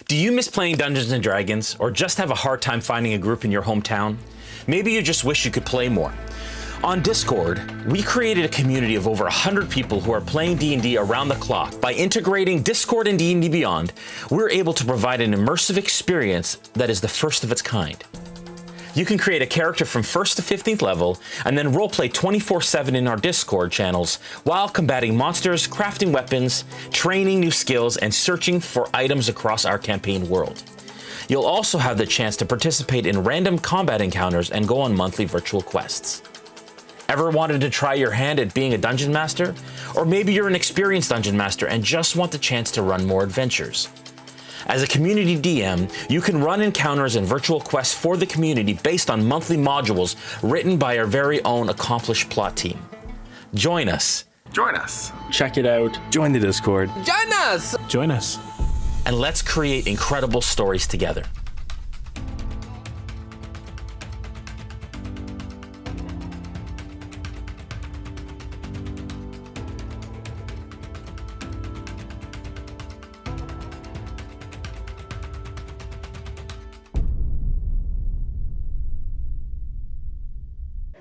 Do you miss playing Dungeons & Dragons, or just have a hard time finding a group in your hometown? Maybe you just wish you could play more. On Discord, we created a community of over 100 people who are playing D&D around the clock. By integrating Discord and D&D Beyond, we're able to provide an immersive experience that is the first of its kind. You can create a character from 1st to 15th level, and then roleplay 24/7 in our Discord channels while combating monsters, crafting weapons, training new skills, and searching for items across our campaign world. You'll also have the chance to participate in random combat encounters and go on monthly virtual quests. Ever wanted to try your hand at being a Dungeon Master? Or maybe you're an experienced Dungeon Master and just want the chance to run more adventures. As a community DM, you can run encounters and virtual quests for the community based on monthly modules written by our very own accomplished plot team. Join us. Join us. Check it out. Join the Discord. Join us! Join us. And let's create incredible stories together.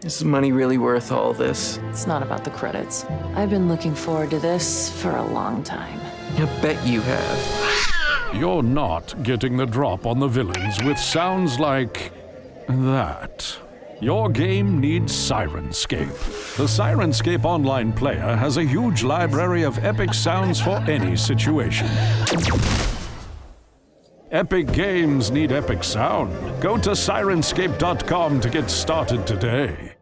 Is money really worth all this? It's not about the credits. I've been looking forward to this for a long time. I bet you have. You're not getting the drop on the villains with sounds like that. Your game needs Sirenscape. The Sirenscape online player has a huge library of epic sounds for any situation. Epic games need epic sound. Go to Sirenscape.com to get started today.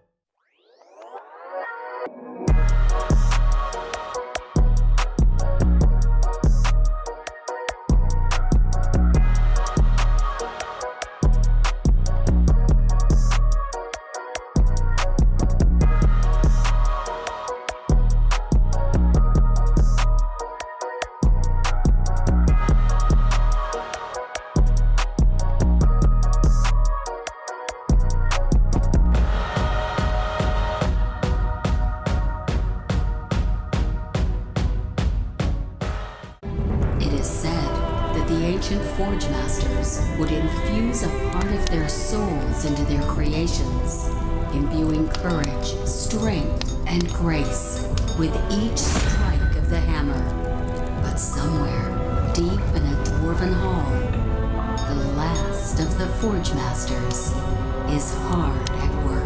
Forge Masters would infuse a part of their souls into their creations, imbuing courage, strength, and grace with each strike of the hammer. But somewhere, deep in a dwarven hall, the last of the Forge Masters is hard at work.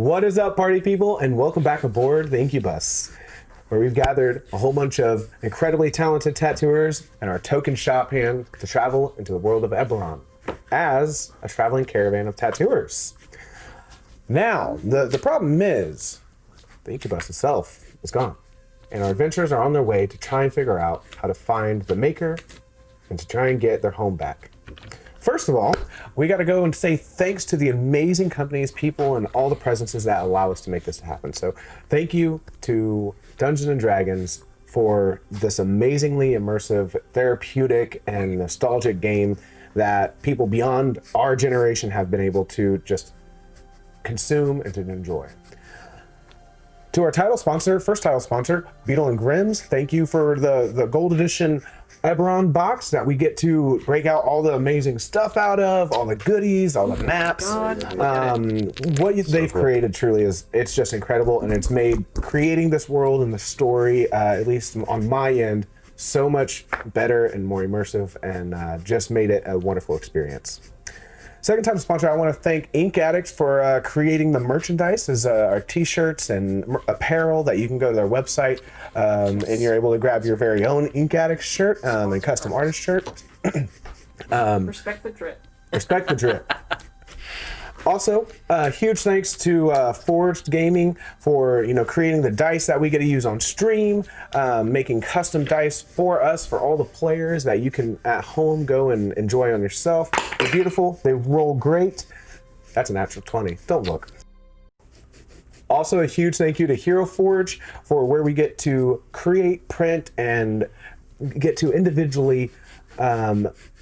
What is up, party people, and welcome back aboard the Incubus, where we've gathered a whole bunch of incredibly talented tattooers and our token shop hand to travel into the world of Eberron as a traveling caravan of tattooers. Now, the problem is the Incubus itself is gone, and our adventurers are on their way to try and figure out how to find the maker and to try and get their home back. First of all, we got to go and say thanks to the amazing companies, people, and all the presences that allow us to make this happen. So thank you to Dungeons & Dragons for this amazingly immersive, therapeutic, and nostalgic game that people beyond our generation have been able to just consume and to enjoy. To our title sponsor, first title sponsor, Beetle and Grimm's, thank you for the gold edition Eberron box that we get to break out all the amazing stuff out of, all the goodies, all the maps. They've created truly it's just incredible, and it's made creating this world and the story, at least on my end, so much better and more immersive, and just made it a wonderful experience. Second time sponsor, I want to thank Ink Addicts for creating the merchandise, as our t-shirts and apparel that you can go to their website, and you're able to grab your very own Ink Addicts shirt and custom artist shirt. Respect the drip. Respect the drip. Also, huge thanks to Forged Gaming for creating the dice that we get to use on stream, making custom dice for us, for all the players that you can at home go and enjoy on yourself. They're beautiful. They roll great. That's a natural 20. Don't look. Also, a huge thank you to Hero Forge for where we get to create, print, and get to individually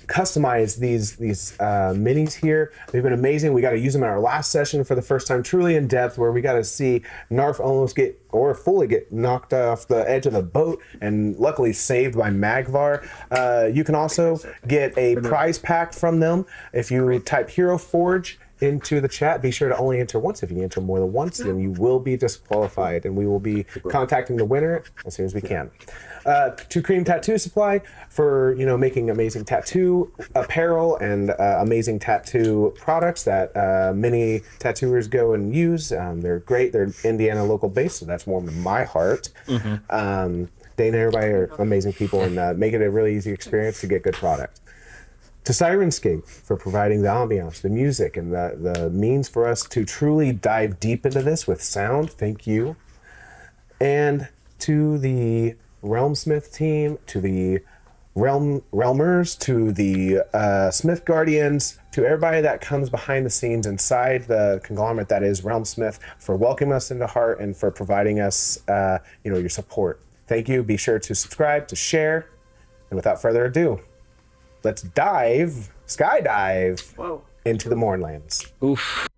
customize these minis here. They've been amazing. We got to use them in our last session for the first time, truly in depth, where we got to see Knarf almost fully get knocked off the edge of the boat, and luckily saved by Magvar. You can also get a prize pack from them if you type Hero Forge into the chat. Be sure to only enter once. If you enter more than once, then you will be disqualified, and we will be contacting the winner as soon as we can. To Cream Tattoo Supply for making amazing tattoo apparel and amazing tattoo products that many tattooers go and use. They're great. They're Indiana local based, so that's warm to my heart. Dana and everybody are amazing people, and make it a really easy experience to get good product. To Sirenscape for providing the ambiance, the music, and the means for us to truly dive deep into this with sound. Thank you. And to the RealmSmith team, to the Realmers, to the Smith Guardians, to everybody that comes behind the scenes inside the conglomerate that is RealmSmith, for welcoming us into heart and for providing us your support. Thank you. Be sure to subscribe, to share, and without further ado, let's skydive into the Mournlands. Oof.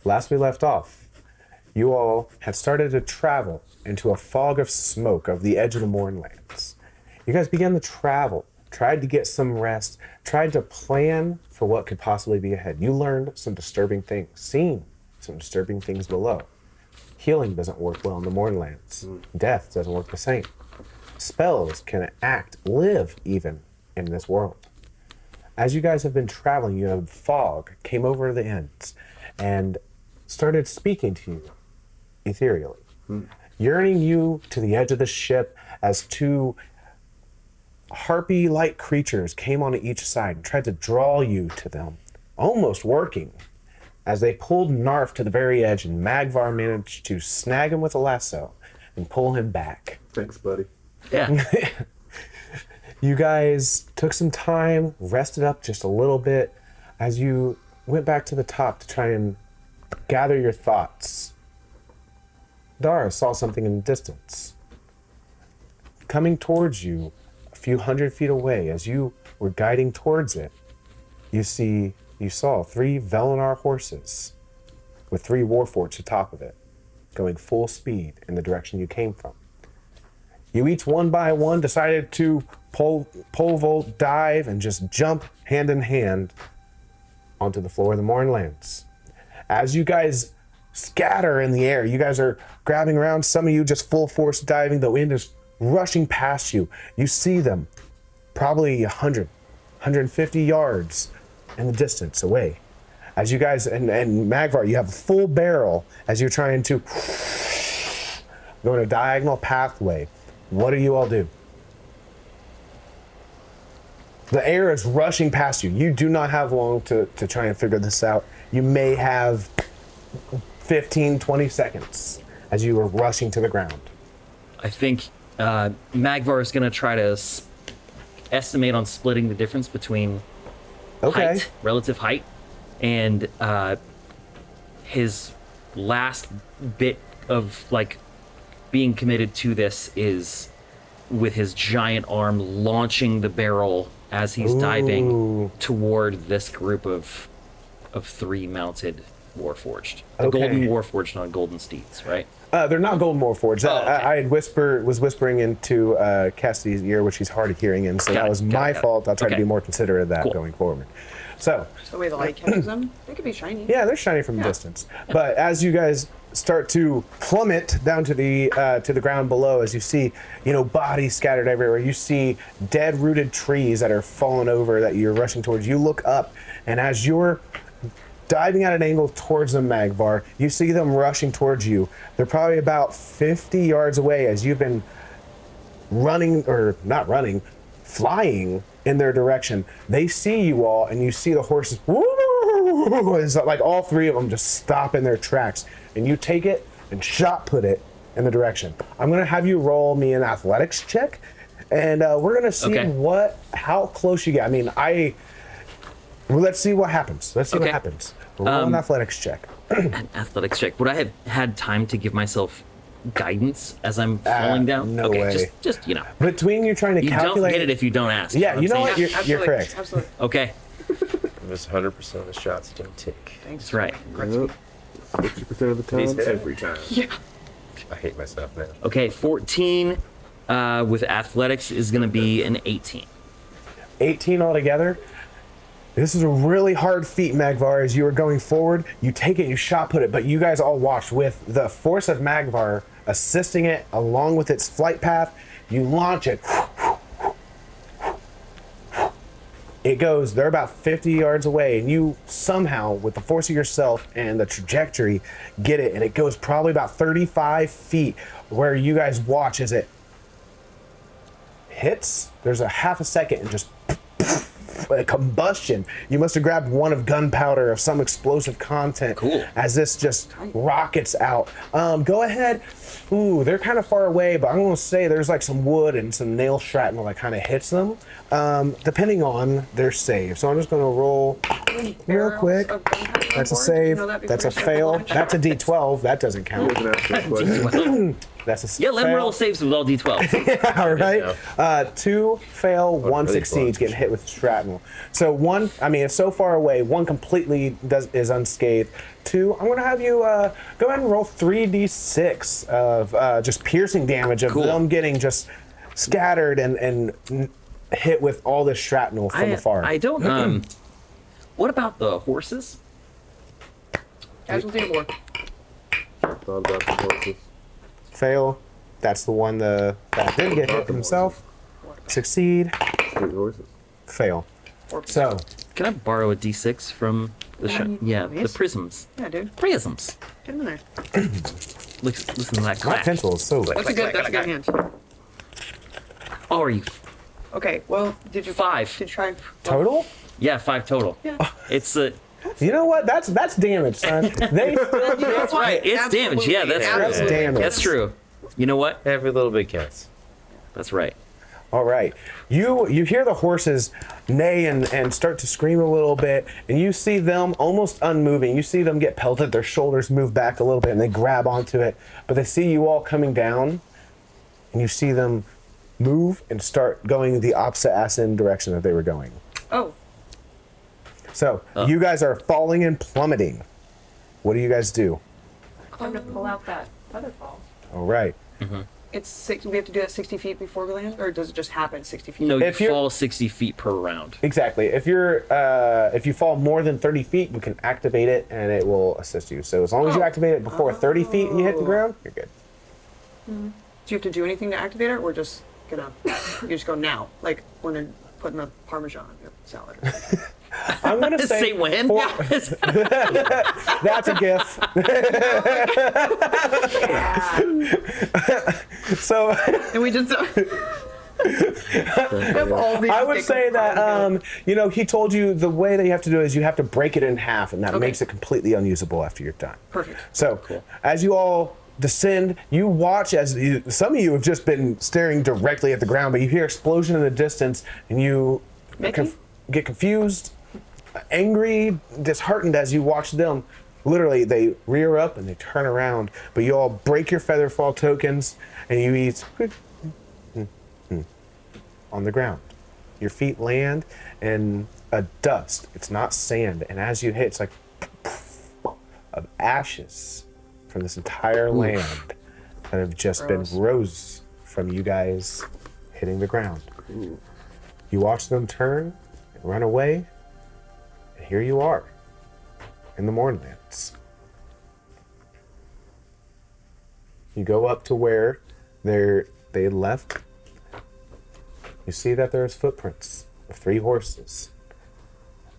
Last we left off, you all had started to travel into a fog of smoke of the edge of the Mournlands. You guys began to travel, tried to get some rest, tried to plan for what could possibly be ahead. You learned some disturbing things, seen some disturbing things below. Healing doesn't work well in the Mournlands. Death doesn't work the same. Spells can act, live even in this world. As you guys have been traveling, you have fog came over the ends and started speaking to you ethereally, yearning you to the edge of the ship as two harpy-like creatures came on each side and tried to draw you to them, almost working. As they pulled Knarf to the very edge, and Magvar managed to snag him with a lasso and pull him back. Thanks, buddy. Yeah. You guys took some time, rested up just a little bit as you went back to the top to try and gather your thoughts. Dara saw something in the distance. Coming towards you, a few hundred feet away, as you were guiding towards it, you saw 3 Velinar horses with 3 Warforged atop of it, going full speed in the direction you came from. You each one by one decided to pole vault, dive, and just jump hand in hand onto the floor of the Mournlands. As you guys scatter in the air, you guys are grabbing around, some of you just full force diving, the wind is rushing past you. You see them probably 100, 150 yards in the distance away. As you guys, and Magvar, you have a full barrel as you're trying to go in a diagonal pathway. What do you all do? The air is rushing past you. You do not have long to try and figure this out. You may have 15, 20 seconds as you are rushing to the ground. I think Magvar is going to try to estimate on splitting the difference between height, relative height, and his last bit of like being committed to this is with his giant arm launching the barrel as he's diving toward this group of 3 mounted Warforged. The golden Warforged on golden steeds, right? They're not golden Warforged. I was whispering into Kassidy's ear, which he's hard of hearing in, so that was my fault. I'll try to be more considerate of that going forward. So the way the light catches them, they could be shiny. Yeah, they're shiny from a distance. But as you guys start to plummet down to the ground below, as you see, bodies scattered everywhere, you see dead rooted trees that are fallen over that you're rushing towards. You look up, and as you're diving at an angle towards them, Magvar, you see them rushing towards you. They're probably about 50 yards away as you've been running, or not running, flying in their direction. They see you all, and you see the horses. It's like all 3 of them just stop in their tracks, and you take it and shot put it in the direction. I'm gonna have you roll me an athletics check, and we're gonna see how close you get. I mean, let's see what happens. Let's see what happens. Roll an athletics check. An athletics check. Would I have had time to give myself guidance as I'm falling down? No way. Just Between you trying to calculate. You don't get it if you don't ask. Yeah, you know what? You're correct. Absolutely. Okay. It was 100% of the shots you don't take. That's right. 50% of the time, every time. Yeah. I hate myself now. Okay, 14 with athletics is going to be an 18. 18 altogether. This is a really hard feat, Magvar. As you were going forward, you take it, you shot put it, but you guys all watched with the force of Magvar assisting it along with its flight path. You launch it. It goes, they're about 50 yards away, and you somehow, with the force of yourself and the trajectory, get it, and it goes probably about 35 feet where you guys watch as it hits. There's a half a second and just a combustion. You must have grabbed one of gunpowder or some explosive content as this just rockets out. Go ahead. Ooh, they're kind of far away, but I'm going to say there's like some wood and some nail shrapnel that kind of hits them, depending on their save. So I'm just going to roll real quick. That's a save. That's a fail. That's a D12. That doesn't count. That's a let him roll saves with all D12. Yeah, right? 2 fail, 1 succeeds, getting hit with shrapnel. So 1, it's so far away. 1 completely is unscathed. 2, I'm going to have you go ahead and roll 3d6 of just piercing damage of them getting just scattered and hit with all this shrapnel from afar. I don't, what about the horses? Casualty or more? Thought about the horses. Fail. That's the one that didn't get hit himself. Succeed. 3 horses. Fail. So. Can I borrow a D6 from the the prisms? Yeah, dude. Prisms. Get in there. Listen to that My clack. pencil is so. That's a good hand. Oh, are you? Okay, well, did you 5 Did you try Total? Yeah, 5 total. Yeah. It's You know what? That's damage, son. They That's right. It's damage. Yeah, that's That's damage. That's true. You know what? Every little bit counts. That's right. All right. You hear the horses neigh and start to scream a little bit, and you see them almost unmoving. You see them get pelted, their shoulders move back a little bit, and they grab onto it. But they see you all coming down, and you see them move and start going the opposite ass-end direction that they were going. Oh, So you guys are falling and plummeting. What do you guys do? Time to pull out that featherfall. All right. it's six. We have to do that 60 feet before we land, or does it just happen 60 feet? No, you If you're- fall 60 feet per round. Exactly. If you fall more than 30 feet, you can activate it and it will assist you. So as long as you activate it before 30 feet and you hit the ground, you're good. Do you have to do anything to activate it, or just gonna you just go now, like when they're putting the Parmesan on your salad? Or something? I'm gonna say when? that's a gif. So And we just. I would say that he told you the way that you have to do it is you have to break it in half, and that makes it completely unusable after you're done. Perfect. So as you all descend, you watch as some of you have just been staring directly at the ground, but you hear explosion in the distance, and you get confused, angry, disheartened as you watch them. Literally, they rear up and they turn around, but you all break your featherfall tokens, and you eat on the ground. Your feet land in a dust. It's not sand, and as you hit, it's like of ashes from this entire land that have just been rose from you guys hitting the ground. You watch them turn and run away, and here you are in the Mournlands. You go up to where they left. You see that there's footprints of 3 horses.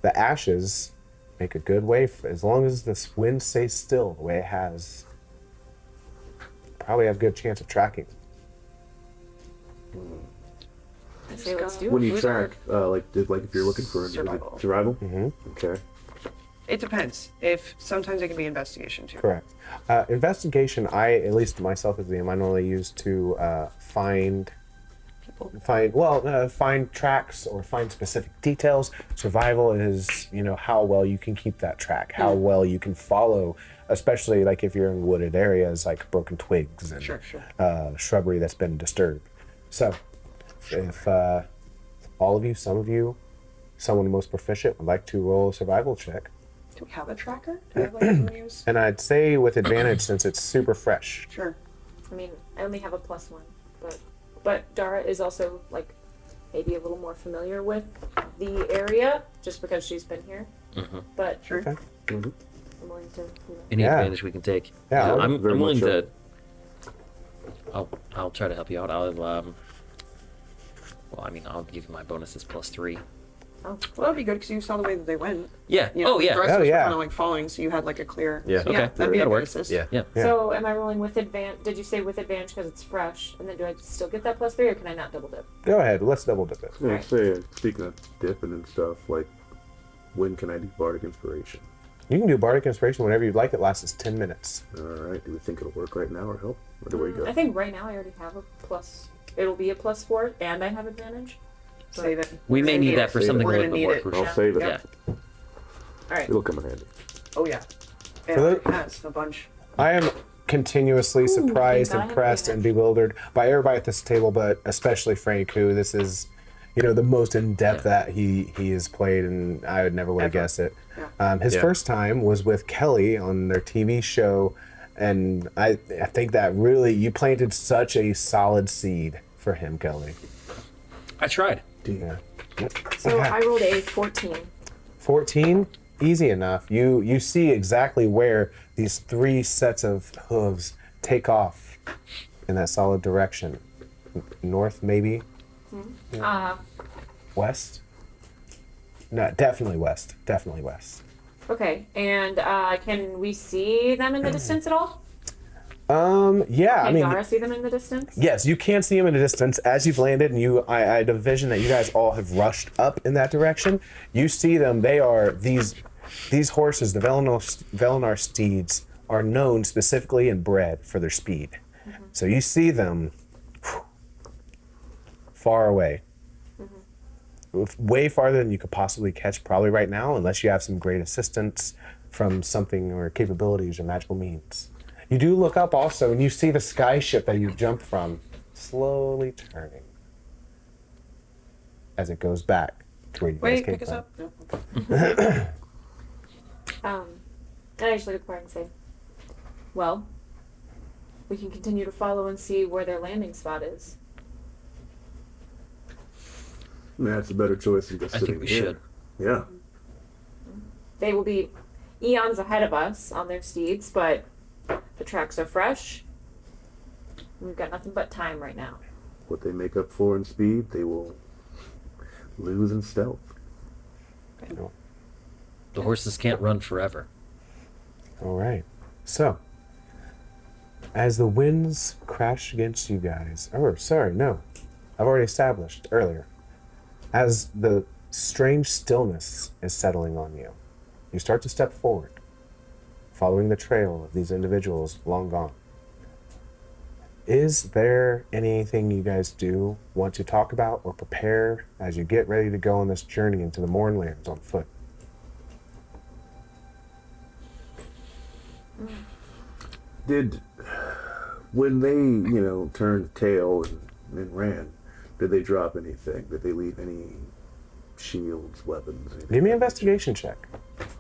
The ashes make a good way for, as long as this wind stays still the way it has, probably have a good chance of tracking. I say let's do it. When you track, like if you're looking for Survival. survival? Okay. It depends. If sometimes it can be investigation too. Correct. Investigation, at least myself as the DM, I normally use to find tracks or find specific details. Survival is, how well you can keep that track, how well you can follow, especially like if you're in wooded areas like broken twigs and shrubbery that's been disturbed. So if all of you, some of you, someone most proficient would like to roll a survival check. Do we have a tracker? Do we have like a use? And I'd say with advantage since it's super fresh. Sure. I mean, I only have a +1, but Dara is also like maybe a little more familiar with the area just because she's been here. But Sure. Okay. I'm willing to. Any Yeah. advantage we can take. Yeah, I'm very willing much to. I'll try to help you out. I'll give you my bonuses +3. Well, that'd be good because you saw the way that they went. Yeah. You know, Oh yeah. The rest Oh, of us yeah. were kind of like following, so you had like a clear. Yeah. So, Okay. That'd be a That'll good work. assist. Yeah. So am I rolling with advantage? Did you say with advantage because it's fresh? And then do I still get that +3, or can I not double dip? Go ahead, let's double dip it. Yeah, say, speaking of dipping and stuff, like, when can I do Bardic Inspiration? You can do Bardic Inspiration whenever you'd like. It lasts 10 minutes. Alright, do we think it'll work right now or help? Where do we go? I think right now I already have a plus. It'll be a +4, and I have advantage. Save it. We may need that for Save it. something We're a gonna little bit need more it. crucial. I'll save it. Yeah. All right. It'll come in handy. Oh yeah. For And the- it has a bunch. I am continuously surprised, thank God I have impressed, and advantage. bewildered by everybody at this table, but especially Frank, who this is, the most in depth that he has played, and I would never would have guessed it. His first time was with Kelly on their TV show, and I think that really you planted such a solid seed for him, Kelly. I tried. Yeah. So I rolled a 14. 14, easy enough. You see exactly where these 3 sets of hooves take off in that solid direction. North, maybe? West? No, definitely west. Definitely west. Okay, and can we see them in the distance at all? Yeah, Can Dara see them in the distance? yes, you can see them in the distance as you've landed, and I had a vision that you guys all have rushed up in that direction. You see them. They are these horses. The Velenar steeds are known specifically and bred for their speed. So you see them far away. Way farther than you could possibly catch probably right now, unless you have some great assistance from something or capabilities or magical means. You do look up also, and you see the sky ship that you jumped from slowly turning as it goes back to where you guys Wait, came pick us from. up. No. And I just look at the party and say, well, we can continue to follow and see where their landing spot is. That's a better choice than just I sitting think we here. should. Yeah. They will be eons ahead of us on their steeds, but the tracks are fresh. We've got nothing but time right now. What they make up for in speed, they will lose in stealth. The horses can't run forever. All right. So, as the winds crash against you guys, I've already established earlier. As the strange stillness is settling on you, you start to step forward, following the trail of these individuals long gone. Is there anything you guys do want to talk about or prepare as you get ready to go on this journey into the Mournlands on foot? When they, turned tail and ran, did they drop anything? Did they leave any shields, weapons, anything? Give me an investigation check.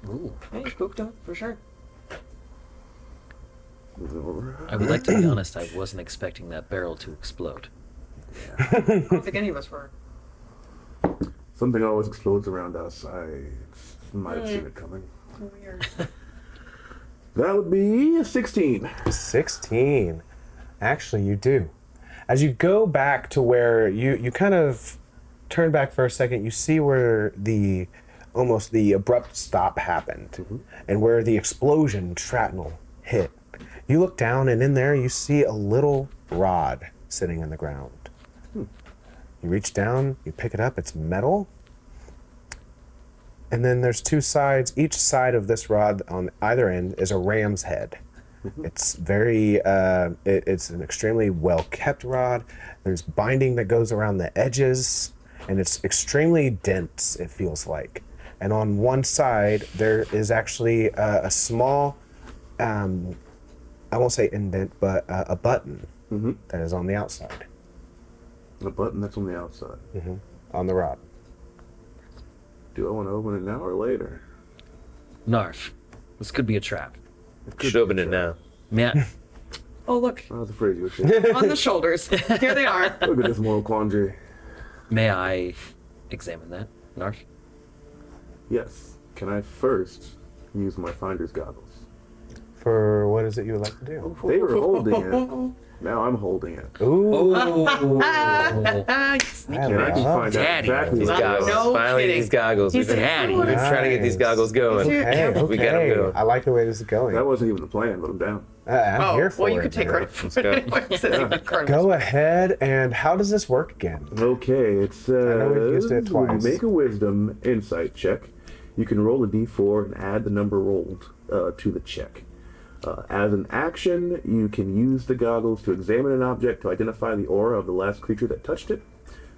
Ooh. Hey, spooked him, for sure. I would like to be honest, I wasn't expecting that barrel to explode. I don't think any of us were. Something always explodes around us. I might have seen it coming. Weird. That would be a 16. 16. Actually, you do. As you go back to where you kind of turn back for a second, you see where almost the abrupt stop happened and where the explosion shrapnel hit. You look down, and in there you see a little rod sitting in the ground. You reach down, you pick it up, it's metal. And then there's two sides. Each side of this rod on either end is a ram's head. It's very, it's an extremely well-kept rod. There's binding that goes around the edges, and it's extremely dense, it feels like. And on one side, there is actually a small, I won't say indent, but a button that is on the outside. A button that's on the outside. On the rod. Do I want to open it now or later? Knarf, this could be a trap. Should open it now. Yeah. Oh, look. I was afraid you would say. On the shoulders. Here they are. Look at this moral quandary. May I examine that, Knarf? Yes. Can I first use my finder's goggles? For what is it you would like to do? They were holding it. Now I'm holding it. Ooh. Ah, Can I can find out Daddy. exactly These what goggles. No Finally, kidding. these goggles. We've been trying to get these goggles going. Okay, We got 'em going. I like the way this is going. That wasn't even the plan, but I'm down. I'm here for well, you it. could take man. credit for it. Go ahead, and how does this work again? Okay, it says know we've used it when twice. you make a wisdom insight check, you can roll a d4 and add the number rolled to the check. As an action, you can use the goggles to examine an object to identify the aura of the last creature that touched it.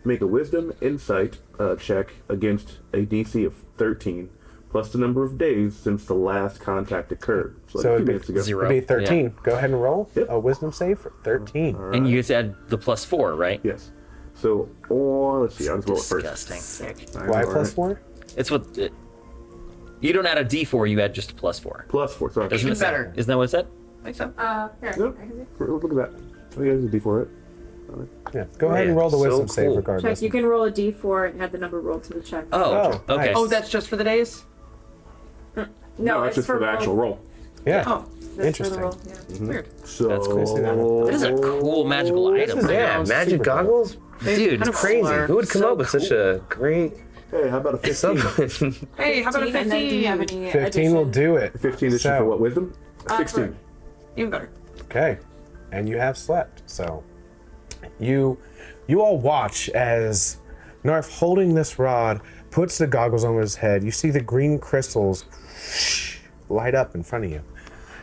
Make a wisdom insight check against a DC of 13, plus the number of days since the last contact occurred. So, So a few it'd be minutes ago. 0. It'd be 13. Yeah. Go ahead and roll Yep. a wisdom save for 13. And you get to add the +4, right? Yes. So, let's see, I'll just roll it first. Disgusting. All Why right, plus 4? It's what... you don't add a D4, you add just a +4. Plus 4, sorry. Doesn't Even it say- better. Isn't that what it said? Think so. Here. Nope. Look at that. Oh, yeah, there's a d4, right? Yeah. Go ahead and roll the So wisdom save cool. regardless. Check. You can roll a d4 and add the number rolled to the check. Oh, Oh, okay. nice. Oh, that's just for the days? No, it's just for the actual roll. Yeah. Oh, That's for the Interesting. roll. Yeah. weird. So, That's cool. See that? That is a cool magical item. is- Yeah, Oh, magic super cool. goggles? Dude, Kind it's of crazy. similar. Who would come So up with such a great Hey, how about a 15? something? Hey, how about a 15, and then do you have 15? any 15 will addition? do it. 15 is So- for what, wisdom? 16. Even better. Okay. And you have slept. So you all watch as Knarf, holding this rod, puts the goggles on his head. You see the green crystals light up in front of you.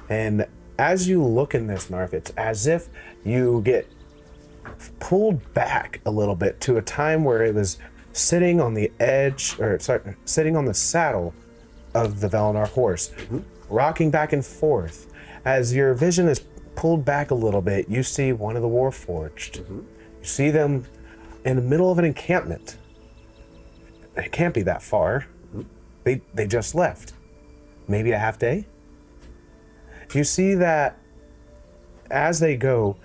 And as you look in this, Knarf, it's as if you get pulled back a little bit to a time where it was sitting on the edge, or sorry, sitting on the saddle of the Velenar horse, rocking back and forth. As your vision is pulled back a little bit, you see one of the Warforged. You see them in the middle of an encampment. It can't be that far. They just left. Maybe a half day. You see that as they go,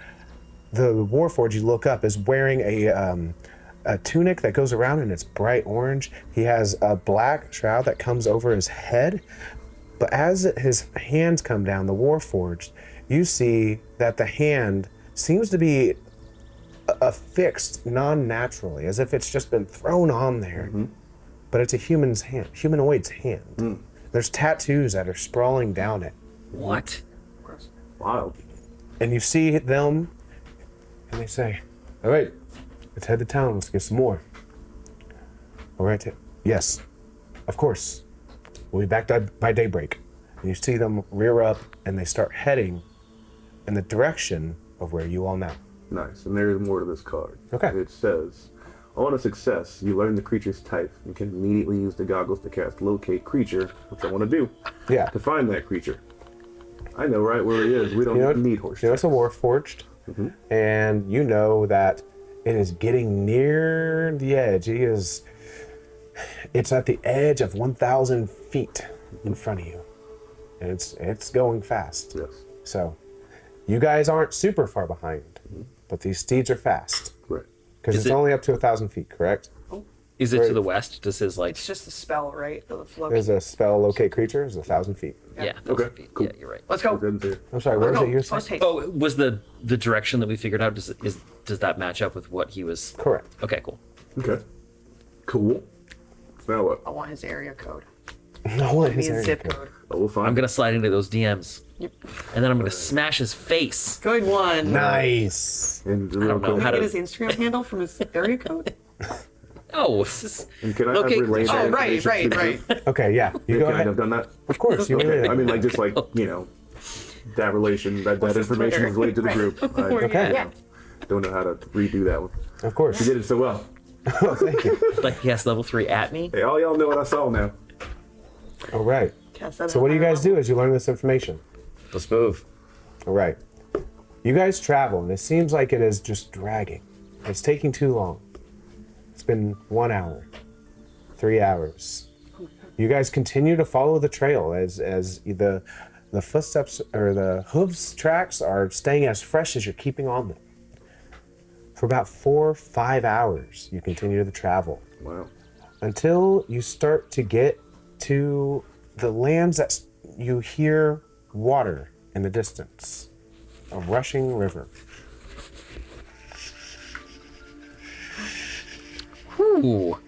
the Warforged you look up is wearing a tunic that goes around and it's bright orange. He has a black shroud that comes over his head. But as his hands come down, the Warforged, you see that the hand seems to be affixed non-naturally, as if it's just been thrown on there. But it's a humanoid's hand. There's tattoos that are sprawling down it. What? Wild. And you see them, and they say, all right, let's head to town, let's get some more. All right, yes, of course. We'll be back by daybreak. And you see them rear up, and they start heading in the direction of where you all now. Nice, and there's more to this card. Okay. It says, on a success, you learn the creature's type and can immediately use the goggles to cast Locate Creature, which I want to do. Yeah. To find that creature. I know right where he is. We don't need horse. You know it's a Warforged, and you know that it is getting near the edge. It's at the edge of 1,000 feet in front of you, and it's going fast. Yes. So, you guys aren't super far behind, but these steeds are fast. Right. Because it's only up to 1,000 feet, correct? Is it to the west? Does his like? It's just a spell, right? There's a spell Locate Creature. It's 1,000 feet. Yeah. Okay. Cool. Yeah, you're right. Let's go. I'm sorry. Where is it? You're saying? Post haste. Oh, was the direction that we figured out? Does that match up with what he was? Correct. Okay, cool. Okay. Cool. Now what? I want his area code. No one Give me is a area zip code. code. Oh, we'll find I'm gonna slide into those DMs, Yep. and then I'm gonna smash his face. Good one. Nice. And I don't know Can how I get to. his Instagram handle from his area code? Oh, this is. And can I Locate have relayed creature. that Oh, right, information to the right. group? Okay, yeah. You go Can I ahead. have done that? Of course. You Okay. really I mean, like, just like, you know, that relation, that his information Twitter? was relayed to the group. I Okay. Yeah. don't know how to redo that one. Of course. You did it so well. Oh, thank you. Like he has level 3 at me. Hey, all y'all know what I saw now. All right. Cast that So what do you higher guys do as you learn this information? Let's move. All right. You guys travel, and it seems like it is just dragging. It's taking too long. It's been 1 hour, 3 hours. You guys continue to follow the trail as the footsteps or the hooves tracks are staying as fresh as you're keeping on them. For about 4 or 5 hours, you continue to travel. Wow. Until you start to get to the lands that you hear water in the distance, a rushing river. Ooh.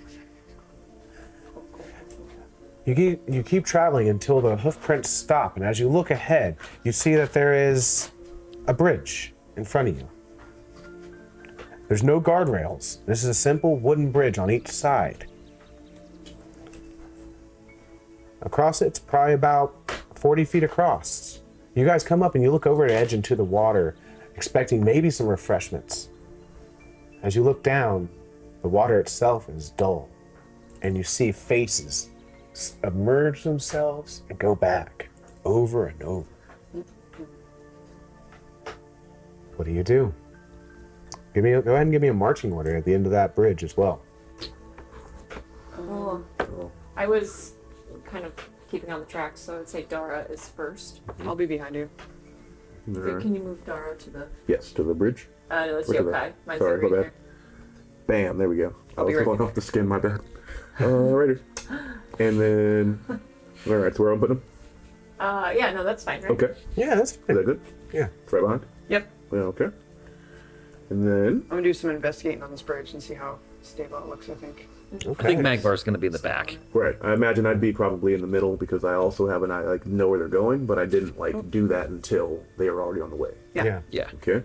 You keep traveling until the hoof prints stop, and as you look ahead, you see that there is a bridge in front of you. There's no guardrails. This is a simple wooden bridge on each side. Across it's probably about 40 feet across. You guys come up and you look over the edge into the water, expecting maybe some refreshments. As you look down, the water itself is dull, and you see faces emerge themselves and go back over and over. What do you do? Go ahead and give me a marching order at the end of that bridge as well. Oh. I was kind of keeping on the tracks, so I'd say Dara is first. I'll be behind you. Alright. Can you move Dara to the? Yes, to the bridge. No, it's Or to the- Yokai. Mine's sorry, right my bad. here. Bam, there we go. I be was right going there. off the skin, my bad. Alrighty. And then, alright, so where I'm putting them? Yeah, no, that's fine, right? Okay. Yeah, that's Is fine. that good? Yeah. It's right behind? Yep. Yeah, okay. And then, I'm gonna do some investigating on this bridge and see how stable it looks, I think. Okay. I think Magvar's gonna be in the back. right, I imagine I'd be probably in the middle because I also have I like know where they're going, but I didn't like do that until they were already on the way. Yeah. Yeah. Okay.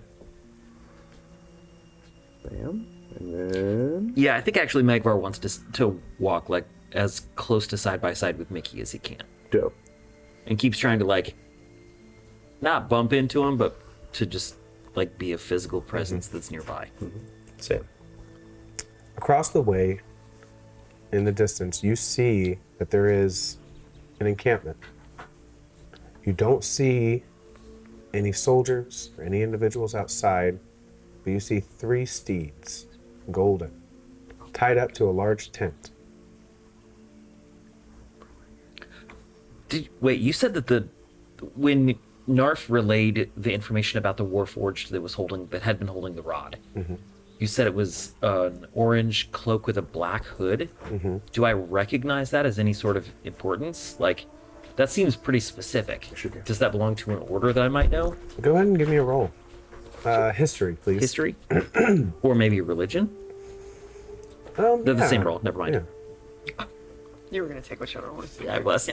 Bam. And then, Yeah, I think actually Magvar wants to walk like as close to side by side with Mickey as he can, dope. and keeps trying to like not bump into him, but to just like be a physical presence that's nearby. Same. Across the way, in the distance, you see that there is an encampment. You don't see any soldiers or any individuals outside, but you see 3 steeds, golden, tied up to a large tent. Wait, you said that when Knarf relayed the information about the Warforged that had been holding the rod, you said it was an orange cloak with a black hood. Do I recognize that as any sort of importance? Like, that seems pretty specific. Does that belong to an order that I might know? Go ahead and give me a roll. History, please. History? Or maybe religion? They're the same roll. Never mind. Yeah. You were gonna take whichever one. Yeah, I was.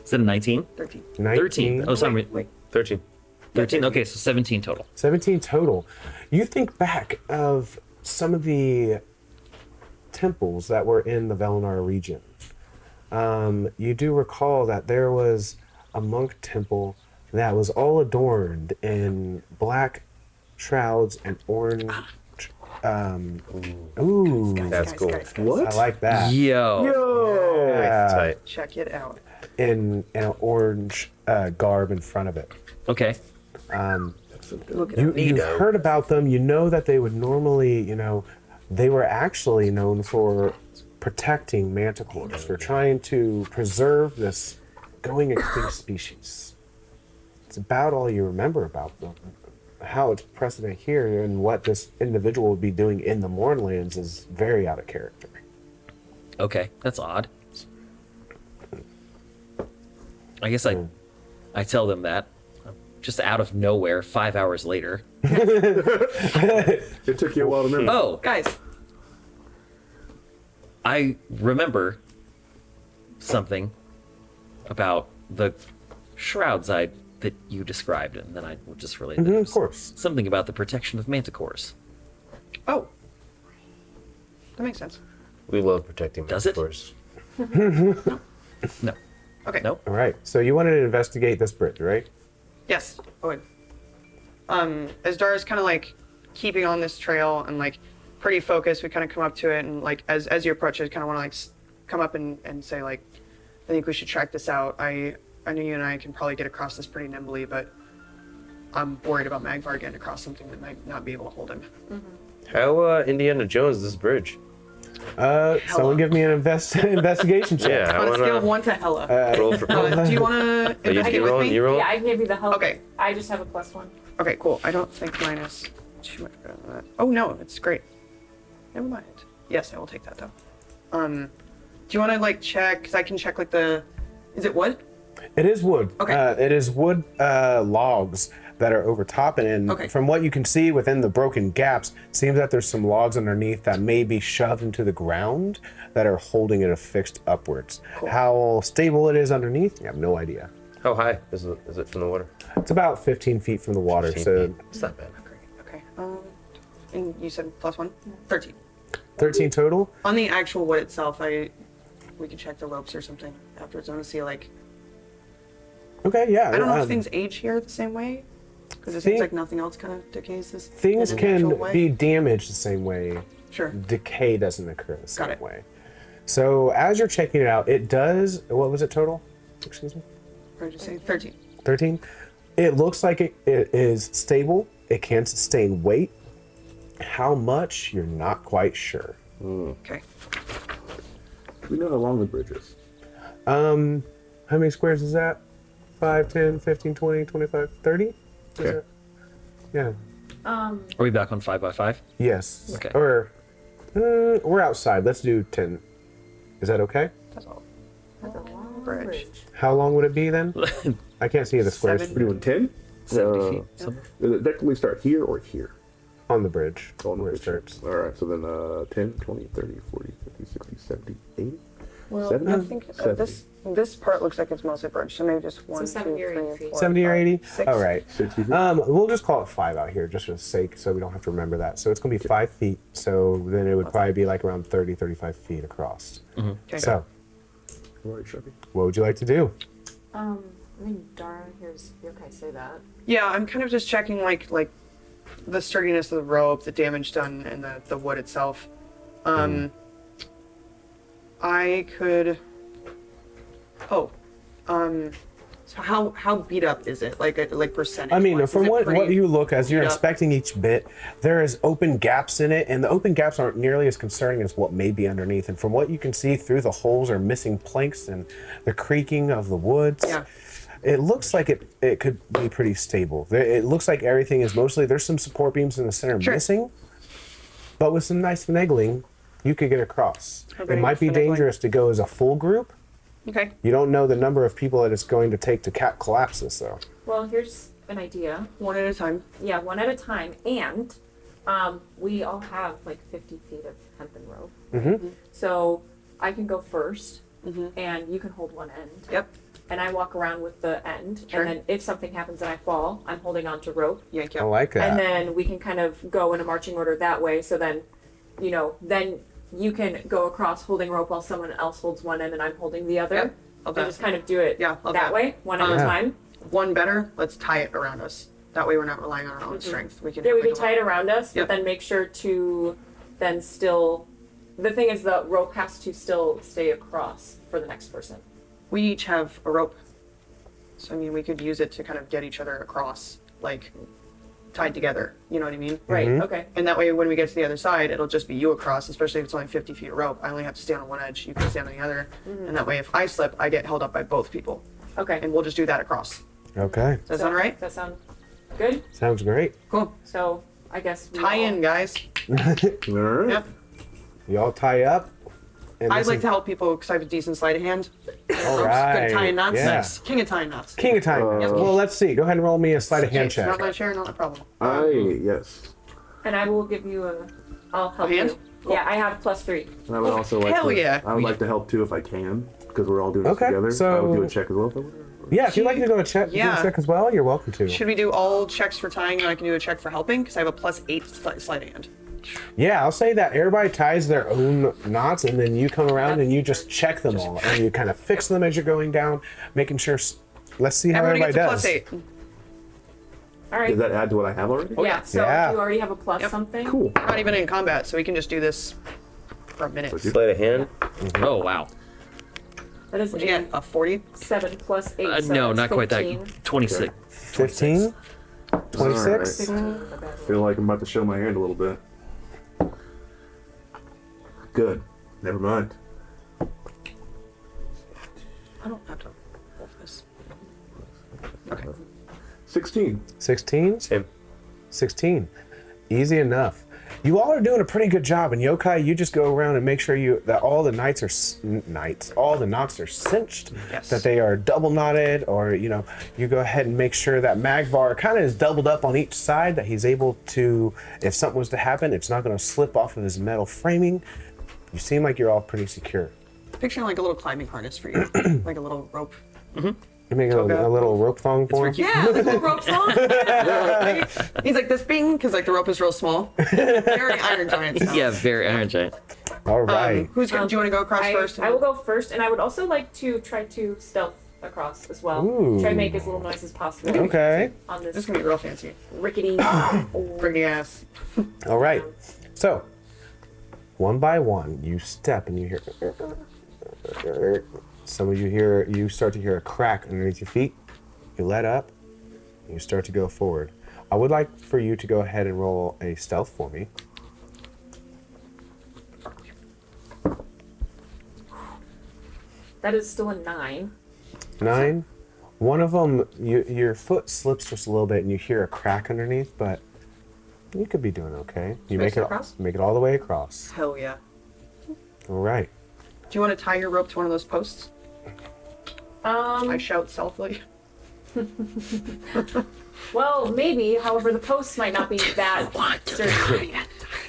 Is it a 19? 13. 13. Oh, sorry. Wait. 13. 13. Okay, so 17 total. 17 total. You think back of some of the temples that were in the Velinar region. You do recall that there was a monk temple that was all adorned in black shrouds and orange. That's cool. What? I like that. Yo. Yeah. Tight. Check it out. In an orange garb in front of it. Okay. Look at You've heard about them. You know that they would normally, they were actually known for protecting manticores, for trying to preserve this going extinct species. It's about all you remember about them. How it's precedent here and what this individual would be doing in the Mournlands is very out of character. Okay, that's odd. I guess I tell them that. Just out of nowhere, 5 hours later. It took you a while to remember. Oh, Guys, I remember something about the shrouds that you described, and then I will just relate that. Of course. Something about the protection of manticores. oh. That makes sense. We love protecting Does it? manticores. No. Okay. No? All right. So you wanted to investigate this bridge, right? Yes. Oh, as Dara's kind of like keeping on this trail and like pretty focused, we kind of come up to it and like as you approach it, kind of want to like come up and say like, I think we should track this out. I know you and I can probably get across this pretty nimbly, but I'm worried about Magvar getting across something that might not be able to hold him. How Indiana Jones this bridge? Someone give me an investigation check. Yeah, On a scale of 1 to hella. roll for. Do you want to investigate with me? You roll? Yeah, I can give you the help. Okay. I just have a +1. Okay, cool. I don't think mine is too much better than that. Oh no, it's great. Never mind. Yes, I will take that though. Do you want to like check? Because I can check like is it wood? It is wood. Okay. It is wood logs that are over top, and Okay. from what you can see within the broken gaps, it seems that there's some logs underneath that may be shoved into the ground that are holding it affixed upwards. Cool. How stable it is underneath, you have no idea. How high is it from the water? It's about 15 feet from the water, 15 so feet. It's not bad. Great. Okay. And you said +1? 13. 13 total. On the actual wood itself, we could check the ropes or something afterwards. I want to see like. Okay, yeah. I don't know if things age here the same way. Because it seems like nothing else kind of decays this. Things in a natural can way. be damaged the same way. Sure. Decay doesn't occur the same Got it. way. So as you're checking it out, it does. What was it total? Excuse me. Or just say 13. 13. It looks like it is stable. It can sustain weight. How much, you're not quite sure. Okay. Do we know how long the bridge is? How many squares is that? 5, 10, 15, 20, 25, 30? Is Okay. it? Yeah. Are we back on 5x5? Yes. Okay. Or we're outside. Let's do 10. Is that okay? That's all. Bridge. How long would it be then? I can't see the squares. Seven. What are you doing, 10? 70 feet. Something. Does it technically start here or here? On the bridge. On the where it bridge. starts. All right, so then 10, 20, 30, 40, 50, 60, 70, 80? Well, 70? I think this part looks like it's mostly bridge, so maybe just 1, 2, 70 or 3, 80 feet. 4, 70 or 5, 80? 6. All right. 60 feet? We'll just call it 5 out here just for the sake, so we don't have to remember that. So it's going to be 5 feet, so then it would probably be like around 30, 35 feet across. Okay. So, All right, Sharpie. what would you like to do? I mean, Dara hears Yokai say that. Yeah, I'm kind of just checking like the sturdiness of the rope, the damage done, and the wood itself. I could. Oh, so how beat up is it? Like percentage? I mean, wise? from Is it what pretty you look as you're beat up? inspecting each bit, there is open gaps in it, and the open gaps aren't nearly as concerning as what may be underneath. And from what you can see through the holes are missing planks and the creaking of the woods. Yeah. It looks like it could be pretty stable. It looks like everything is mostly, there's some support beams in the center missing, but with some nice finagling, you could get across. Okay, It might be finagling. dangerous to go as a full group. Okay. You don't know the number of people that it's going to take to collapse this, though. Well, here's an idea. One at a time. Yeah, one at a time. And we all have like 50 feet of hempen rope. Mm-hmm. So I can go first, and you can hold one end. Yep. And I walk around with the end. Sure. And then if something happens and I fall, I'm holding on to rope. Yank I up. like that. And then we can kind of go in a marching order that way. So then, then you can go across holding rope while someone else holds one end and I'm holding the other. Yep. Love And that. just kind of do it Yeah, love that that. way, one at a Yeah. time. One better. Let's tie it around us. That way we're not relying on our own strength. We can. Yeah, we like can tie it around us, Yep. but then make sure to then still. The thing is, the rope has to still stay across for the next person. We each have a rope, so I mean we could use it to kind of get each other across, like tied together. You know what I mean? Right. Okay. And that way, when we get to the other side, it'll just be you across. Especially if it's only 50 feet of rope. I only have to stand on one edge. You can stand on the other. And that way, if I slip, I get held up by both people. Okay. And we'll just do that across. Okay. Does that sound right? That sound good? Sounds great. Cool. So I guess we Tie all- in, guys. All right. Yep. Y'all tie up. And I'd this like is- to help people because I have a decent sleight of hand. All Good right. at tying knots. Yeah. Nice. King of tying knots. King of time. Well, let's see. Go ahead and roll me a sleight of hand Okay, check. not my chair, not my problem. Yes. And I will give you a. I'll help hand? you. Yeah, I have +3. And I would also like Hell to, yeah. I would like to help too if I can, because we're all doing this Okay, together. so- I would do a check as well. Yeah, if you'd like to go do a Yeah. check as well, you're welcome to. Should we do all checks for tying and I can do a check for helping? Because I have a +8 sleight of hand. Yeah, I'll say that everybody ties their own knots, and then you come around and you just check them all, and you kind of fix them as you're going down, making sure. Let's see how Everybody everybody gets a does. +8. All right. Does that add to what I have already? Yeah. So Yeah. if you already have a plus something. Cool. We're not even in combat, so we can just do this for a minute. Sleight of hand. Oh wow. That is What'd you get? A 40? 7 + 8. So No, that's not quite 15. that. 26. 15, 26. I feel like I'm about to show my hand a little bit. Good. Never mind. I don't have to roll for this. Okay. 16. 16, Same. 16. Easy enough. You all are doing a pretty good job, and Yokai, you just go around and make sure that all the all the knots are cinched, Yes. that they are double knotted, or you go ahead and make sure that Magvar kind of is doubled up on each side, that he's able to, if something was to happen, it's not going to slip off of his metal framing. You seem like you're all pretty secure. Picturing like a little climbing harness for you, like a little rope. You make a little rope thong for him. Yeah, the little rope song. He's like this bing, because like the rope is real small. Very Iron Giant style. Yeah, very Iron Giant. All right. Who's gonna? Do you want to go across first? I will go first, and I would also like to try to stealth across as well. Ooh. Try to make as little noise as possible. Okay. On This is this gonna be real fancy. rickety. Pretty ass. All right. So, one by one, you step and you hear. Some of you start to hear a crack underneath your feet. You let up. You start to go forward. I would like for you to go ahead and roll a stealth for me. That is still a 9. 9. One of them, your foot slips just a little bit, and you hear a crack underneath, but you could be doing okay. You make it across? make it all the way across. Hell yeah. All right. Do you want to tie your rope to one of those posts? I shout stealthily. Well, maybe. However, the posts might not be that.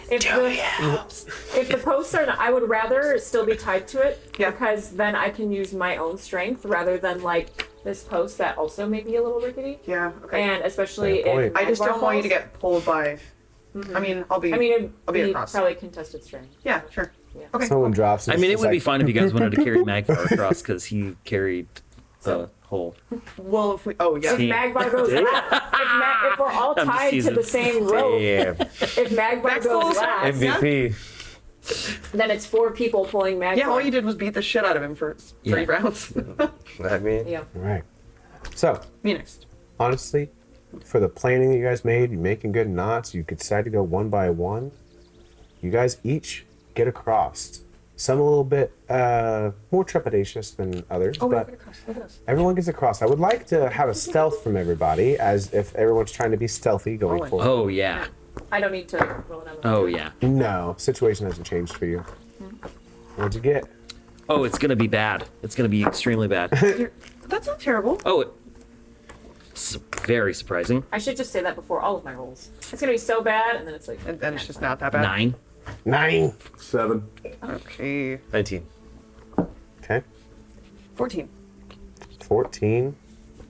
If the posts are not, I would rather still be tied to it. Yeah. Because then I can use my own strength rather than like this post that also may be a little rickety. Yeah. Okay. And especially Fair if point. I just Magvar don't want you to falls. get pulled by. I mean, I'll be. I mean, it'd I'll be be across. probably contested strength. Yeah. Sure. Yeah. Okay. Someone drops. I mean, it would be fine if you guys wanted to carry Magvar across because he carried the whole. Well, if we, oh yeah, If Magvar goes last, if we're all I'm just tied to teasing. the same rope, Yeah. if Magvar goes last, MVP. then it's 4 people pulling Magvar. yeah. All you did was beat the shit out of him for 3 rounds. I mean, Yeah. All right. So, Me next. honestly, for the planning that you guys made, you're making good knots. You could decide to go one by one. You guys each get across. Some a little bit more trepidatious than others, Oh, but look at us. everyone gets across. I would like to have a stealth from everybody, as if everyone's trying to be stealthy going Oh, forward. Oh yeah. I don't need to roll another. Oh yeah. No, situation hasn't changed for you. What'd you get? Oh, it's gonna be bad. It's gonna be extremely bad. That's not terrible. Oh, it's very surprising. I should just say that before all of my rolls. It's gonna be so bad, and then it's like. And then it's just not that bad. 9. 9. 7. Okay. 19. Okay. 14. 14.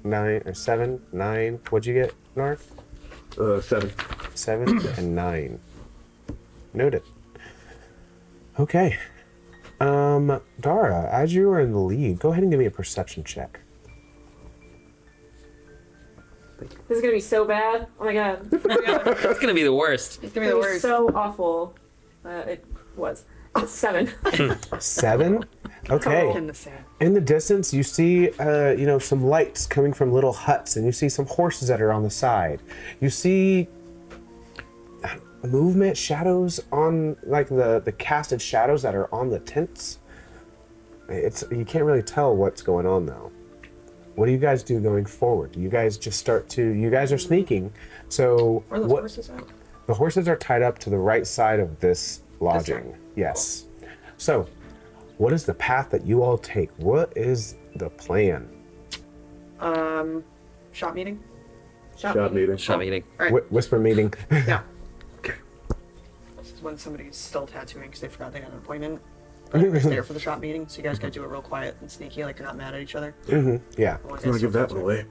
9 or 7. 9. What'd you get, Knarf? 7. 7 and 9. Noted. Okay. Dara, as you are in the lead, go ahead and give me a perception check. This is gonna be so bad. Oh my god. It's gonna be the worst. It's gonna be the worst. So awful. It was. 7. 7. Okay. In the sand. In the distance, you see, some lights coming from little huts, and you see some horses that are on the side. You see movement, shadows on, like the casted shadows that are on the tents. You can't really tell what's going on though. What do you guys do going forward? Do you guys just you guys are sneaking, so Where are those horses at? the horses are tied up to the right side of this lodging. Yes. So, what is the path that you all take? What is the plan? Shop meeting. Shop meeting. Shop meeting. All right. Whisper meeting. Yeah. Okay. This is when somebody's still tattooing because they forgot they had an appointment. But they're there for the shop meeting, so you guys gotta do it real quiet and sneaky, like you're not mad at each other. Yeah. Otherwise, I'm gonna that's give so that tattooing. away.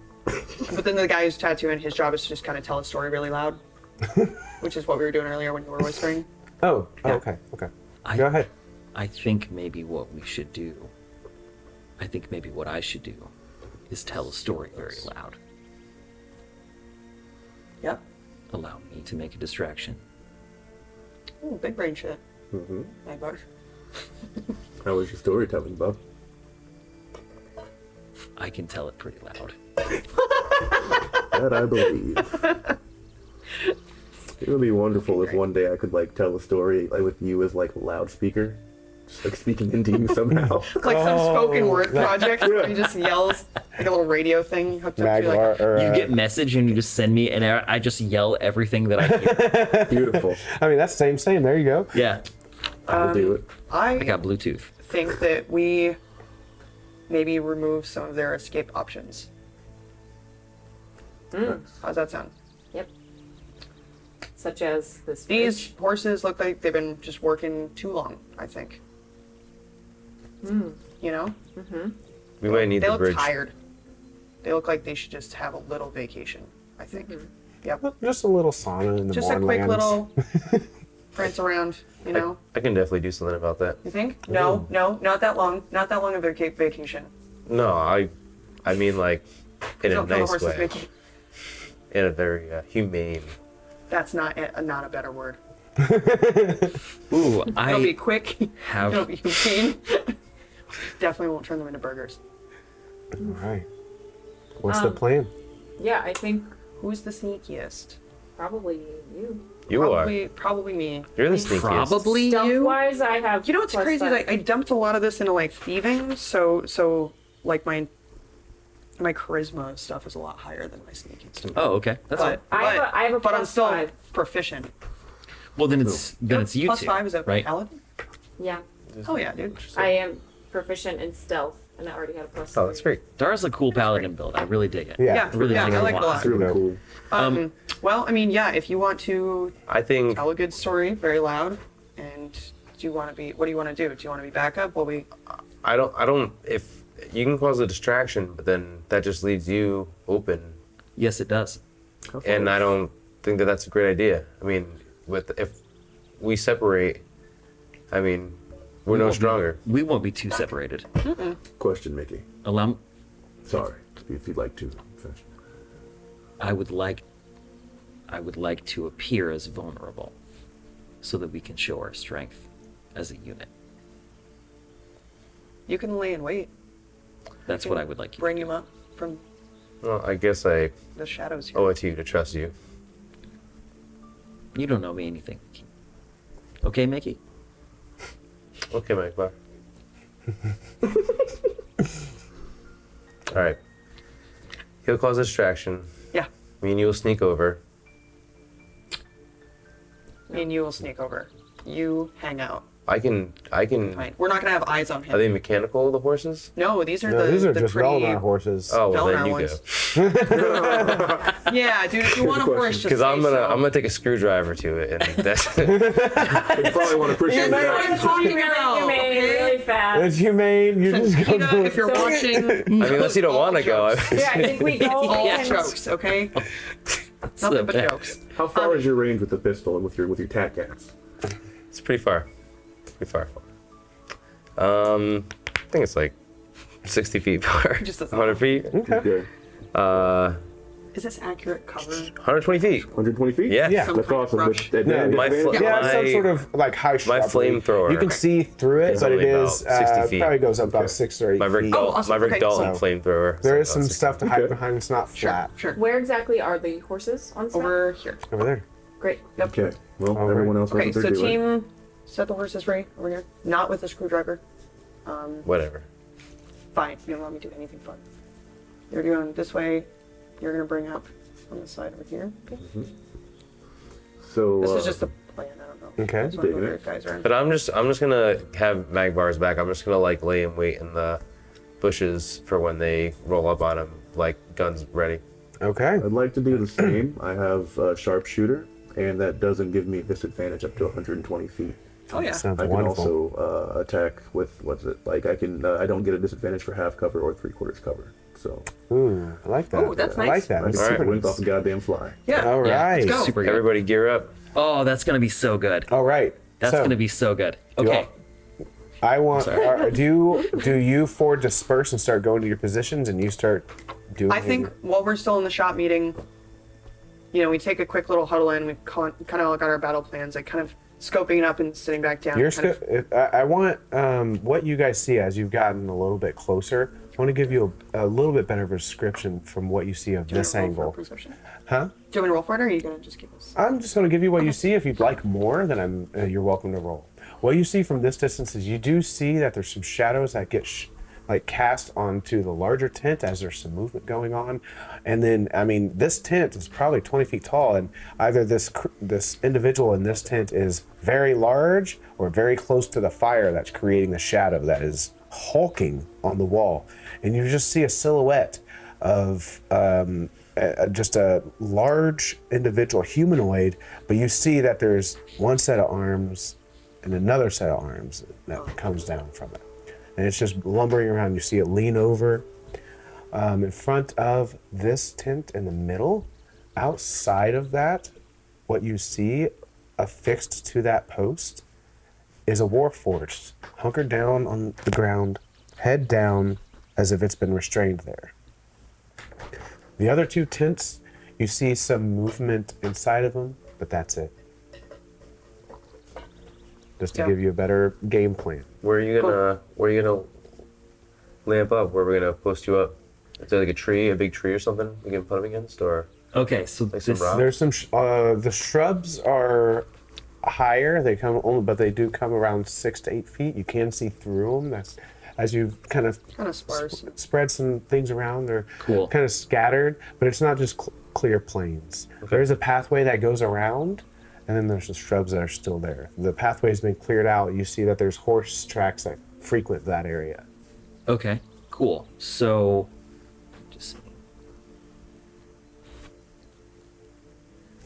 But then the guy who's tattooing, his job is to just kind of tell a story really loud, which is what we were doing earlier when you were whispering. Oh, Yeah. okay. Go ahead. I think maybe what we should do. I think maybe what I should do is tell a story very loud. Yep. Allow me to make a distraction. Ooh, big brain shit. Magvar. How was your storytelling, Bob? I can tell it pretty loud. That I believe. It would be wonderful if one day I could tell a story with you as loudspeaker, just speaking into you somehow. Like some spoken word project where he just yells, like a little radio thing hooked up to Magvar, or, You get message and you just send me, and I just yell everything that I hear. Beautiful. I mean, that's same. There you go. Yeah, I'll do it. I got Bluetooth. think that we maybe remove some of their escape options. How's that sound? Yep. Such as this. These horses look like they've been just working too long, I think. You know? We might need They the look bridge. tired. They look like they should just have a little vacation, I think. Yep. Just a little sauna in the Just a quick Mournlands. little prance around, you know? I can definitely do something about that. You think? No, not that long. Not that long of a vacation. No, I mean in a Don't feel the nice horses way, vacation. in a very humane. That's not a better word. Ooh, It'll be quick. It'll have be humane. Definitely won't turn them into burgers. All right. What's the plan? Yeah, I think Who's the sneakiest? probably you. You Probably me. are. You're the sneakiest. probably Stealth you. wise, I have. You know what's plus crazy? 5. Like I dumped a lot of this into thieving, so my charisma stuff is a lot higher than my sneaking stuff. Oh, okay. That's But I have a but I'm plus still 5. proficient. well. Then it's you Plus two, 5 is a right? paladin? Yeah, Oh yeah, dude. I am proficient in stealth, and I already had a plus. Oh, that's great. Dara's a cool paladin build. I really dig it. Yeah. Yeah, really yeah, like I it like it a lot. It's really cool. Well, I mean, yeah, if you want to I think tell a good story very loud, and do you want to be? What do you want to do? Do you want to be backup? Well, I don't. If you can cause a distraction, but then that just leaves you open, Yes, it does. and I don't think that that's a great idea. I mean, if we separate, I mean, we're no stronger. We won't be too separated. Question, Mickey. Allow. Sorry, if you'd like to finish. I would like to appear as vulnerable so that we can show our strength as a unit. You can lay in wait. That's what I would like you Bring to him up from Well, I guess I the shadows here. owe it to you to trust you. do. You don't know me anything. Okay, Mickey? Okay, Magvar. All right. He'll cause a distraction. Yeah. Me and you will sneak over. Me and you will sneak over. You hang out. I can. Fine. We're not gonna have eyes on him. Are they mechanical, the horses? No, these are No, these are the just pretty. Velnar horses. Oh well, then Velnar you ones. go. Yeah, dude. If you want a horse, just Because say I'm so. gonna take a screwdriver to it, and that's. You probably want to appreciate That's that. what I'm talking about. humane, Okay? really fast. It's humane. You just go Tina, to if you're watching, I mean, unless you don't want to go. Yeah, I think we go all and jokes, okay? That's Nothing the but best. jokes. How far is your range with the pistol and with your tac gas? It's pretty far. Pretty far. I think it's like 60 feet far. Just doesn't 100 feet. Okay. Is this accurate cover? 120 feet. 120 feet? Yeah. Yeah. Some That's kind of awesome. brush. With Yeah, My advantage? fl- Yeah, it's some My- sort of like high My shrubbery. flamethrower. You can see through it, It's but it only is about 60 feet. probably goes up about Okay. 6 or 8 My Rick feet. Dalton, awesome. my Rick Okay, Dalton so flamethrower. There is about some 60. stuff to hide Okay. behind. It's not Sure, flat. sure. Where exactly are the horses on site? Over here. Over there. Great. Yep. Okay. Well, All right. everyone else knows Okay, what they're so doing. team, set the horses free over here. Not with a screwdriver. Whatever. Fine. You don't want me to do anything fun. You're going this way. You're gonna bring up on the side over here. Okay. So This is just a plan. I don't know. Okay. I just wanna know Digging where it. you guys are. But I'm just gonna have Magvar's back. I'm just gonna like lay in wait in the bushes for when they roll up on him, like guns ready. Okay. I'd like to do the same. I have a sharpshooter, and that doesn't give me disadvantage up to 120 feet. Oh yeah. Sounds I can wonderful. also attack with what's it like? I can I don't get a disadvantage for half cover or 3/4 cover. So Ooh, I like that. Ooh, that's I nice. like that. I That's can super wink off nice. the goddamn fly. Yeah. All Yeah, right. let's go. Super good. Everybody gear up. Oh, that's gonna be so good. All right. That's So, gonna be so good. do Okay. I want. Sorry. Do you four disperse and start going to your positions, and you start doing? I think while we're still in the shop meeting, we take a quick little huddle in. We kind of all got our battle plans, like kind of scoping it up and sitting back down. You're kind of- I want what you guys see as you've gotten a little bit closer. I want to give you a little bit better description from what you see of Do you this wanna roll for angle. perception? Huh? Do you want me to roll for it, or are you gonna just keep us? I'm just going to give you what you see. If you'd like more, then you're welcome to roll. What you see from this distance is you do see that there's some shadows that get cast onto the larger tent as there's some movement going on. And then, I mean, this tent is probably 20 feet tall, and either this individual in this tent is very large or very close to the fire that's creating the shadow that is hulking on the wall. And you just see a silhouette of just a large individual humanoid, but you see that there's one set of arms and another set of arms that comes down from it. And it's just lumbering around. You see it lean over in front of this tent in the middle. Outside of that, what you see affixed to that post is a warforged, hunkered down on the ground, head down, as if it's been restrained there. The other two tents, you see some movement inside of them, but that's it. Just to Yeah. give you a better game plan. Where are you gonna lamp up? Where are we gonna post you up? Is there like a tree, a big tree or something we can put them against, or Okay. So like some this, rock? There's some the shrubs are higher. They come only, but they do come around 6 to 8 feet. You can see through them. That's as you kind of Sparse. spread some things around. They're Cool. kind of scattered, but it's not just clear plains. There is a pathway that goes around, and then there's the shrubs that are still there. The pathway's been cleared out. You see that there's horse tracks that frequent that area. Okay. Cool. So, just.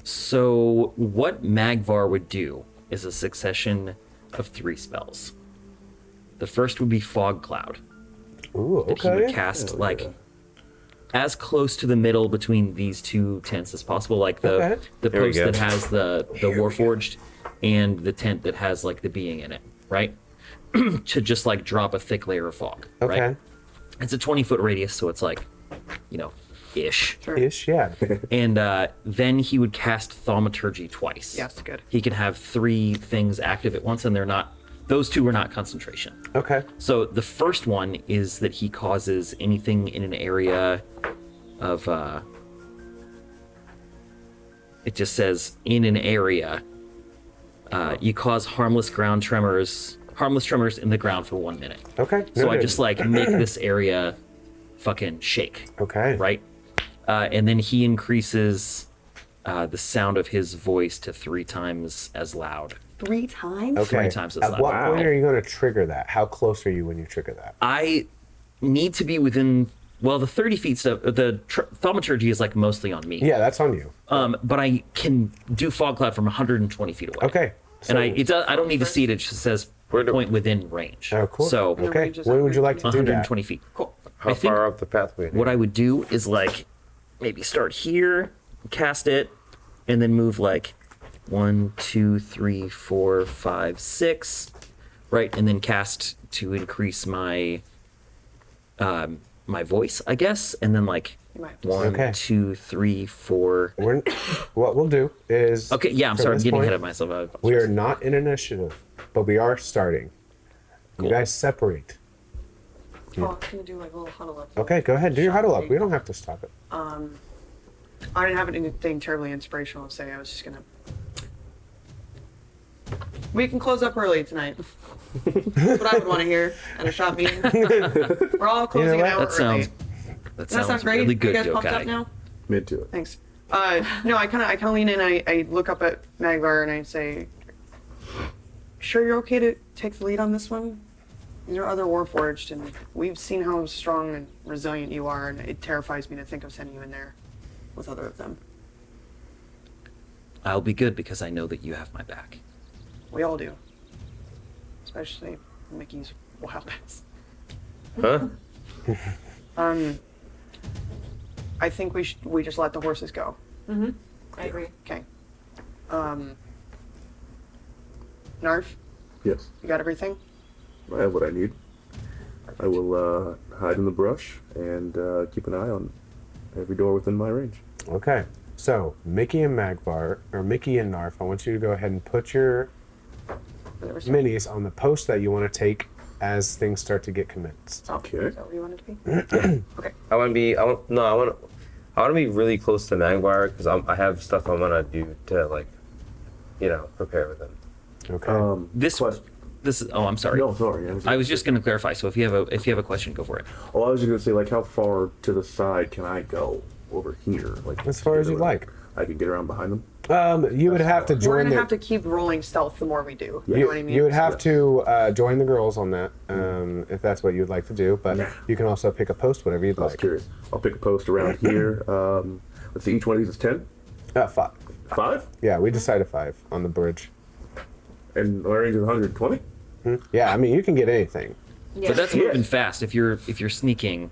So what Magvar would do is a succession of 3 spells. The first would be Fog Cloud. Ooh, That he would cast as close to the middle between these two tents as possible, like the Okay. There we post go. that has the Warforged and the tent that has like the being in it, right? To just like drop a thick layer of fog, Okay. right? It's a 20-foot radius, so it's like, ish. Sure. Ish, yeah. And then he would cast Thaumaturgy twice. Yes, good. He can have 3 things active at once, and those 2 are not concentration. Okay. So the first one is that he causes anything in an area of, it just says, in an area, you cause harmless tremors in the ground for 1 minute. Okay. So I noted. just like make this area fucking shake. Okay. Right? And then he increases the sound of his voice to 3 times as loud. 3 times? Okay. 3 times as At loud. what point are you going to trigger that? How close are you when you trigger that? I need to be within, the 30 feet stuff, the thaumaturgy is like mostly on me. Yeah, that's on you. But I can do fog cloud from 120 feet away. Okay. So, And I don't need to see it, it just says point within range. oh, cool. So Okay. range is When would you like to do that? 120 feet. Cool. How far up the pathway? What I would do is like maybe start here, cast it, and then move like 1, 2, 3, 4, 5, 6, right, and then cast to increase my my voice, I guess, and then like You might. 1, Okay. 2, 3, 4. What we'll do is... Okay, yeah, I'm from sorry, I'm this getting point, ahead of myself. We are not in initiative, but we are starting. Cool. You guys separate. Oh, I'm gonna do like a little huddle up. Okay, go ahead. Do your huddle up. We don't have to stop it. I didn't have anything terribly inspirational to say. I was just gonna. We can close up early tonight. That's what I would want to hear at a shop meeting. We're all closing an hour That sounds early. that Does that sound sounds great? really good, You guys pumped up Yokai. now? Mid to it. Thanks. No, I kind of lean in. I look up at Magvar and I say, "Sure, you're okay to take the lead on this one? These are other Warforged, and we've seen how strong and resilient you are, and it terrifies me to think of sending you in there with other of them. I'll be good because I know that you have my back. We all do, especially Mickey's wildness. Huh? I think we just let the horses go. Mm-hmm. I agree. Okay. Knarf, Yes, you got everything? I have what I need. I will hide in the brush and keep an eye on every door within my range. Okay. So, Mickey and Magvar, or Mickey and Knarf, I want you to go ahead and put your minis on the post that you want to take as things start to get commenced. Okay. Is that where you want it to be? Okay. I want to be really close to Magvar because I have stuff I want to do to prepare with him. Okay. This is. Oh, I'm sorry. No, sorry. I was just going to clarify. So if you have a question, go for it. Oh, I was just gonna say, like, how far to the side can I go over here? Like, As far as you like. I can get around behind them. You would have to We're join gonna the... have to keep rolling stealth the more we do. You know what I mean? You would have to join the girls on that, if that's what you'd like to do. But you can also pick a post, whatever you'd I was like. curious. I'll pick a post around here. Let's see, each one of these is 10? 5. 5? Yeah, we decided 5 on the bridge. And my range is 120? Yeah, I mean, you can get anything. Yeah. But that's moving fast. If you're sneaking,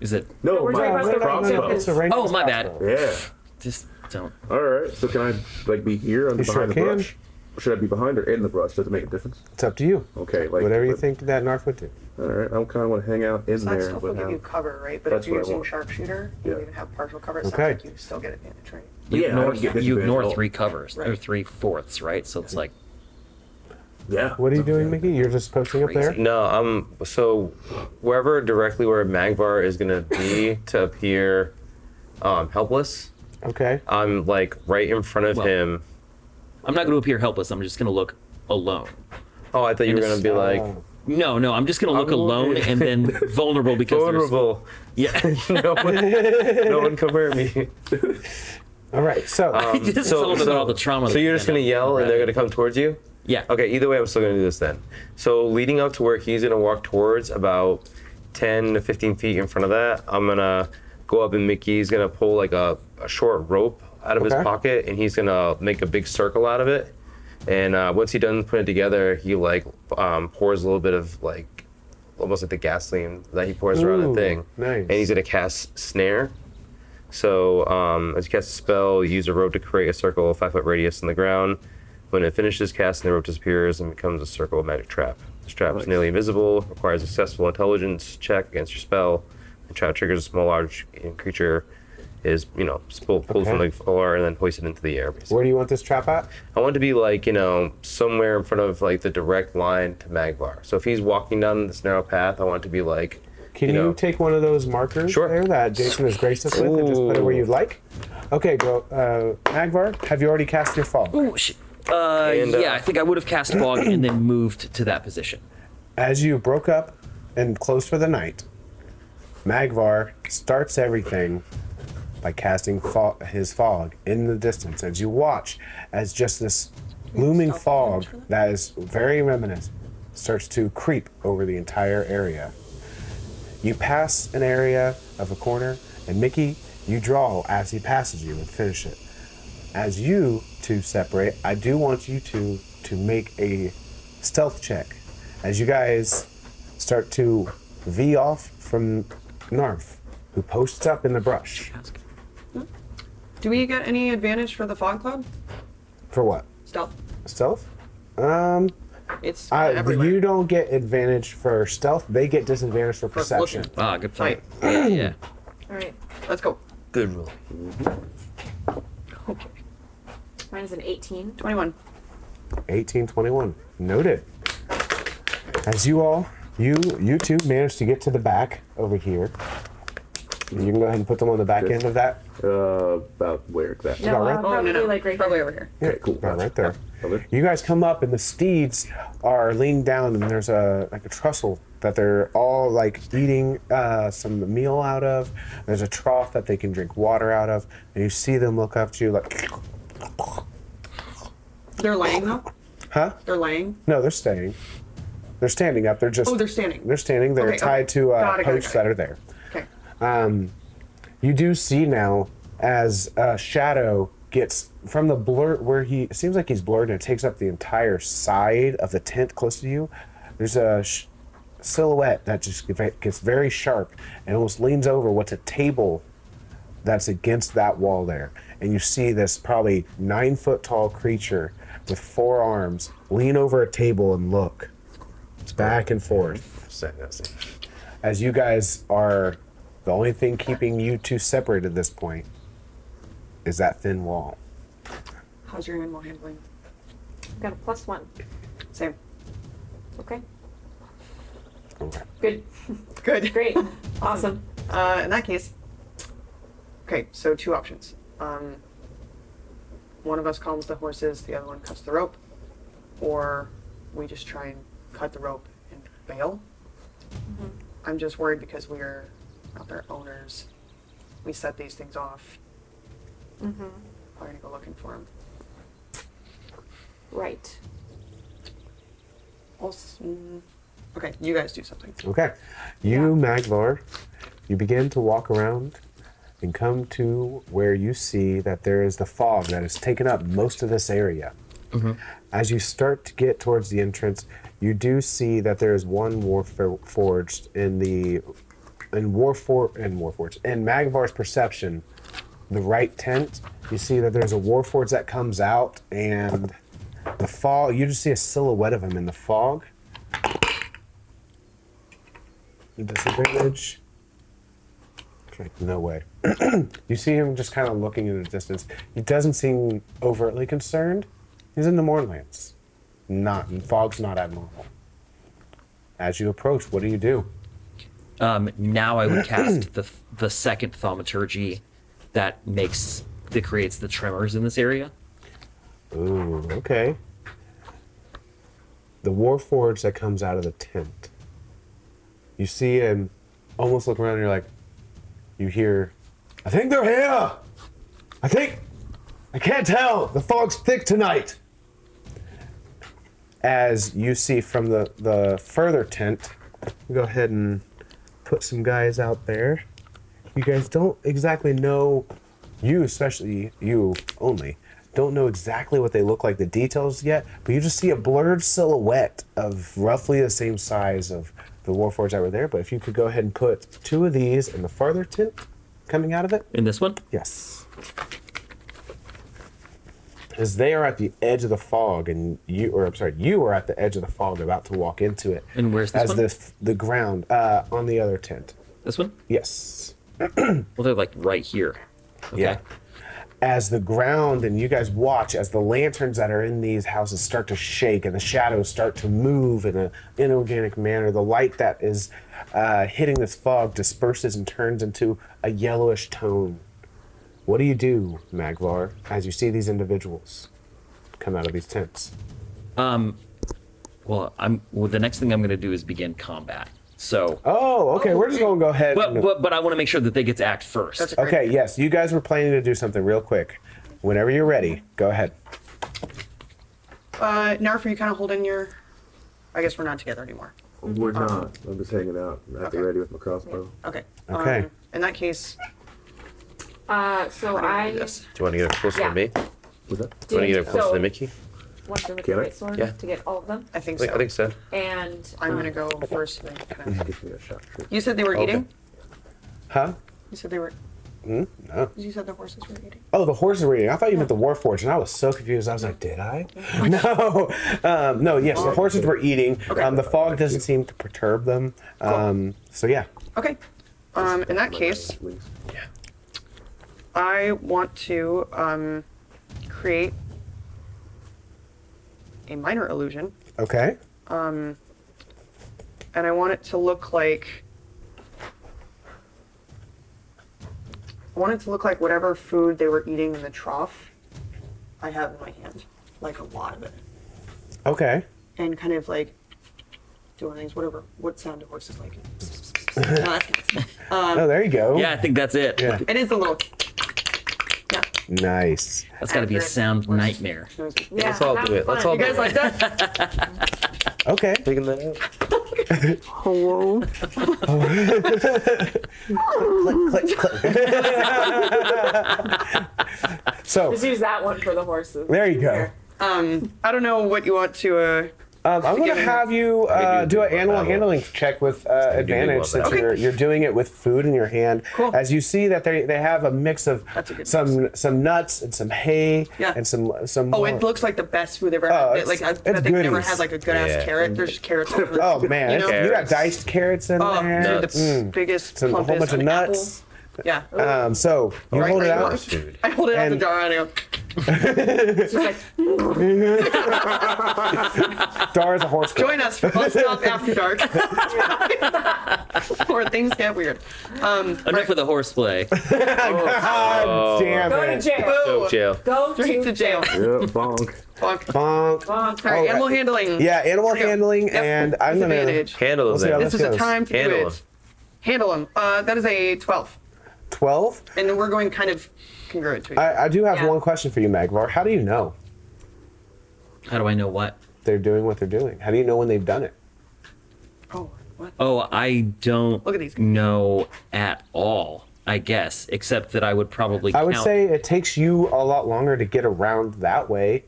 is it? No, we're talking my about the crossbow. It's a ranged Oh, my bad. crossbow. Yeah. Just don't. Alright, so can I, be here and You behind sure the can. brush? Or should I be behind or in the brush? Does it make a difference? It's up to you. Okay, like... Whatever you think that Knarf would do. Alright, I kind of want to hang out in So that there. stuff will but give you have- cover, right? But That's if you're what I using want. sharpshooter, Yeah. you even have partial cover. It sounds Okay. like you still get advantage, right? You Yeah, I ignore, don't get you disadvantage ignore at all. 3 covers or Right. 3/4, right? So it's like Yeah. What are you doing, Mickey? You're just posting up there? Crazy. No, so wherever directly where Magvar is gonna be to appear helpless, Okay. I'm like right in front of Well- him. I'm not going to appear helpless. I'm just going to look alone. Oh, I thought you were gonna be like No, I'm just going to look alone and then vulnerable because vulnerable. Yeah. No one come hurt me. All right, so... Just told about all the trauma. So you're just gonna yell and they're gonna come towards you? Yeah. Okay, either way, I'm still gonna do this then. So leading up to where he's gonna walk towards, about 10 to 15 feet in front of that, I'm gonna go up and Mickey's gonna pull like a short rope out of his Okay. pocket and he's gonna make a big circle out of it. And once he done putting it together, he pours a little bit of almost like the gasoline that he pours around the Ooh, thing. nice. And he's gonna cast Snare. So as you cast a spell, you use a rope to create a circle of 5-foot radius in the ground. When it finishes casting, the rope disappears and becomes a circle of magic trap. The strap is nearly invisible, requires a successful intelligence check against your spell. The trap triggers a small large creature is, pulled from the floor and then hoisted into the air, basically. Where do you want this trap at? I want it to be like, somewhere in front of like the direct line to Magvar. So if he's walking down this narrow path, I want it to be like, Can you take one of those markers there that Jason has graced us with and just put it where you'd like? Okay, go. Magvar, have you already cast your fog? Oh, shit. Yeah, I think I would have cast fog and then moved to that position. As you broke up and closed for the night, Magvar starts everything by casting his fog in the distance. As you watch, as just this looming fog that is very reminiscent starts to creep over the entire area. You pass an area of a corner, and Mickey, you draw as he passes you and finish it. As you two separate, I do want you two to make a stealth check as you guys start to V off from Knarf, who posts up in the brush. Do we get any advantage for the fog cloud? For what? Stealth. Stealth? It's everywhere. You don't get advantage for stealth. They get disadvantage for perception. Good point. Yeah. All right. Let's go. Good rule. Okay. Mine is an 18. 21. 1821. Noted. As you two managed to get to the back over here. You can go ahead and put them on the back end of that. About where exactly? No, right? probably like right Probably here. over here. Yeah, cool. right there. Okay. You guys come up and the steeds are leaning down and there's a trestle that they're all like eating some meal out of. There's a trough that they can drink water out of, and you see them look up to you like. They're laying though? Huh? They're laying? No, they're staying. They're standing up. They're just. Oh, they're standing. They're standing. They're Okay, tied to Got it. posts that are there. Okay. You do see now as Shadow gets from the blur where it seems like he's blurred and it takes up the entire side of the tent close to you. There's a silhouette that just gets very sharp and almost leans over what's a table that's against that wall there. And you see this probably 9 foot tall creature with 4 arms lean over a table and look. It's back and forth. As you guys are, the only thing keeping you two separate at this point is that thin wall. How's your animal handling? Got a +1. Same. Okay. Okay. Good. Good. Great. Awesome. In that case, okay, so 2 options. One of us calms the horses, the other one cuts the rope, or we just try and cut the rope and bail. Mm-hmm. I'm just worried because we're not their owners. We set these things off. Mm-hmm. We're gonna go looking for them. Right. Okay, you guys do something. Okay. Magvar, you begin to walk around and come to where you see that there is the fog that has taken up most of this area. Mm-hmm. As you start to get towards the entrance, you do see that there is one Warforged in Magvar's perception, the right tent. You see that there's a Warforged that comes out, and the fog. You just see a silhouette of him in the fog. Disadvantage. Okay, no way. You see him just kind of looking in the distance. He doesn't seem overtly concerned. He's in the Mournlands. Fog's not abnormal. As you approach, what do? Now I would cast the second thaumaturgy that creates the tremors in this area. Ooh, okay. The Warforged that comes out of the tent. You see him almost look around and you're like, you hear, I think they're here! I can't tell! The fog's thick tonight! As you see from the further tent, go ahead and put some guys out there. You guys don't exactly know, especially you only, don't know exactly what they look like, the details yet, but you just see a blurred silhouette of roughly the same size of the Warforged that were there. But if you could go ahead and put 2 of these in the farther tent coming out of it. In this one? Yes. is they are at the edge of the fog, and you are at the edge of the fog, about to walk into it. And where's this one? The ground on the other tent. This one? Yes. Well, they're like right here. Okay. Yeah. As the ground, and you guys watch as the lanterns that are in these houses start to shake and the shadows start to move in an inorganic manner. The light that is hitting this fog disperses and turns into a yellowish tone. What do you do, Magvar, as you see these individuals come out of these tents? Well, the next thing I'm going to do is begin combat. So. Oh, okay. We're just going to go ahead. But I want to make sure that they get to act first. That's a great Okay, idea. yes. You guys were planning to do something real quick. Whenever you're ready, go ahead. Knarf, are you kind of holding your... I guess we're not together anymore. We're not. I'm just hanging out. I'm at the ready with my crossbow. Okay. Okay. In that case, So how do we do I this? Do you want to get it closer Yeah. to me? What's that? Do you want to get it closer So- to Mickey? want to with Can the I? great sword Yeah. to get all of them. I think I so. think so. And I'm gonna go first. Then kind of... Gives me a shot. Sure. You said they were Okay. eating? Huh? You said they were... No. You said the horses were eating? Oh, the horses were eating. I thought you meant the Warforged, and I was so confused. I was like, did I? No. No, yes, the horses were eating. Okay. The fog doesn't seem to perturb them. So, yeah. Okay. In that case, Please. I want to create a minor illusion, Okay. and I want it to look like... I want it to look like whatever food they were eating in the trough, I have in my hand. Like a lot of it. Okay. And kind of like doing things, what sound do horses like? No, that's- Oh, there you go. Yeah, I think that's it. Yeah. it is a little... Yeah. Nice. That's got to be a sound nightmare. yeah, Let's all have do it. Let's fun. all You guys like that? Okay. Taking that out. Hello? Click, click. So, Just use that one for the horses. there you go. I don't know what you want to... I'm going to Given- have you do an animal handling check with advantage since Okay. you're doing it with food in your hand. Cool. As you see that they have a mix of That's a good some nuts and some hay Yeah. and some. Oh, it looks like the best food they've ever Oh, had. it's- Like, I it's bet they've never goodies. had like a good ass Yeah. carrot. There's just carrots. all over. Oh man, You know? you got Carrots. diced carrots in Oh, there. dude, the biggest, Some, a whole plumpest, bunch of an nuts. apple. Yeah. So you Right, hold it right, out. right. Food. I hold it out the and- jar and I go, It's just like, Dara's a horse. girl. join us for Bus Stop After Dark. Or things get weird. Enough of the horseplay. God damn go to it. jail. Boo! Jail. Go Straight to jail. Yeah, bonk. Bonk. Bonk. All right, Alright. animal handling. Yeah, animal Here we go. handling, Yep. and I'm gonna. Advantage. Handle Let's see how them. This is Let's a go. time to Handle do 'em. it. Handle them. That is a 12. 12. And then we're going kind of congruent to each other. I do have Yeah. one question for you, Magvar. How do you know How do I know what? they're doing what they're doing? How do you know when they've done it? Oh, what? Oh, I don't Look at these guys. know at all, I guess, except that I would probably I would count. say it takes you a lot longer to get around that way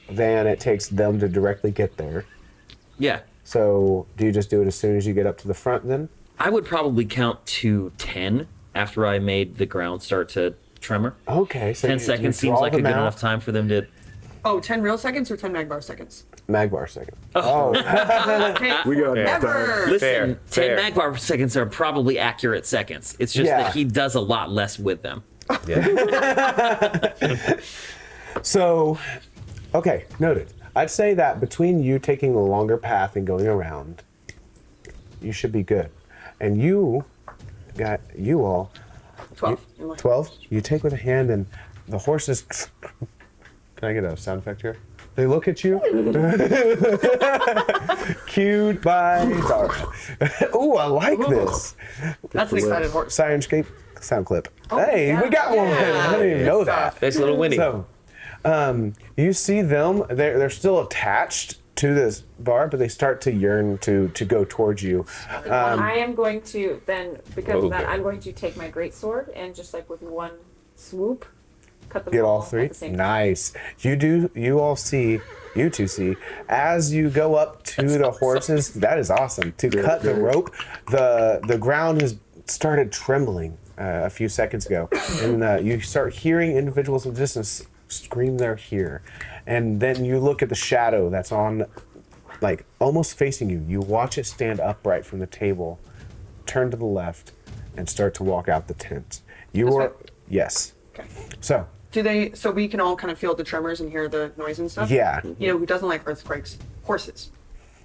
than it takes them to directly get there. Yeah. So do you just do it as soon as you get up to the front then? I would probably count to 10 after I made the ground start to tremor. Okay. So 10 you seconds seems draw like a them good out. enough time for them to... Oh, 10 real seconds or 10 Magvar seconds? Magvar second. Oh. Okay. We got Fair. time. Never. Listen, Fair. 10 Magvar seconds are probably accurate seconds. It's just Yeah. that he does a lot less with them. Yeah. So, okay, noted. I'd say that between you taking the longer path and going around, you should be good. And you all, 12. 12, you take with a hand and the horses. Can I get a sound effect here? They look at you. Cued by Dara. Ooh, I like this. That's an excited horse. Sirenscape sound clip. Hey, yeah. we got one. I didn't even know that. Nice little Winnie. So, you see them. They're still attached to this bar, but they start to yearn to go towards you. I am going to then, because of that, Okay. I'm going to take my great sword and just like with one swoop, cut them Get all at three. the same time. Nice. You two see, as you go up to the horses. That is awesome. To cut the rope, the ground has started trembling a few seconds ago, and you start hearing individuals in the distance scream they're here. And then you look at the shadow that's on, like, almost facing you. You watch it stand upright from the table, turn to the left, and start to walk out the tent. Yes. Okay. So we can all kind of feel the tremors and hear the noise and stuff? Yeah. You know who doesn't like earthquakes? Horses.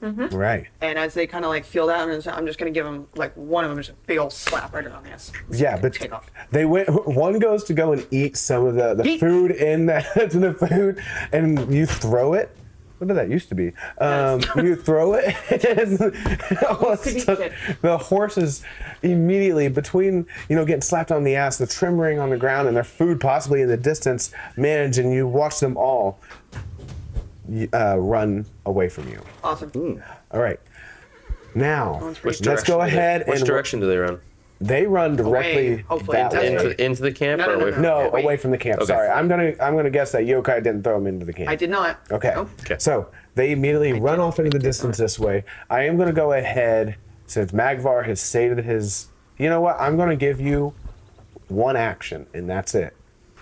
Right. And as they kind of like feel that, I'm just going to give them, like, one of them just a big old slap right around the ass. Yeah, but Take off. one goes to go and eat some of the food in the food, and you throw it. What did that used to be? You throw it, and the horses immediately, between getting slapped on the ass, the trembling on the ground, and their food possibly in the distance, manage, and you watch them all run away from you. Awesome. All right. Now, Which let's go ahead Which and direction do they run? they run directly Away, hopefully. that way. Into the camp No, or no, away no, from? No, Okay, wait. away from the camp. Okay. Sorry, I'm gonna guess that Yokai didn't throw him into the camp. I did not. Okay. Nope. Okay. So they immediately run off into the distance this way. I am gonna go ahead, since Magvar has stated his. You know what? I'm gonna give you one action, and that's it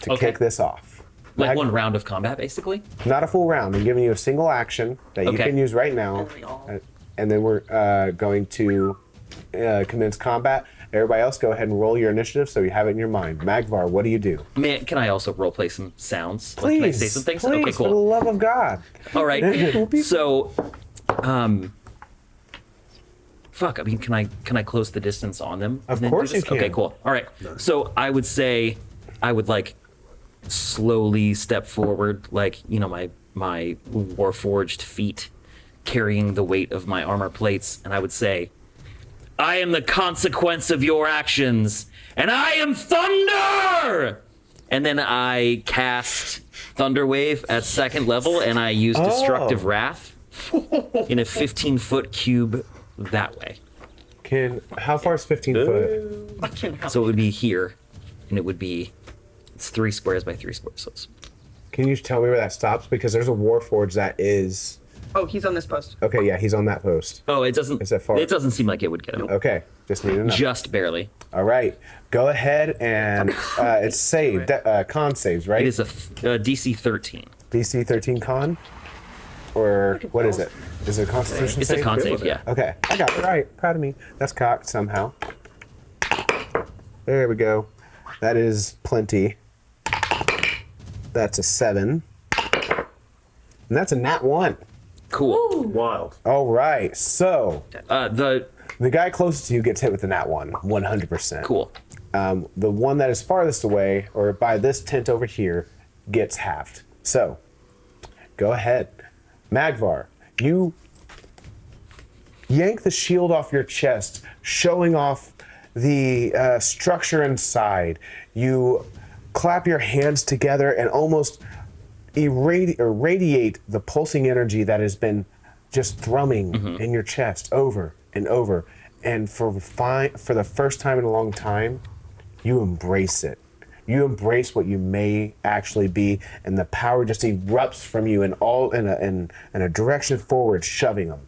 to Okay. kick this off. Like one round of combat, basically. Not a full round. I'm giving you a single action that you Okay. can use right now, And we all- and then we're going to commence combat. Everybody else, go ahead and roll your initiative so you have it in your mind. Magvar, what do you do? Man, can I also roleplay some sounds? Like, Please, can I say some things? please, Okay, for the cool. love of God. All right. So, fuck. I mean, can I close the distance on them? Of and then course do this? you can. Okay, cool. All right. So I would say, I would like slowly step forward, like my warforged feet carrying the weight of my armor plates, and I would say, I am the consequence of your actions, and I am thunder! And then I cast Thunder Wave at second level, and I use Destructive Wrath in a 15-foot cube that way. How far is 15 foot? So it would be here, and it's 3 squares by 3 squares. So it's, Can you tell me where that stops? Because there's a Warforged that is. Oh, he's on this post. Okay, yeah, he's on that post. oh, it doesn't. Is that far? It doesn't seem like it would get him. Okay, just need to know. Just barely. All right, go ahead and it's saved. Con saves, right? It is a DC 13. DC 13 con? Or what is it? Is it a Constitution It's save? a con save, yeah. Okay, I got it right. Proud of me. That's cocked somehow. There we go. That is plenty. That's a 7. And that's a nat 1. Cool. Wild. All right, so The the guy closest to you gets hit with the nat 1, 100%. cool. The one that is farthest away, or by this tent over here, gets halved. So, go ahead. Magvar, you yank the shield off your chest, showing off the structure inside. You clap your hands together and almost radiate the pulsing energy that has been just thrumming in your chest over and over. And for the first time in a long time, you embrace it. You embrace what you may actually be, and the power just erupts from you in a direction forward, shoving them.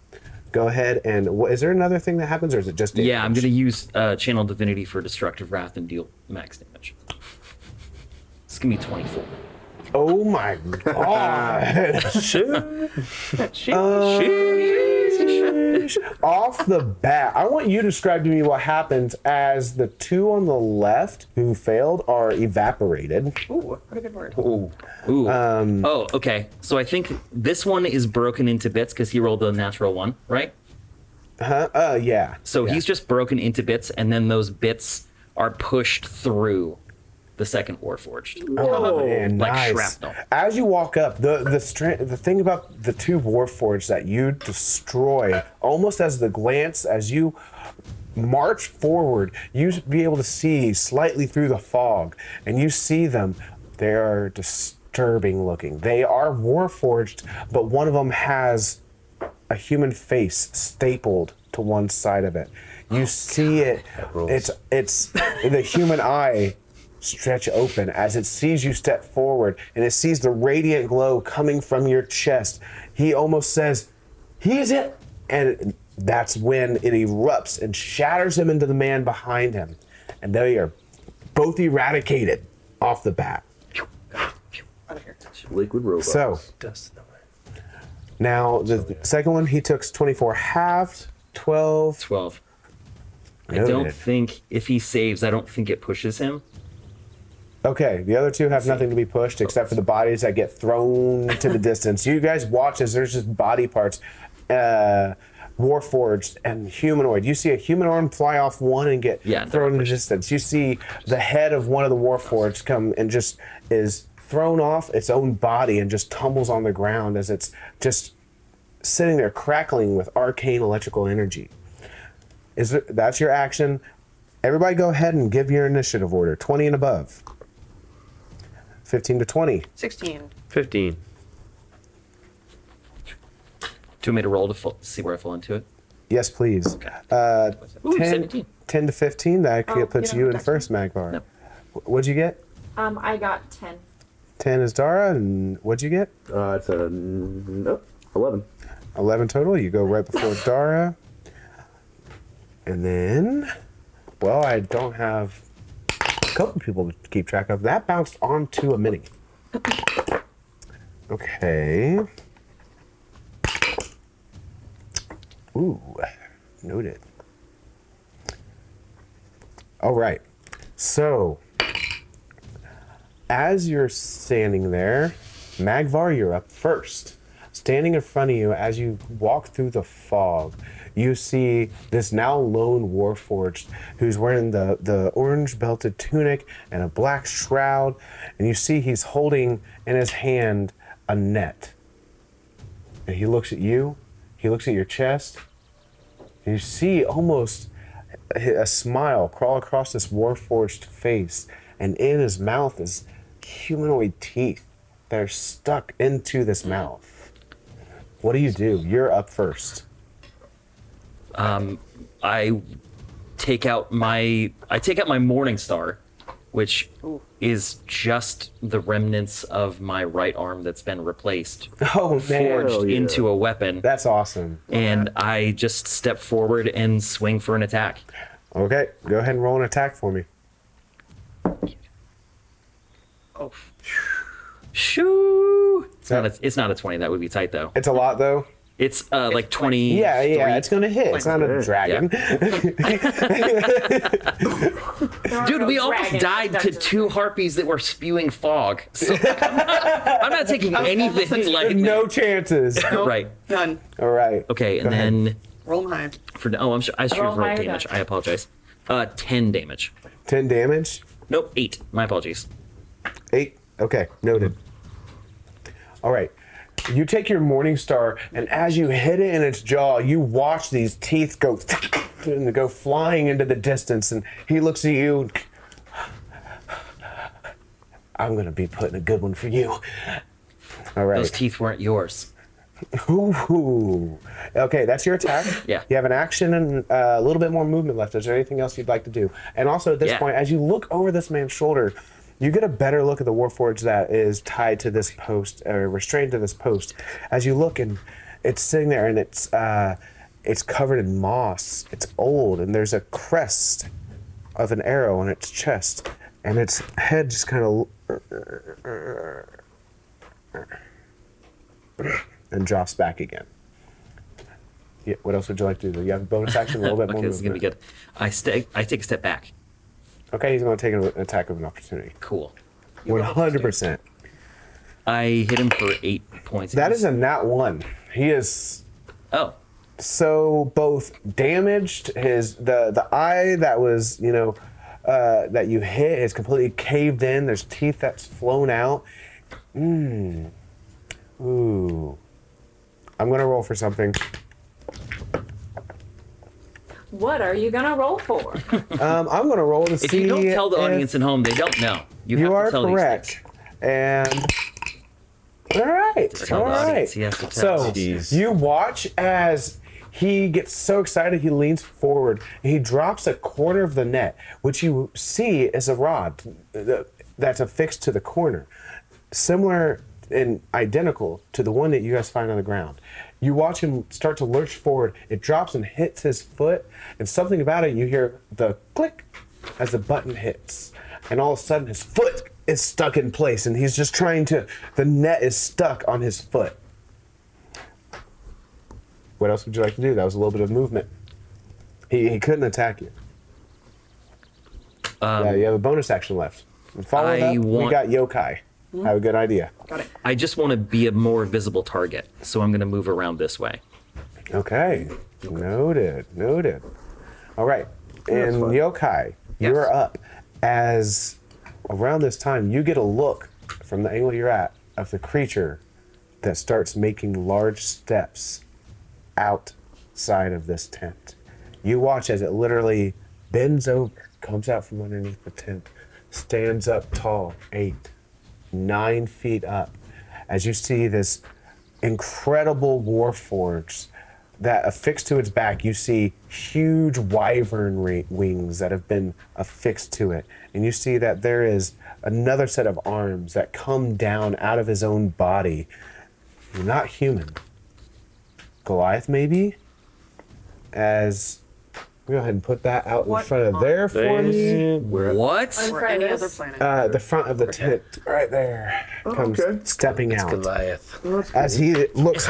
Go ahead and is there another thing that happens, or is it just damage? Yeah, I'm going to use Channel Divinity for Destructive Wrath and deal max damage. It's going to be 24. Oh my god! Off the bat, I want you to describe to me what happens as the two on the left who failed are evaporated. Ooh, what a good word. Ooh. Oh, okay. So I think this one is broken into bits because he rolled a natural 1, right? Yeah. So he's just broken into bits, and then those bits are pushed through the second Warforged. Oh, man, Like nice. shrapnel. As you walk up, the thing about the two Warforged that you destroy, almost as the glance, as you march forward, you be able to see slightly through the fog, and you see them. They are disturbing looking. They are Warforged, but one of them has a human face stapled to one side of it. You see it. It's the human eye stretch open as it sees you step forward, and it sees the radiant glow coming from your chest. He almost says, "He's it," and that's when it erupts and shatters him into the man behind him, and they are both eradicated off the bat. Out of here. Liquid robots. So now the second one he took 24 halved, 12. 12. I Noted. don't think if he saves, I don't think it pushes him. Okay, the other two have nothing to be pushed except for the bodies that get thrown to the distance. You guys watch as there's just body parts, Warforged and humanoid. You see a human arm fly off one and get thrown in the distance. You see the head of one of the Warforged come and just is thrown off its own body and just tumbles on the ground as it's just sitting there crackling with arcane electrical energy. That's your action. Everybody go ahead and give your initiative order. 20 and above. 15 to 20. 16. 15. Do you want me to roll to see where I fall into it? Yes, please. Ooh, 10, 17. 10 to 15, that puts you in first, Magvar. No. What'd you get? I got 10. 10 is Dara, and what'd you get? It's a 11. 11 total. You go right before Dara. And then, well, I don't have a couple people to keep track of. That bounced onto a mini. Okay. Ooh, noted. All right. So, as you're standing there, Magvar, you're up first. Standing in front of you as you walk through the fog, you see this now lone Warforged who's wearing the orange belted tunic and a black shroud, and you see he's holding in his hand a net. And he looks at you, he looks at your chest, and you see almost a smile crawl across this Warforged face, and in his mouth is humanoid teeth that are stuck into this mouth. What do? You're up first. I take out my Morning Star, which is just the remnants of my right arm that's been replaced, forged into a weapon. That's awesome. And I just step forward and swing for an attack. Okay, go ahead and roll an attack for me. Oh, shoo! It's not a 20. That would be tight though. It's a lot though. It's like 20. Yeah, it's gonna hit. It's not a dragon. Dude, we almost died to 2 harpies that were spewing fog. So I'm not taking anything like no chances. Right. None. All right. Okay, and then roll high. I should have rolled damage. I apologize. 10 damage. 10 damage. Nope, 8. My apologies. 8. Okay, noted. All right. You take your Morning Star, and as you hit it in its jaw, you watch these teeth go flying into the distance, and he looks at you. I'm going to be putting a good one for you. All right. Those teeth weren't yours. Ooh. Okay, that's your attack. Yeah. You have an action and a little bit more movement left. Is there anything else you'd like to do? And also at this point, as you look over this man's shoulder, you get a better look at the Warforged that is tied to this post, or restrained to this post. As you look, and it's sitting there, and it's covered in moss. It's old, and there's a crest of an arrow on its chest, and its head just kind of and drops back again. Yeah, what else would you like to do? You have a bonus action, a little bit more this is gonna be good. I take a step back. Okay, he's going to take an attack of an opportunity. Cool. 100%. I hit him for 8 points. That is a nat 1. He is so both damaged. The eye that was that you hit is completely caved in. There's teeth that's flown out. Ooh. I'm going to roll for something. What are you gonna roll for? I'm going to roll to see. If you don't tell the audience at home, they don't know. You have are to tell correct. And all right. He has to tell. So you watch as he gets so excited, he leans forward and he drops a corner of the net, which you see is a rod that's affixed to the corner, similar and identical to the one that you guys find on the ground. You watch him start to lurch forward. It drops and hits his foot, and something about it, you hear the click as the button hits. And all of a sudden, his foot is stuck in place, and he's just trying to. The net is stuck on his foot. What else would you like to do? That was a little bit of movement. He couldn't attack you. Yeah, you have a bonus action left. And follow it up, we got Yokai. I have a good idea. Got it. I just want to be a more visible target, so I'm going to move around this way. Okay. Noted. All right. And Yokai, you're up. As around this time, you get a look from the angle you're at of the creature that starts making large steps outside of this tent. You watch as it literally bends over, comes out from underneath the tent, stands up tall, 8, 9 feet up, as you see this incredible warforged that affixed to its back, you see huge wyvern wings that have been affixed to it. And you see that there is another set of arms that come down out of his own body. Not human. Goliath, maybe? As we go ahead and put that out in front of there for me. What? Or any other planet. The front of the tent, right there, comes stepping out. Goliath. As he looks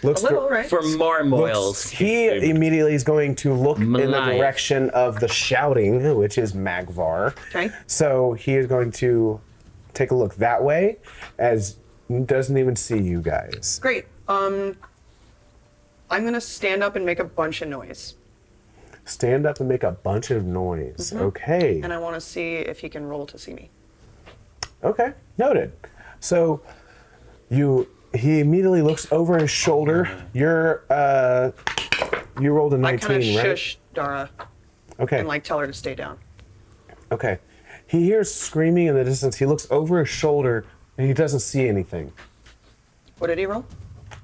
looks A little, right? For marmoils. He immediately is going to look in the Goliath. direction of the shouting, which is Magvar. Okay. So he is going to take a look that way, as he doesn't even see you guys. Great. I'm gonna stand up and make a bunch of noise. Stand up and make a bunch of noise. Okay. And I want to see if he can roll to see me. Okay, noted. So he immediately looks over his shoulder. You rolled a 19, I kind of right? shush Dara Okay. and like tell her to stay down. Okay. He hears screaming in the distance. He looks over his shoulder and he doesn't see anything. What did he roll?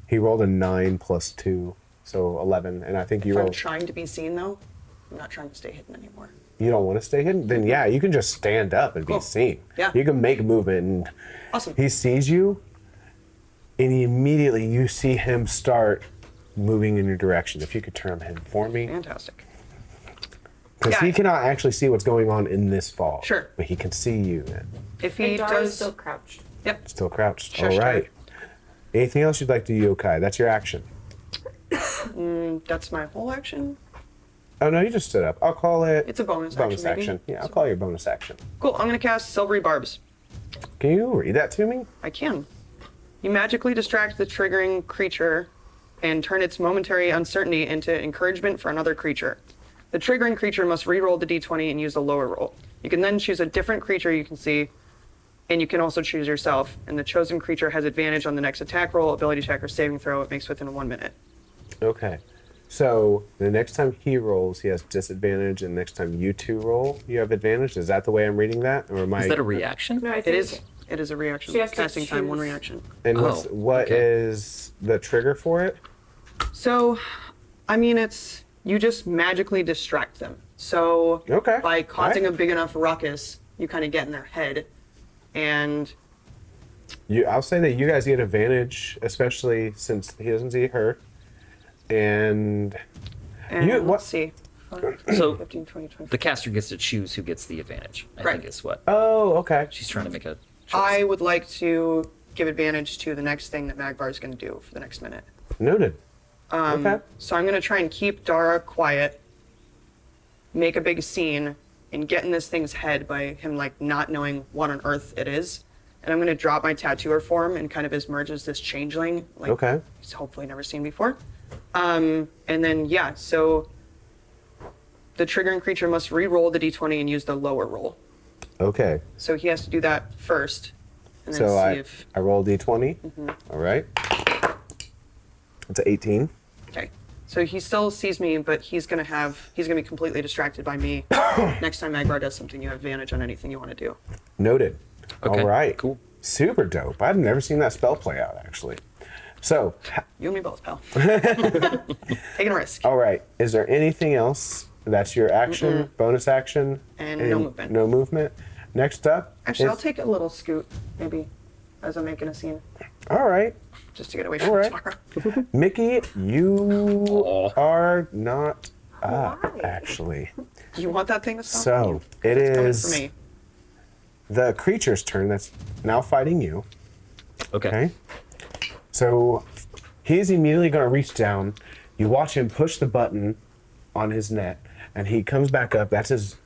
He rolled a 9 plus 2, so 11. And I think you If I'm rolled. trying to be seen though, I'm not trying to stay hidden anymore. You don't want to stay hidden? Then yeah, you can just stand up and be Cool. seen. Yeah. You can make movement. And Awesome. he sees you, and immediately you see him start moving in your direction. If you could turn him for me. Fantastic. Because Yeah. he cannot actually see what's going on in this fog. Sure. But he can see you. If he And Dara's does, still crouched. yep. Still crouched. Shush, All right. Anything else you'd like to do, Yokai? That's your action. That's my whole action. Oh, no, you just stood up. I'll call it... It's a bonus bonus action, maybe? action. Yeah, I'll call your bonus action. Cool. I'm gonna cast Silvery Barbs. Can you read that to me? I can. You magically distract the triggering creature and turn its momentary uncertainty into encouragement for another creature. The triggering creature must re-roll the d20 and use the lower roll. You can then choose a different creature you can see, and you can also choose yourself. And the chosen creature has advantage on the next attack roll, ability check, or saving throw it makes within 1 minute. Okay. So the next time he rolls, he has disadvantage, and next time you two roll, you have advantage. Is that the way I'm reading that, or am I? Is that a reaction? No, I It think is. It is a reaction. She has to Casting time, one choose. reaction. And Oh, what is the trigger for it? So, I mean, it's you just magically distract them. So Okay. by causing Alright. a big enough ruckus, you kind of get in their head, and I'll say that you guys get advantage, especially since he doesn't see her. And what? let's see. So 15, 20, 25. the caster gets to choose who gets the advantage. I Right. think is what Oh, okay. she's trying to make a choice. I would like to give advantage to the next thing that Magvar is going to do for the next minute. Noted. Okay. So I'm going to try and keep Dara quiet, make a big scene, and get in this thing's head by him like not knowing what on earth it is. And I'm going to drop my tattooer form and kind of emerge as this changeling, like Okay. he's hopefully never seen before. And then yeah, so the triggering creature must re-roll the d20 and use the lower roll. Okay. So he has to do that first, and then So see if I roll d20. All right. It's an 18. okay. So he still sees me, but he's gonna be completely distracted by me. Next time Magvar does something, you have advantage on anything you want to do. Noted. Okay, All right. cool. Super dope. I've never seen that spell play out, actually. So, You and me both, pal. Taking a risk. all right. Is there anything else? That's your action, bonus action, And no movement. No movement. Next up. Actually, is- I'll take a little scoot, maybe, as I'm making a scene, All right. just to get away from All right. Tara. Mickey, you are not up, Why? actually. You want that thing to stop? So, it It's coming is for me. the creature's turn that's now fighting you. Okay. So he's immediately going to reach down. You watch him push the button on his net, and he comes back up. That's his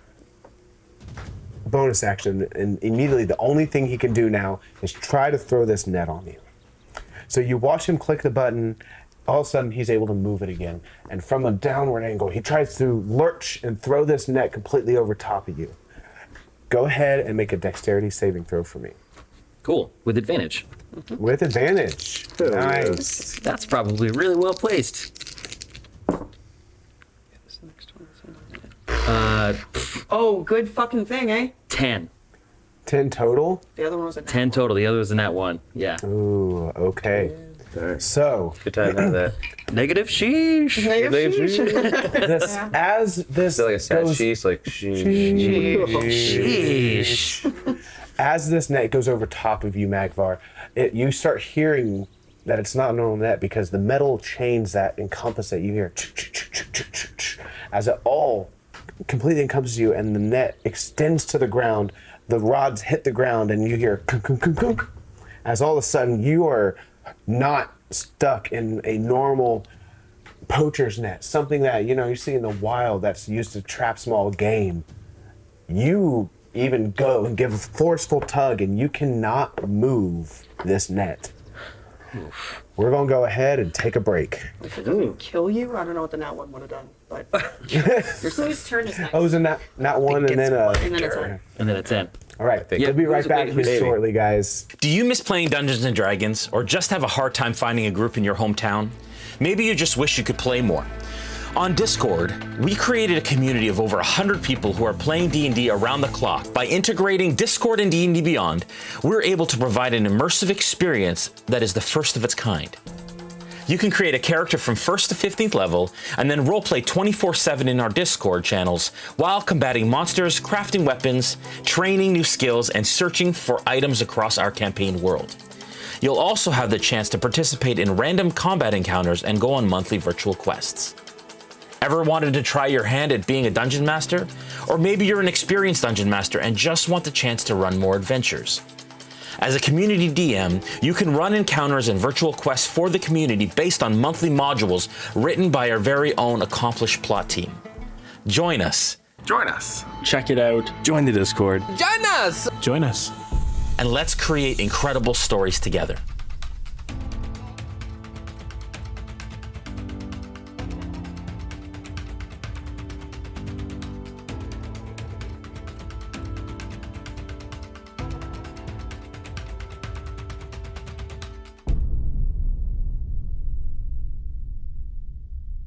bonus action. And immediately, the only thing he can do now is try to throw this net on you. So you watch him click the button. All of a sudden, he's able to move it again. And from a downward angle, he tries to lurch and throw this net completely over top of you. Go ahead and make a dexterity saving throw for me. Cool. With advantage. With advantage. Nice. That's probably really well placed. Oh, good fucking thing, eh? 10. 10 total? The other one was a 10 total. The other was a nat 1. Yeah. Ooh, okay. So, Good time to have that. Negative sheesh. this, as this Is that like a sad goes, sheesh? Like Sheesh. as this net goes over top of you, Magvar, you start hearing that it's not a normal net because the metal chains that encompass it, you hear as it all completely encompasses you, and the net extends to the ground. The rods hit the ground, and you hear as all of a sudden you are not stuck in a normal poacher's net, something that you see in the wild that's used to trap small game. You even go and give a forceful tug, and you cannot move this net. We're gonna go ahead and take a break. If it doesn't kill you, I don't know what the nat one would have done, but Whose turn is next? Oh, it was a not one, and then and then it's on. And then a 10. all right. think- We'll be right Who's a back baby? here shortly, guys. Do you miss playing Dungeons and Dragons, or just have a hard time finding a group in your hometown? Maybe you just wish you could play more. On Discord, we created a community of over 100 people who are playing D&D around the clock. By integrating Discord and D&D Beyond, we're able to provide an immersive experience that is the first of its kind. You can create a character from 1st to 15th level, and then roleplay 24/7 in our Discord channels while combating monsters, crafting weapons, training new skills, and searching for items across our campaign world. You'll also have the chance to participate in random combat encounters and go on monthly virtual quests. Ever wanted to try your hand at being a dungeon master? Or maybe you're an experienced dungeon master and just want the chance to run more adventures. As a community DM, you can run encounters and virtual quests for the community based on monthly modules written by our very own accomplished plot team. Join us. Join us. Check it out. Join the Discord. Join us. Join us. And let's create incredible stories together.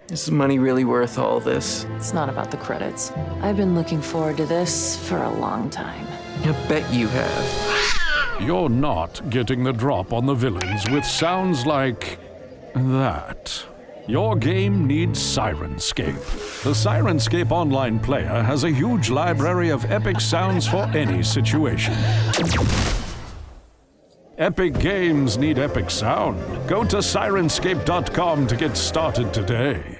Is money really worth all this? It's not about the credits. I've been looking forward to this for a long time. I bet you have. You're not getting the drop on the villains with sounds like that. Your game needs Sirenscape. The Sirenscape online player has a huge library of epic sounds for any situation. Epic games need epic sound. Go to Sirenscape.com to get started today.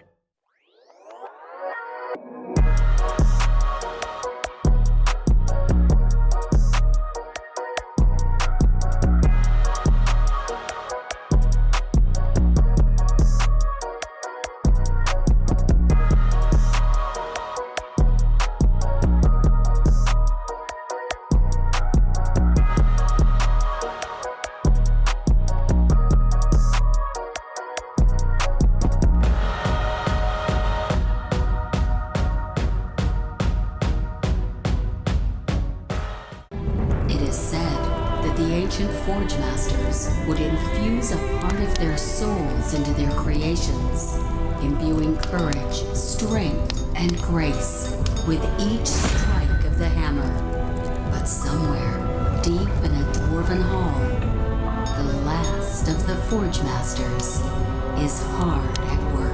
It is said that the ancient Forge Masters would infuse a part of their souls into their creations, imbuing courage, strength, and grace with each strike of the hammer. But somewhere, deep in a dwarven hall, the last of the Forge Masters is hard at work.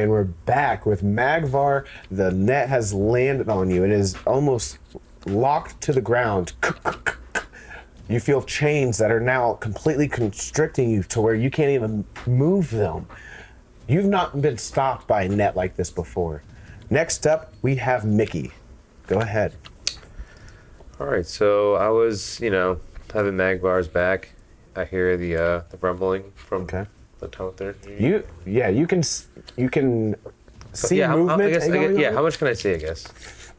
And we're back with Magvar. The net has landed on you. It is almost locked to the ground. You feel chains that are now completely constricting you to where you can't even move them. You've not been stopped by a net like this before. Next up, we have Mickey. Go ahead. All right, so I was, having Magvar's back. I hear the rumbling from the tunnel there. You can see movement. How much can I see? I guess.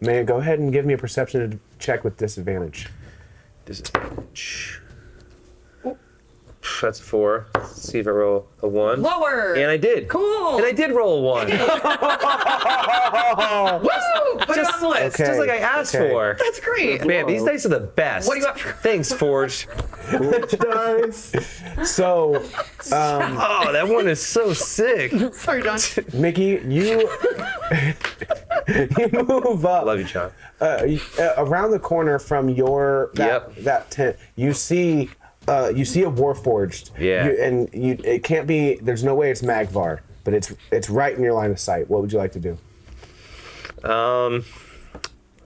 Man, go ahead and give me a perception check with disadvantage. Disadvantage. That's a 4. Let's see if I roll a 1. Lower. And I did. Cool. And I did roll a 1. Woo! Put it on the list. Just like I asked for. That's great. Man, these dice are the best. What do you got for? Thanks, Forge. Dice. So, oh, that one is so sick. Sorry, John. Mickey, you move up. Love you, John. Around the corner from that tent, you see a Warforged. Yeah. It can't be. There's no way it's Magvar, but it's right in your line of sight. What would you like to do?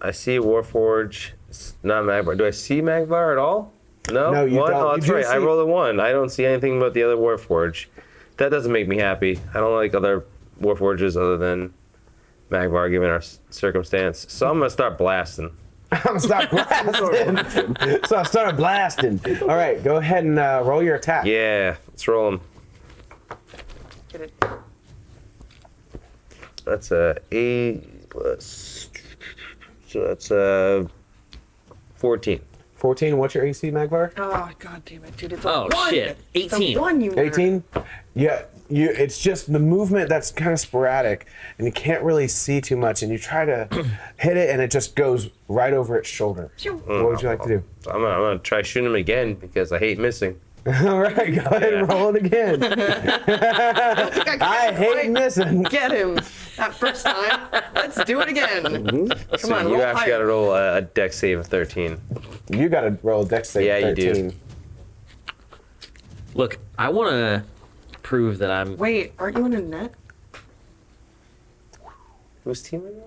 I see Warforged. It's not Magvar. Do I see Magvar at all? No. No, you 1? don't. Oh, that's right. I rolled a 1. I don't see anything about the other Warforged. That doesn't make me happy. I don't like other Warforges other than Magvar, given our circumstance. So I'm gonna start blasting. I'm gonna start blasting. So I started blasting. All right, go ahead and roll your attack. Yeah, let's roll them. Get it. That's a 8 plus. So that's 14. 14. What's your AC, Magvar? Oh, god damn it, dude. It's a Oh, 1. shit. 18. It's a 1, you 18. Yeah. It's just the movement that's kind of sporadic, and you can't really see too much. And you try to hit it, and it just goes right over its shoulder. What would you like to do? I'm gonna try shooting him again because I hate missing. All right, go ahead and roll it again. I hate missing. Get him that first time. Let's do it again. Come on, You roll actually higher. got to roll a dex save of 13. You got to roll a dex save. Yeah, 13. you do. Look, I want to prove that I'm. Wait, aren't you in a net? Whose team are you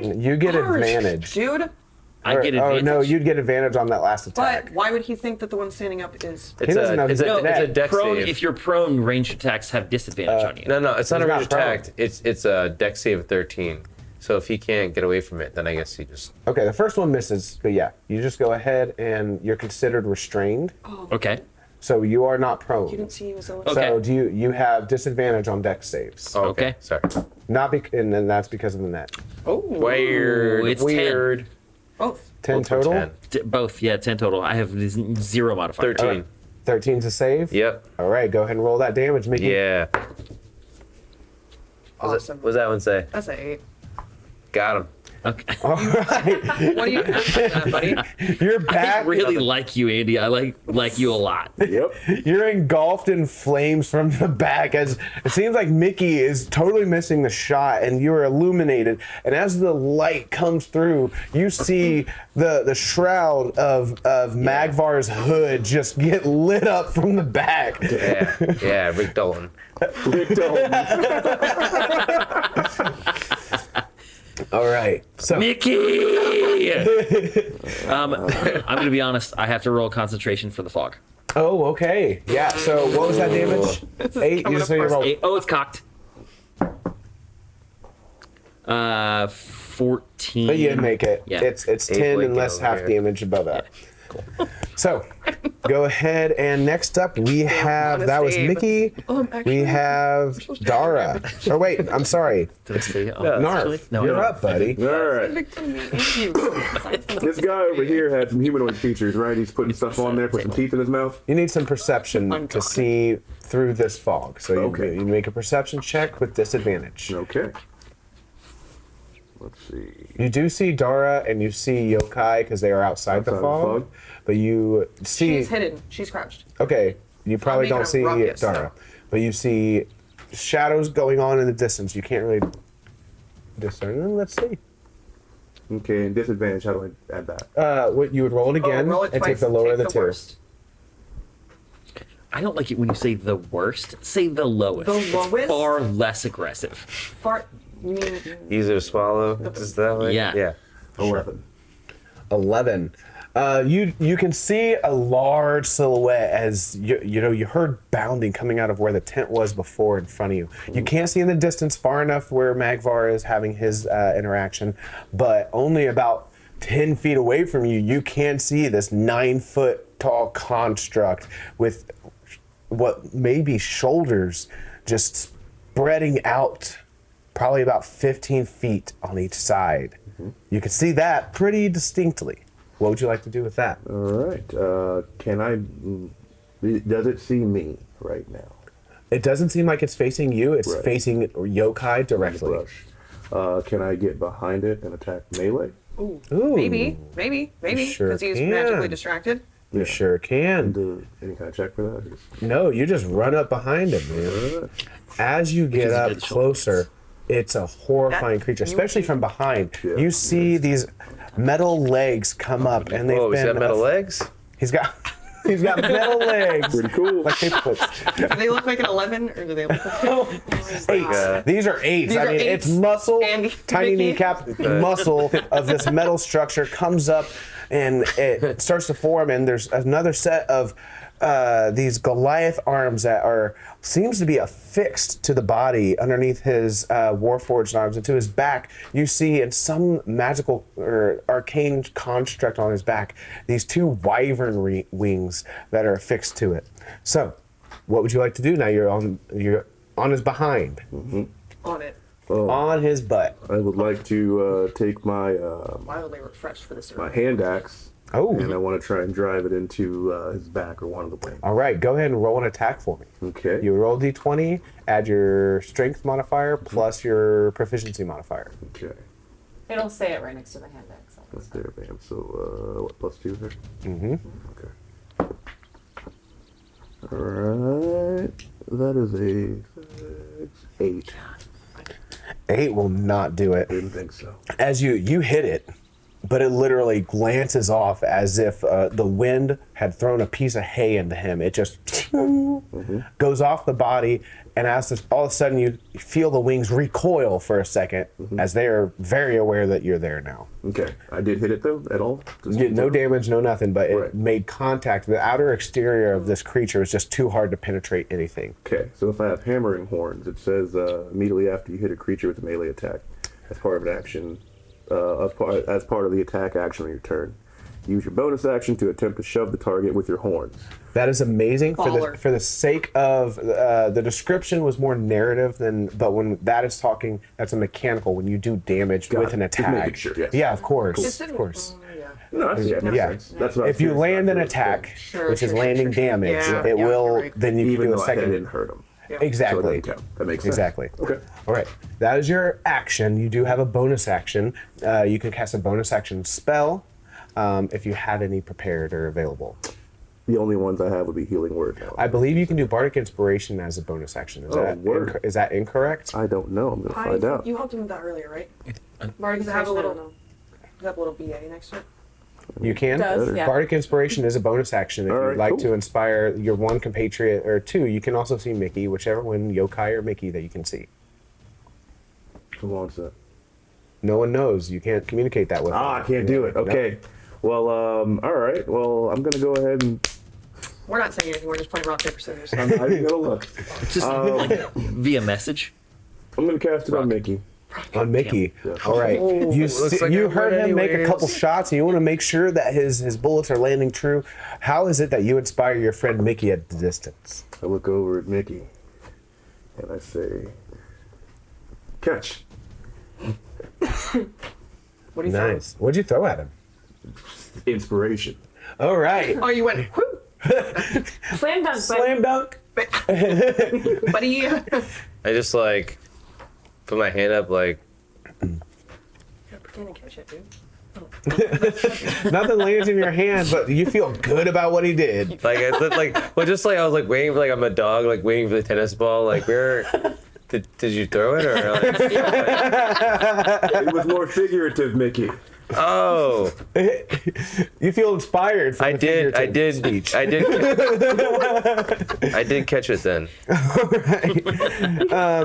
on? You get Ours, advantage. Dude. I get advantage. Oh no, you'd get advantage on that last attack. But why would he think that the one standing up is? It's doesn't know a, he's it's, a, in it's a net. dex Prone, save. if you're prone, ranged attacks have disadvantage on you. No, it's not a He's range not prone. attack. It's a dex save of 13. So if he can't get away from it, then I guess he just. Okay, the first one misses, but yeah, you just go ahead and you're considered restrained. Okay. So you are not prone. You didn't see he was a Okay. So you have disadvantage on dex saves. Oh, Okay. Sorry. And then that's because of the net. Oh. Weird. it's 10. Weird. Both. 10 Both were total. 10. Both, yeah, 10 total. I have 0 modifier. 13. 13 to save. Yep. All right, go ahead and roll that damage, Mickey. Yeah. Awesome. What does that one say? That's an 8. Got him. Okay. All right. What do you buddy? You're I back. really like you, Andy. I like you a lot. Yep. You're engulfed in flames from the back as it seems like Mickey is totally missing the shot and you're illuminated. And as the light comes through, you see the shroud of Magvar's hood just get lit up from the back. Yeah, Rick Dolan. All right. So Mickey! I'm going to be honest. I have to roll concentration for the fog. Oh, okay. Yeah. So what was that damage? 8. You just say you rolled. 8. Oh, it's cocked. 14. But you didn't make it. Yeah. It's 8 10 blanket unless over half here. damage above that. So, go ahead and next up we have, that was save. Mickey. I'm We actually have Dara. Oh wait, I'm sorry. Did I say it? Oh, Knarf, No, you're no. up, buddy. All right. This guy over here had some humanoid features, right? He's putting stuff on there, put some teeth in his mouth. You need some perception to see through this fog. So Okay. you make a perception check with disadvantage. Okay. Let's see. You do see Dara and you see Yokai because they are outside the Outside the fog. fog. But you see... She's hidden. She's crouched. Okay, you probably making don't a see ruckus, Dara, but you see shadows going on in the distance. You can't really discern them. Let's see. Okay, and disadvantage, how do I add that? What you would roll it again roll it and twice take the lower of the take two. worst. I don't like it when you say the worst. Say the lowest. The It's lowest? far less aggressive. Fart. You mean? Easier to swallow. Is that way? Yeah. Yeah. 11. 11. You can see a large silhouette as you heard bounding coming out of where the tent was before in front of you. You can't see in the distance far enough where Magvar is having his interaction, but only about 10 feet away from you, you can see this 9-foot tall construct with what may be shoulders just spreading out probably about 15 feet on each side. You can see that pretty distinctly. What would you like to do with that? All right. Does it see me right now? It doesn't seem like it's facing you. It's Right. facing Yokai directly. Brush. Can I get behind it and attack melee? Ooh. Ooh. Maybe. Sure Because he's can. magically distracted. You sure can. Do any kind of check for that? No, you just run up behind him, man. As you get Because up he did closer, it's a horrifying creature, especially from behind. Yeah. You see these metal legs come up, and they've Whoa, been. he's got metal legs? He's got metal legs. Pretty cool. Like paperclips. Do they look like an 11 or do they look like Eights. These are eights. These I are mean, eights. it's muscle, And tiny Mickey. kneecap muscle of this metal structure comes up and it starts to form, and there's another set of these Goliath arms that seems to be affixed to the body underneath his warforged arms, and to his back you see in some magical or arcane construct on his back these two wyvern wings that are affixed to it. So what would you like to do now? You're on his behind. on it? On his butt. I would like to take my Wildly refreshed for this. my hand axe. Oh. And I want to try and drive it into his back or one of the wings. All right, go ahead and roll an attack for me. Okay. You roll d20, add your strength modifier plus your proficiency modifier. Okay. It'll say it right next to the hand axe. That's there, bam. So, what, +2 there? Mm-hmm. Okay. All right. That is a 8. 8 will not do it. Didn't think so. As you hit it, but it literally glances off as if the wind had thrown a piece of hay into him. It just goes off the body, and as this, all of a sudden you feel the wings recoil for a second, as they are very aware that you're there now. Okay. I did hit it, though, at all? You get no damage, no nothing, but it Right. made contact. The outer exterior of this creature is just too hard to penetrate anything. Okay. So if I have hammering horns, it says immediately after you hit a creature with a melee attack, as part of an action, as part of the attack action on your turn, use your bonus action to attempt to shove the target with your horns. That is amazing. Baller. For the sake of the description was more narrative than, but when that is talking, that's a mechanical. When you do damage Got with it. an Just attack, making sure, yes. yeah, of course, Just of course. No, that's, makes Yeah. sense. That's what I was If you curious land about. an attack, Sure, which is sure, landing sure. damage, Yeah, it yeah, will. you're right. Then you can Even do a though I second. didn't hurt him. So it Exactly. doesn't count. That makes sense. Exactly. Okay. All right. That is your action. You do have a bonus action. You can cast a bonus action spell if you had any prepared or available. The only ones I have would be healing word now. I believe you can do Bardic Inspiration as a bonus action. Is, word. is that incorrect? I don't know. I'm going to find out. You helped him with that earlier, right? Bardic Does it have a Inspiration, I little, don't know. does it have a little BA next to it? You can. Does, yeah. Bardic Inspiration is a bonus action if All you'd right, like cool. to inspire your one compatriot or two. You can also see Mickey, whichever one, Yokai or Mickey, that you can see. Come on, sir. No one knows. You can't communicate that with them. I can't do it. Nope. Okay. Well, all right. Well, I'm going to go ahead and... We're not saying anything. We're just playing rock paper scissors. I'm not even going to look. Just like via message. I'm going to cast it on Mickey. On Mickey. Yeah. All right. You looks like you I heard win him make a anyways. couple shots, and you want to make sure that his bullets are landing true. How is it that you inspire your friend Mickey at the distance? I look over at Mickey, and I say, catch. What do you Nice. What'd you throw at him? Inspiration. All right. Oh, you went, whoo! Slam dunk, Slam dunk. Buddy. I just like put my hand up like Pretend to catch it, dude. Nothing lands in your hand, but you feel good about what he did. I looked like well just like I was like waiting for like I'm a dog like waiting for the tennis ball like where did you throw it or like, It was more figurative, Mickey. Oh. You feel inspired from I did speech. I did catch it then.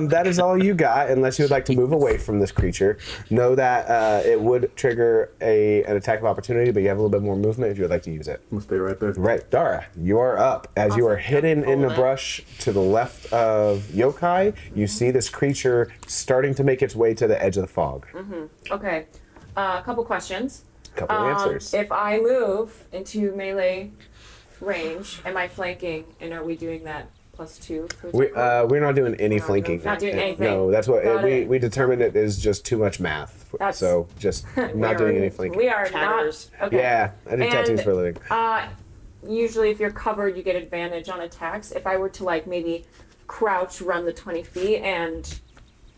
That is all you got, unless you would like to move away from this creature. Know that it would trigger an attack of opportunity, but you have a little bit more movement if you would like to use it. We'll stay right there. Right, Dara, you are up. As you are hidden in the brush to the left of Yokai, you see this creature starting to make its way to the edge of the fog. Okay. A couple questions. Couple answers. If I move into melee range, am I flanking? And are we doing that +2? We're not doing any flanking. Not doing anything. No, that's what Got it. we determined it is just too much math. So just not doing any flanking. We are not. Okay. Yeah, I do tattoos for a living. Usually, if you're covered, you get advantage on attacks. If I were to maybe crouch, run the 20 feet, and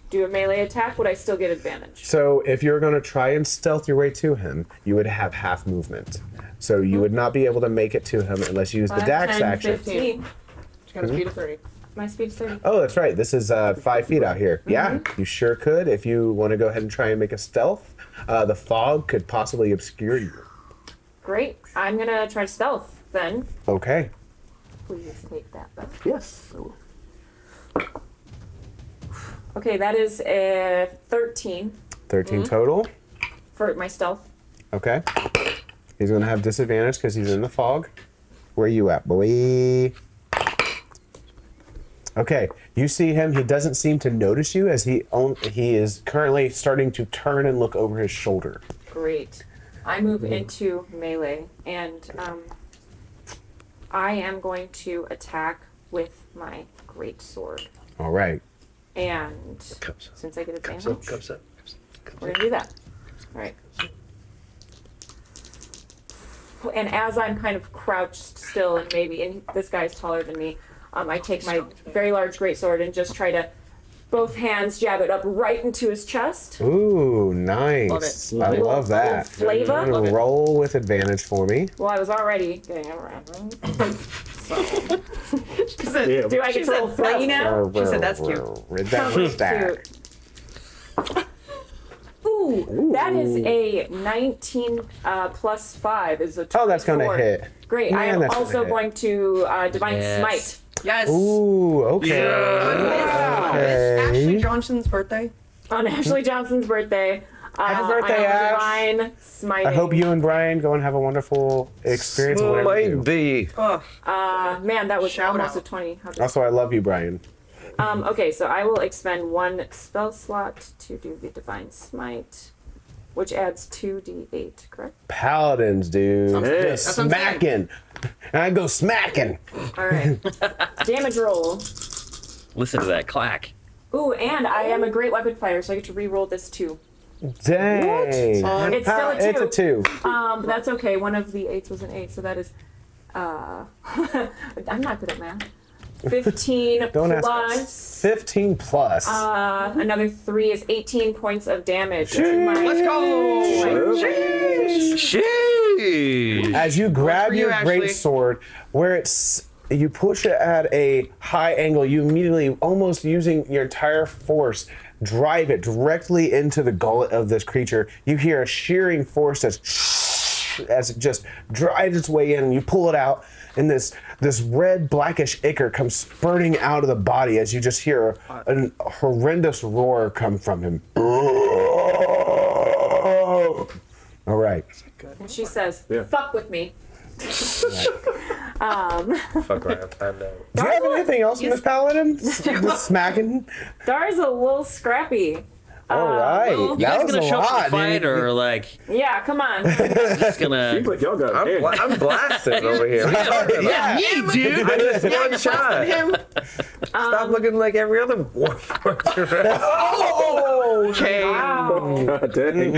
do a melee attack, would I still get advantage? So if you're going to try and stealth your way to him, you would have half movement. So you would not be able to make it to him unless you use the dax 10, action. 15. She got a speed of 30. My speed's 30. Oh, that's right. This is 5 feet out here. Yeah, you sure could. If you want to go ahead and try and make a stealth, the fog could possibly obscure you. Great. I'm going to try to stealth then. Okay. Please take that, Beth. Yes, I will. Okay, that is a 13 13 total. for my stealth. Okay. He's going to have disadvantage because he's in the fog. Where you at, boy? Okay, you see him. He doesn't seem to notice you as he is currently starting to turn and look over his shoulder. Great. I move into melee, and I am going to attack with my great sword. All right. And since I get advantage, Cups up. we're gonna do that. All right. And as I'm kind of crouched still, and this guy's taller than me, I take my very large greatsword and just try to both hands jab it up right into his chest. Ooh, nice. Love it. I love that. Flavor. I'm gonna roll with advantage for me. Well, I was already getting around. So. Yeah. Do I get to roll 3 now? She said that's cute. That's stack. Ooh, that is a 19 plus 5 is a 24. Oh, that's gonna hit. Great. Man, I am that's gonna also hit. going to Divine Smite. Yes. Ooh, okay. Wow. It's Ashley Johnson's birthday. On Ashley Johnson's birthday. Happy birthday, Ash. Divine Smiting. I hope you and Brian go and have a wonderful experience. Whatever you do. Might be. Man, that was Shout almost out. a 20. Also, I love you, Brian. Okay, so I will expend 1 spell slot to do the Divine Smite, which adds 2d8, correct? Paladins, dude. Hey. Just That's what I'm saying. smacking. And I go smacking. All right. Damage roll. Listen to that clack. Ooh, and I am a great weapon fighter, so I get to re-roll this too. Dang. It's still a 2. It's a 2. But that's okay. One of the 8s was an 8, so that is. I'm not good at math. 15 Don't ask plus. us. 15 plus. Another 3 is 18 points of damage. Let's go. Sheesh. As you grab for you, your great Ashley. sword, where you push it at a high angle, you immediately, almost using your entire force, drive it directly into the gullet of this creature. You hear a shearing force as it just drives its way in, and you pull it out, and this red blackish ichor comes spurting out of the body as you just hear a horrendous roar come from him. All right. And she says, Yeah. fuck with me. Fuck around, find out. Do you have anything else, Miss Paladin? Just smacking? Dara's a little scrappy. All right. You that guys was gonna a show up lot, to fight, dude. or like Yeah, come on. just gonna? Seems like y'all got it. I'm blasting over here. Yeah. Me, dude. I just one shot. Him. Stop looking like every other Warforged. Oh, Okay. God dang.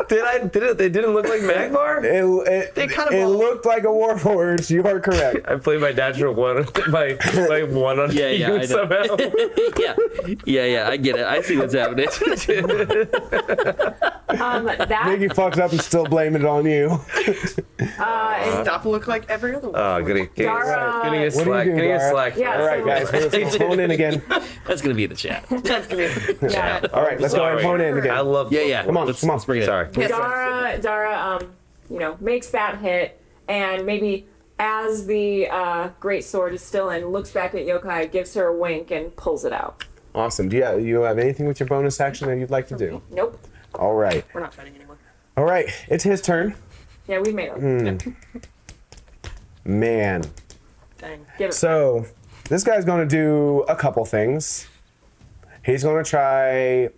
They didn't look like Magvar? They kind of it all- looked like a Warforged. You are correct. I played my natural one by one on Yeah, you I know. somehow. yeah. I get it. I see what's happening. That Mickey fucked up and still blaming it on you. Stop look like every other one. Gonna get Dara- slack. Gonna get What are you slack. doing, Gonna get Dara? slack. Yeah, All right, guys, let's hone in again. That's gonna be in the chat. That's gonna be yeah. All right, let's go ahead and hone in I again. love. Yeah. Come on, Let's bring it. Sorry. Dara, makes that hit, and maybe as the great sword is still in, looks back at Yokai, gives her a wink, and pulls it out. Awesome. Do you have anything with your bonus action that you'd like to do? Nope. All right. We're not fighting anymore. All right, it's his turn. Yeah, we've made it. Man. Dang. Give it. So, this guy's going to do a couple things. He's going to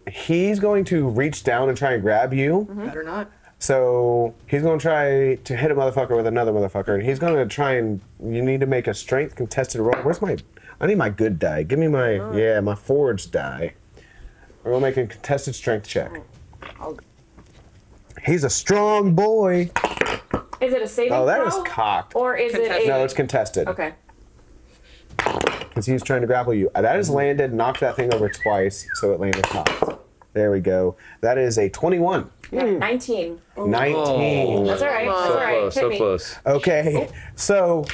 reach down and try and grab you. Better not. So, he's going to try to hit a motherfucker with another motherfucker. And he's going to try and, you need to make a strength contested roll. I need my good die. Give me my forged die. We're going to make a contested strength check. He's a strong boy. Is it a saving Oh, that throw? is cocked. Or is it a... No, it's contested. Okay. Because he was trying to grapple you. That is landed, knocked that thing over twice, so it landed cocked. There we go. That is a 21. Yeah, 19. 19. That's all right. That's all right. Hit So me. close. Okay, so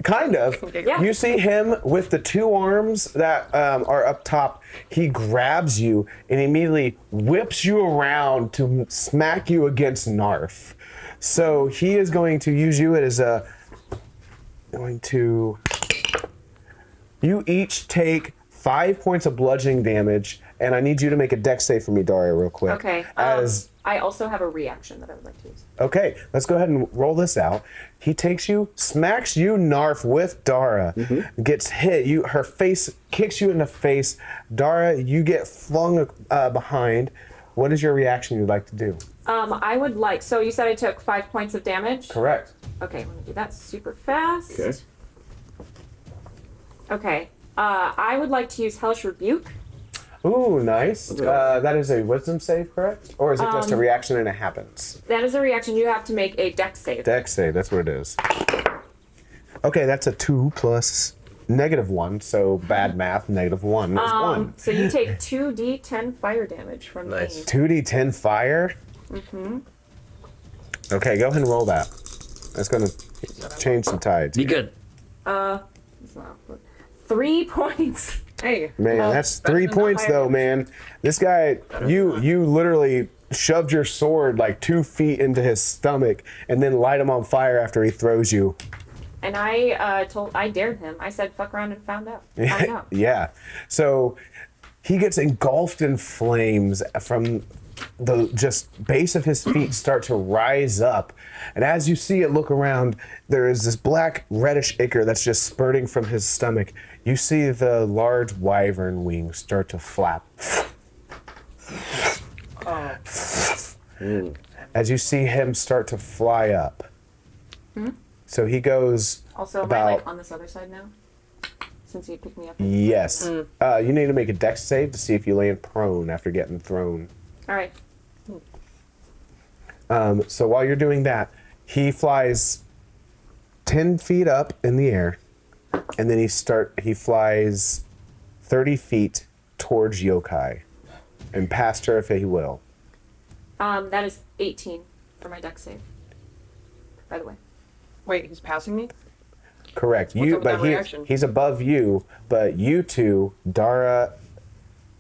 kind of. Yeah. You see him with the two arms that are up top. He grabs you and immediately whips you around to smack you against Knarf. So he is going to use you as you each take 5 points of bludgeoning damage, and I need you to make a dex save for me, Daria, real quick. Okay. I also have a reaction that I would like to use. Okay, let's go ahead and roll this out. He takes you, smacks you, Knarf, with Dara. Gets hit. Her face kicks you in the face. Dara, you get flung behind. What is your reaction you'd like to do? I would like... So you said I took 5 points of damage? Correct. Okay, let me do that super fast. Okay. Okay. I would like to use Hellish Rebuke. Ooh, nice. That is a wisdom save, correct? Or is it just a reaction and it happens? That is a reaction. You have to make a dex save. Dex save, that's what it is. Okay, that's a 2 plus -1, so bad math, -1 is 1. So you take 2d10 fire damage from me. 2d10 fire? Okay, go ahead and roll that. That's going to change some tides. Be good. 3 points. Hey. Man, that's 3 than points the though, man. This guy, you literally shoved your sword like 2 feet into his stomach and then light him on fire after he throws you. And I dared him. I said, fuck around and find out. Yeah. So he gets engulfed in flames from the just base of his feet start to rise up. And as you see it look around, there is this black reddish ichor that's just spurting from his stomach. You see the large wyvern wings start to flap. As you see him start to fly up. So he goes Also, about... am I like on this other side now? Since you picked me up? Yes. You need to make a dex save to see if you land prone after getting thrown. All right. So while you're doing that, he flies 10 feet up in the air, and then he flies 30 feet towards Yokai, and past her if he will. That is 18 for my dex save. By the way. Wait, he's passing me? Correct. What's up with that reaction? He's above you, but you two, Dara,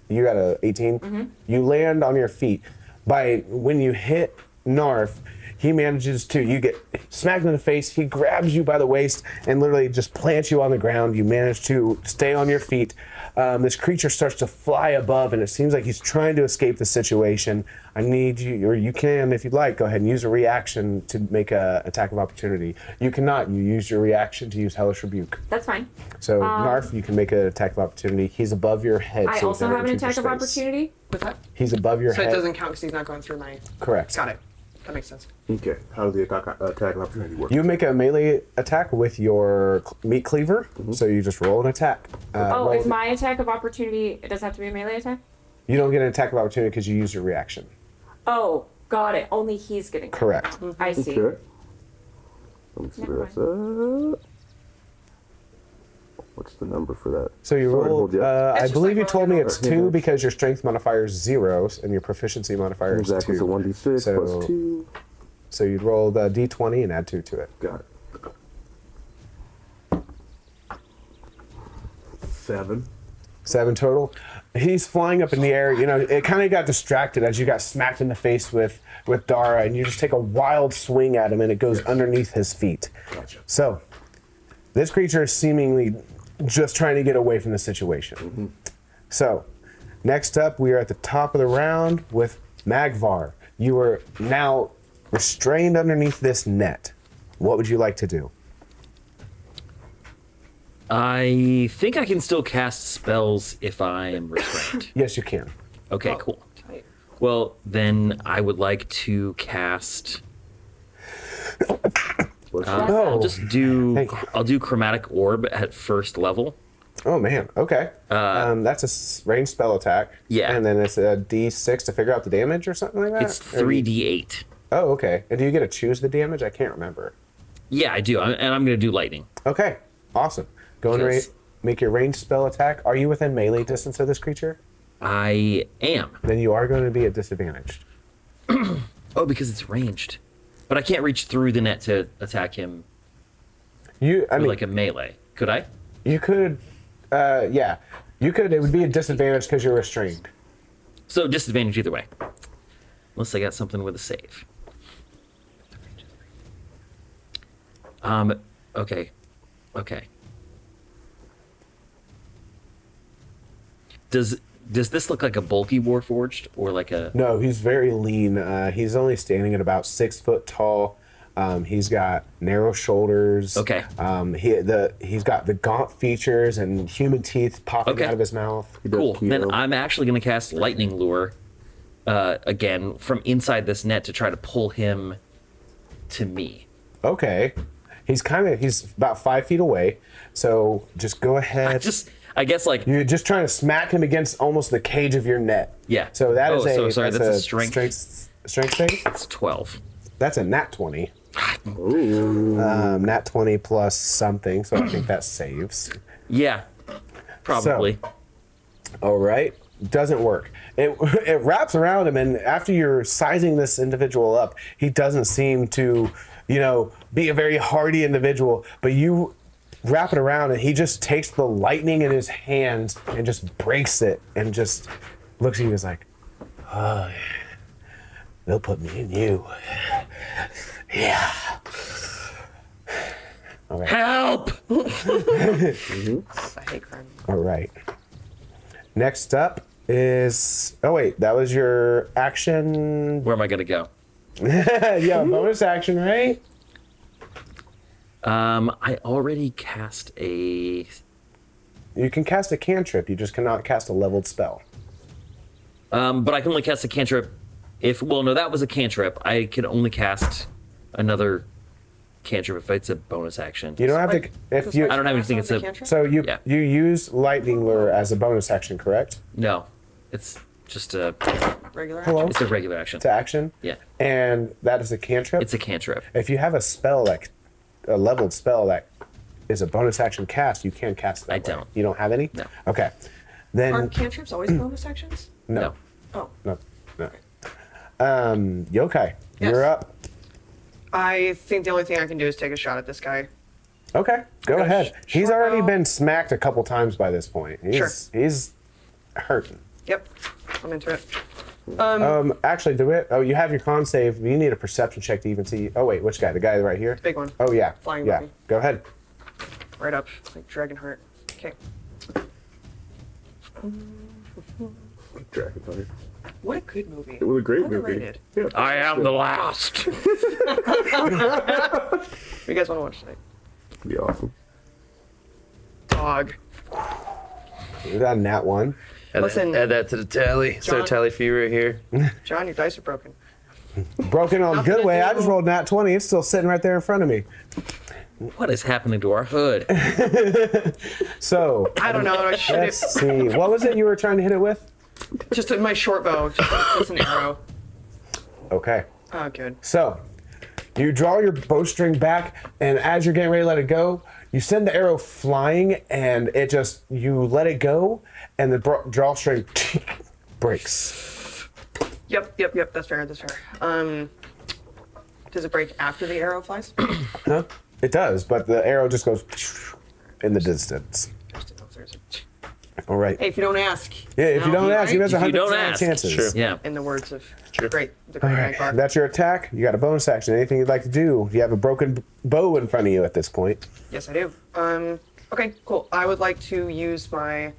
you got a 18. You land on your feet. When you hit Knarf, he manages to, you get smacked in the face, he grabs you by the waist and literally just plants you on the ground. You manage to stay on your feet. This creature starts to fly above and it seems like he's trying to escape the situation. I need you, or you can, if you'd like, go ahead and use a reaction to make an attack of opportunity. You cannot, you use your reaction to use Hellish Rebuke. That's fine. So Knarf, you can make an attack of opportunity. He's above your head. I so also he's have an into your attack of space. opportunity? What's that? He's above your So head. it doesn't count because he's not going through my... Correct. Got it. That makes sense. Okay, how does the attack of opportunity work? You make a melee attack with your meat cleaver, so you just roll an attack. Is my attack of opportunity, it doesn't have to be a melee attack? You don't get an attack of opportunity because you use your reaction. Oh, got it. Only he's getting it. Correct. I see. Okay. Let's figure this out. What's the number for that? So you Sorry to roll. hold you up. I just believe like you told me rolling it's over. 2 because your strength modifier is 0 and your proficiency modifier is 2. Exactly, so 1d6 So- plus 2. So you'd roll the d20 and add 2 to it. Got it. 7. 7 total. He's flying up in the air. You know, it kind of got distracted as you got smacked in the face with Dara, and you just take a wild swing at him, and it goes underneath his feet. Gotcha. So, this creature is seemingly just trying to get away from the situation. So, next up, we are at the top of the round with Magvar. You are now restrained underneath this net. What would you like to do? I think I can still cast spells if I am restrained. Yes, you can. Okay, cool. Well, then I would like to cast. I'll just do. Thank you. I'll do chromatic orb at first level. Oh man. Okay. That's a ranged spell attack. Yeah. And then it's a D6 to figure out the damage or something like that. It's 3d8. Oh, okay. And do you get to choose the damage? I can't remember. Yeah, I do, and I'm gonna do lightning. Okay. Awesome. Go and Yes. make your ranged spell attack. Are you within melee distance of this creature? I am. Then you are going to be at disadvantage. Oh, because it's ranged, but I can't reach through the net to attack him. I mean, like a melee. Could I? you could. Yeah. You could. It would be a disadvantage because you're restrained. So disadvantage either way, unless I got something with a save. Okay. Does this look like a bulky Warforged or like a? No, he's very lean. He's only standing at about 6 foot tall. He's got narrow shoulders. Okay. He's got the gaunt features and human teeth popping Okay. out of his mouth. Cool. Then I'm actually going to cast Lightning Lure again from inside this net to try to pull him to me. Okay. He's about 5 feet away. So just go ahead. I guess like you're just trying to smack him against almost the cage of your net. Yeah. So that is that's a strength. Strength save. It's 12. That's a nat 20. Nat 20 plus something. So I think that saves. Yeah. Probably. So, all right. Doesn't work. It wraps around him, and after you're sizing this individual up, he doesn't seem to, be a very hardy individual. But you wrap it around, and he just takes the lightning in his hands and just breaks it, and just looks at you as like, oh, they'll put me in you. Yeah. All right. Help! I hate crime. All right. Next up is... Oh, wait. That was your action. Where am I going to go? Yeah, bonus action, right? I already cast a... You can cast a cantrip. You just cannot cast a leveled spell. But I can only cast a cantrip if... Well, no, that was a cantrip. I can only cast another cantrip if it's a bonus action. You don't have to... If you, I don't have anything. It's a... So you Yeah. you use lightning lure as a bonus action, correct? No. It's just a... Regular Hello? It's a regular action. It's action? Yeah. And that is a cantrip? It's a cantrip. If you have a spell, like a leveled spell that is a bonus action cast, you can cast that. I way. don't. You don't have any? No. Okay. Then... Are cantrips always bonus actions? No. Oh. No. Yokai, Yes. you're up. I think the only thing I can do is take a shot at this guy. Okay, go got a ahead. He's short already bow. been smacked a couple times by this point. He's hurting. Yep. I'm into it. Actually, you have your con save. You need a perception check to even see. Oh wait, which guy? The guy right here? Big one. Oh yeah. Flying yeah. monkey. Go ahead. Right up. Like Dragonheart. Okay. Dragonheart. What a good movie. It was a great Underrated. movie. Yeah. I am the last. What do you guys want to watch tonight? It'd be awesome. Dog. We got a nat 1. Listen, Add that to the tally. Start John- a tally for you right here. John, your dice are broken. Broken on a good way. I just rolled nat 20. It's still sitting right there in front of me. What is happening to our hood? So I don't know. I should let's see. What was it you were trying to hit it with? Just my short bow. Just an arrow. Okay. Oh, good. So, you draw your bowstring back, and as you're getting ready to let it go, You send the arrow flying, and it just, you let it go, and the drawstring breaks. Yep. That's fair. Does it break after the arrow flies? Huh? It does, but the arrow just goes in the distance. All right. Hey, if you don't ask. Yeah, if you don't ask, you have 100% chances. True. Yeah. In the words of the All great right, Magvar. that's your attack. You got a bonus action. Anything you'd like to do? You have a broken bow in front of you at this point. Yes, I do. Okay, cool. I would like to use my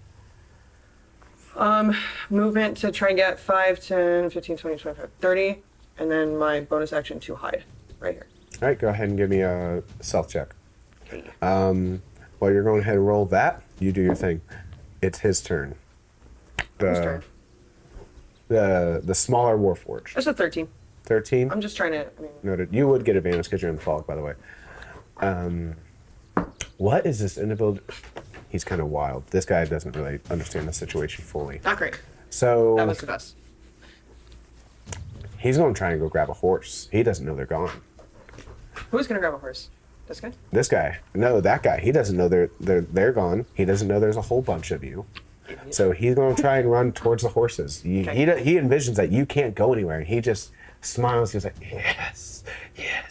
movement to try and get 5, 10, 15, 20, 25, 30, and then my bonus action to hide right here. All right, go ahead and give me a stealth check. While you're going ahead and roll that, you do your thing. It's his turn. Whose turn? The smaller Warforged. That's a 13. 13? I'm just trying to, Noted. You would get advantage because you're in the fog, by the way. What is this inability? He's kind of wild. This guy doesn't really understand the situation fully. Not great. So That was the best. he's going to try and go grab a horse. He doesn't know they're gone. Who's gonna grab a horse? This guy? This guy, no, that guy. He doesn't know they're gone. He doesn't know there's a whole bunch of you. So he's going to try and run towards the horses. He envisions that you can't go anywhere, and he just smiles. He's like, yes,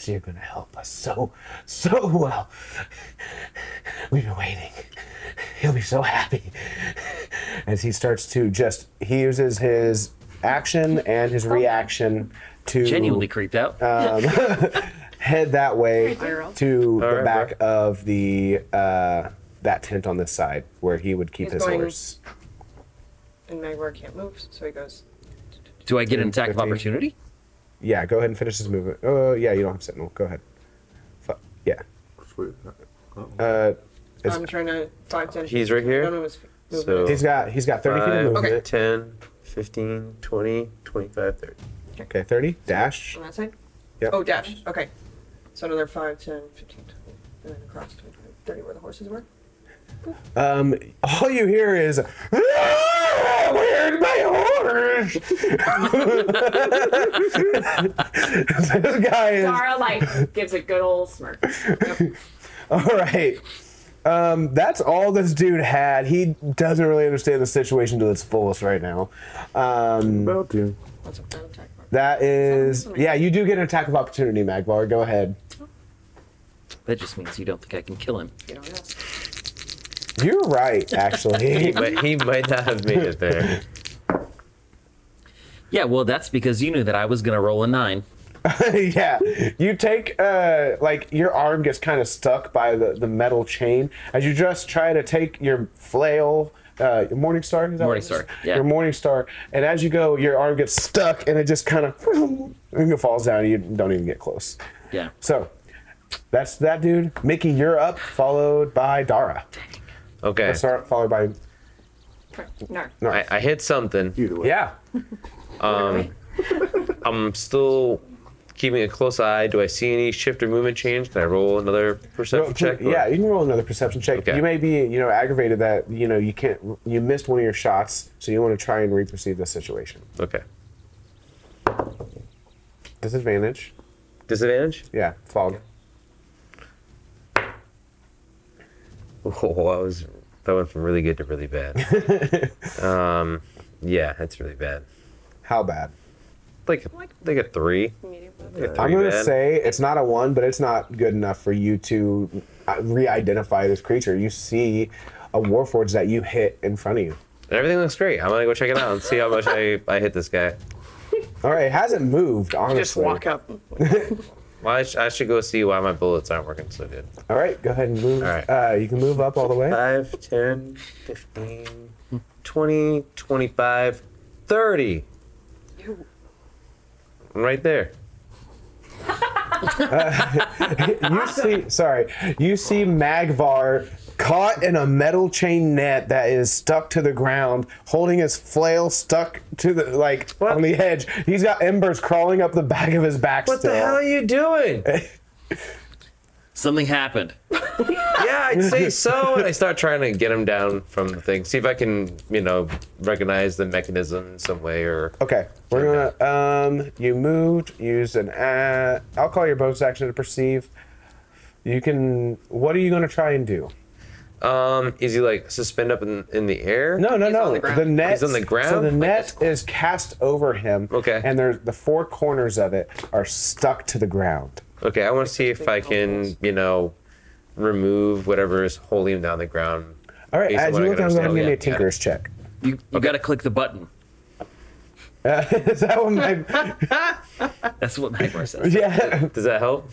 you're going to help us so well. We've been waiting. He'll be so happy. As he starts to he uses his action and his reaction to Genuinely creeped out. head that way to the right, back of the that tent on this side where he would keep his horse. And Magvar can't move, so he goes. Do I get an attack of 50. opportunity? Yeah, go ahead and finish his movement. Oh, yeah, you don't have Sentinel. Go ahead. Yeah. I'm trying to 5, 10. He's right here? No, no, it's So He's got 30 feet of movement. Okay. 10, 15, 20, 25, 30. Okay, 30. Dash. On that side? Yep. Oh, dash. Okay. So another 5, 10, 15, 20, and then across 25, 30 where the horses were. All you hear is, where's my horse? This guy is. Dara gives a good old smirk. Yep. All right. That's all this dude had. He doesn't really understand the situation to its fullest right now. About to. What's a fair attack? That is, yeah, you do get an attack of opportunity, Magvar. Go ahead. That just means you don't think I can kill him. You don't ask. You're right, actually. He might not have made it there. Yeah, well, that's because you knew that I was going to roll a 9. Yeah, you take your arm gets kind of stuck by the metal chain as you just try to take your flail, Morning Star. Is that what it is? Morning Star, yeah. Your Morning Star, and as you go, your arm gets stuck and it just kind of and it falls down. And you don't even get close. Yeah. So that's that dude. Mickey, you're up, followed by Dara. Okay. Let's start followed by. No. I hit something. Yeah. I'm still keeping a close eye. Do I see any shift or movement change? Can I roll another perception check? Yeah, you can roll another perception check. Okay. You may be, aggravated that you missed one of your shots, so you want to try and reperceive the situation. Okay. Disadvantage. Disadvantage? Yeah, fog. Oh, that went from really good to really bad. Yeah, that's really bad. How bad? Like a 3. I'm going to say it's not a 1, but it's not good enough for you to re-identify this creature. You see a Warforged that you hit in front of you. Everything looks great. I'm going to go check it out and see how much I hit this guy. All right, it hasn't moved, honestly. Just walk up. Well, I should go see why my bullets aren't working so good. All right, go ahead and move. All right. You can move up all the way. 5, 10, 15, 20, 25, 30. I'm right there. You see Magvar caught in a metal chain net that is stuck to the ground, holding his flail stuck to the on the edge. He's got embers crawling up the back of his back. What the hell are you doing? Something happened. Yeah, I'd say so. And I start trying to get him down from the thing. See if I can, recognize the mechanism in some way or. Okay, we're gonna. You moved. Use an. I'll call your bonus action to perceive. You can. What are you going to try and do? Is he like suspended up in the air? No. on the ground. The net. He's on the ground? So the Like net is cast over him. Okay. And the four corners of it are stuck to the ground. Okay, I want to see if I can, remove whatever is holding him down the ground. All right. Based on As what you I look can down, go ahead and give me a understand. Tinker's check. You got to click the button. Is that what That's what Magvar says. Yeah. Does that help?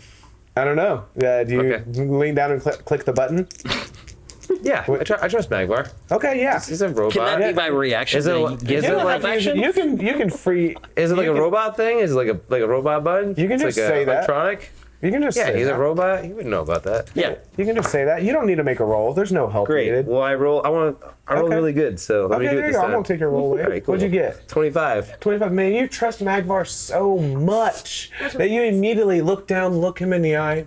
I don't know. Do you Okay. lean down and click the button? Yeah, I trust Magvar. Okay. Yeah. He's a robot. Can that be my reaction? Is it, to is give it a like live action? You can free. Is it like you a can- robot thing? Is it like a robot button? You can It's just like say that. electronic? You can just Yeah, say he's that. a robot. He would know about that. Yeah. You can just say that. You don't need to make a roll. There's no help Great. needed. Well, I rolled Okay. really good, so let me Okay, do there it you this go. I time. won't take your roll away. All right, cool. What'd you get? 25. 25. Man, you trust Magvar so much that you immediately look down, look him in the eye,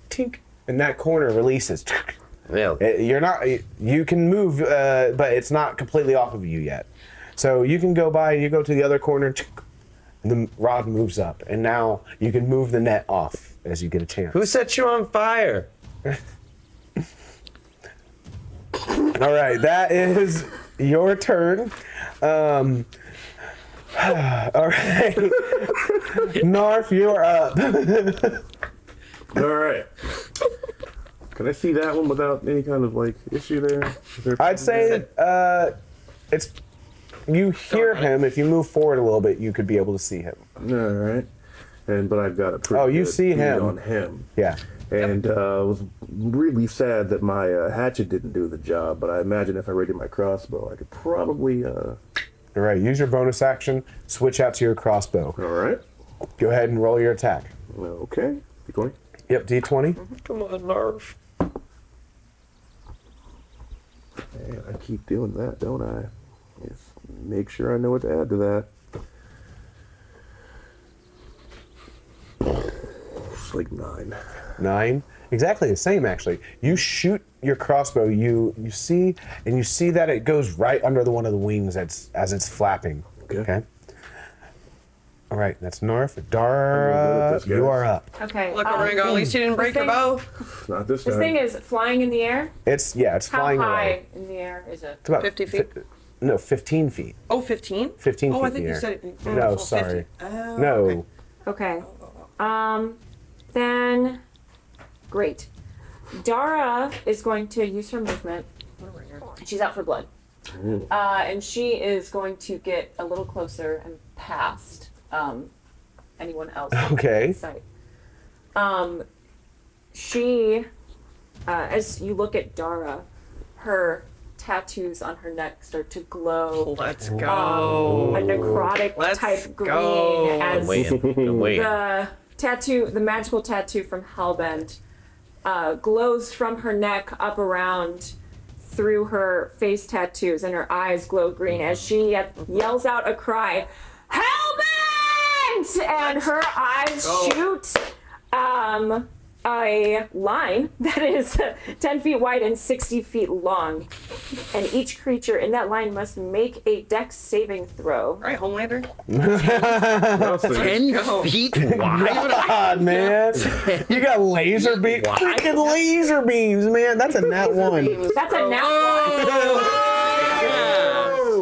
tink, and that corner releases. Yeah. You're not. You can move, but it's not completely off of you yet. So you can go by. You go to the other corner, and the rod moves up, and now you can move the net off as you get a chance. Who set you on fire? All right, that is your turn. All right, Knarf, you're up. All right. Can I see that one without any kind of issue there? Is there- I'd say it's. You hear him. If you move forward a little bit, you could be able to see him. All right. But I've got a pretty Oh, you good see bead him. on him. Yeah. And was really sad that my hatchet didn't do the job, but I imagine if I raided my crossbow, I could probably... All right, use your bonus action, switch out to your crossbow. All right. Go ahead and roll your attack. Okay. D20. Yep, D20. Come on, Knarf. Man, I keep doing that, don't I? Just make sure I know what to add to that. It's like 9. 9. Exactly the same, actually. You shoot your crossbow, you see, and you see that it goes right under one of the wings as it's flapping. Okay. All right, that's Knarf. Dara, you are up. Okay. Look, Ringo, at least you didn't break your bow. Not this This time. thing is flying in the air. It's How flying high away. in the air is it? It's about 50 feet? No, 15 feet. Oh, 15? 15 Oh, feet I in think the you air. said it. No, full sorry. 50. Oh, No. okay. Okay. Then, great. Dara is going to use her movement. She's out for blood. And she is going to get a little closer and past anyone else. Okay. In sight. She, as you look at Dara, her tattoos on her neck start to glow. Let's go. A necrotic Let's type green go. as I'm waiting. the tattoo, the magical tattoo from Hellbent, glows from her neck up around through her face tattoos, and her eyes glow green as she yells out a cry, Hellbent! And her eyes shoot a line that is 10 feet wide and 60 feet long. And each creature in that line must make a dex saving throw. All right, Homelander. 10 feet wide? God, man. You got laser beams. Freaking laser beams, man. That's a nat 1. That's a nat one.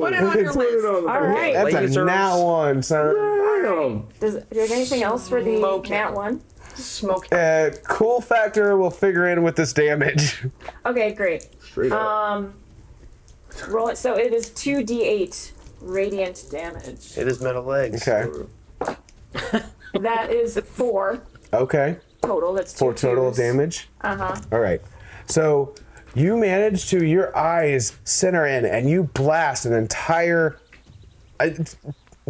Put it on your list. All right. That's a Lasers. nat 1, son. Do you have anything else for the Smoke nat it. one? Smoke. Cool factor will figure in with this damage. Okay, great. Straight up. Roll it. So it is 2d8 radiant damage. It is metal legs. Okay. That is 4 Okay. total. That's 2 4 total twos. damage. Uh-huh. All right. So you manage to, your eyes center in, and you blast an entire. It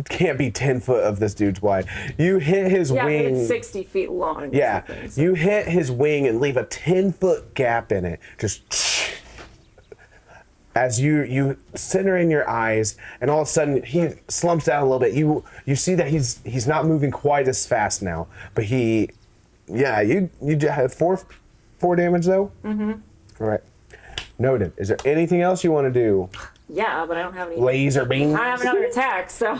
can't be 10 foot of this dude's wide. You hit his Yeah, but wing. it's 60 feet long. or Yeah, something, so- you hit his wing and leave a 10-foot gap in it. Just as you center in your eyes, and all of a sudden he slumps down a little bit. You see that he's not moving quite as fast now, but you have four damage though. Mm-hmm. All right, noted. Is there anything else you want to do? Yeah, but I don't have any. Laser beams. I have another attack, so.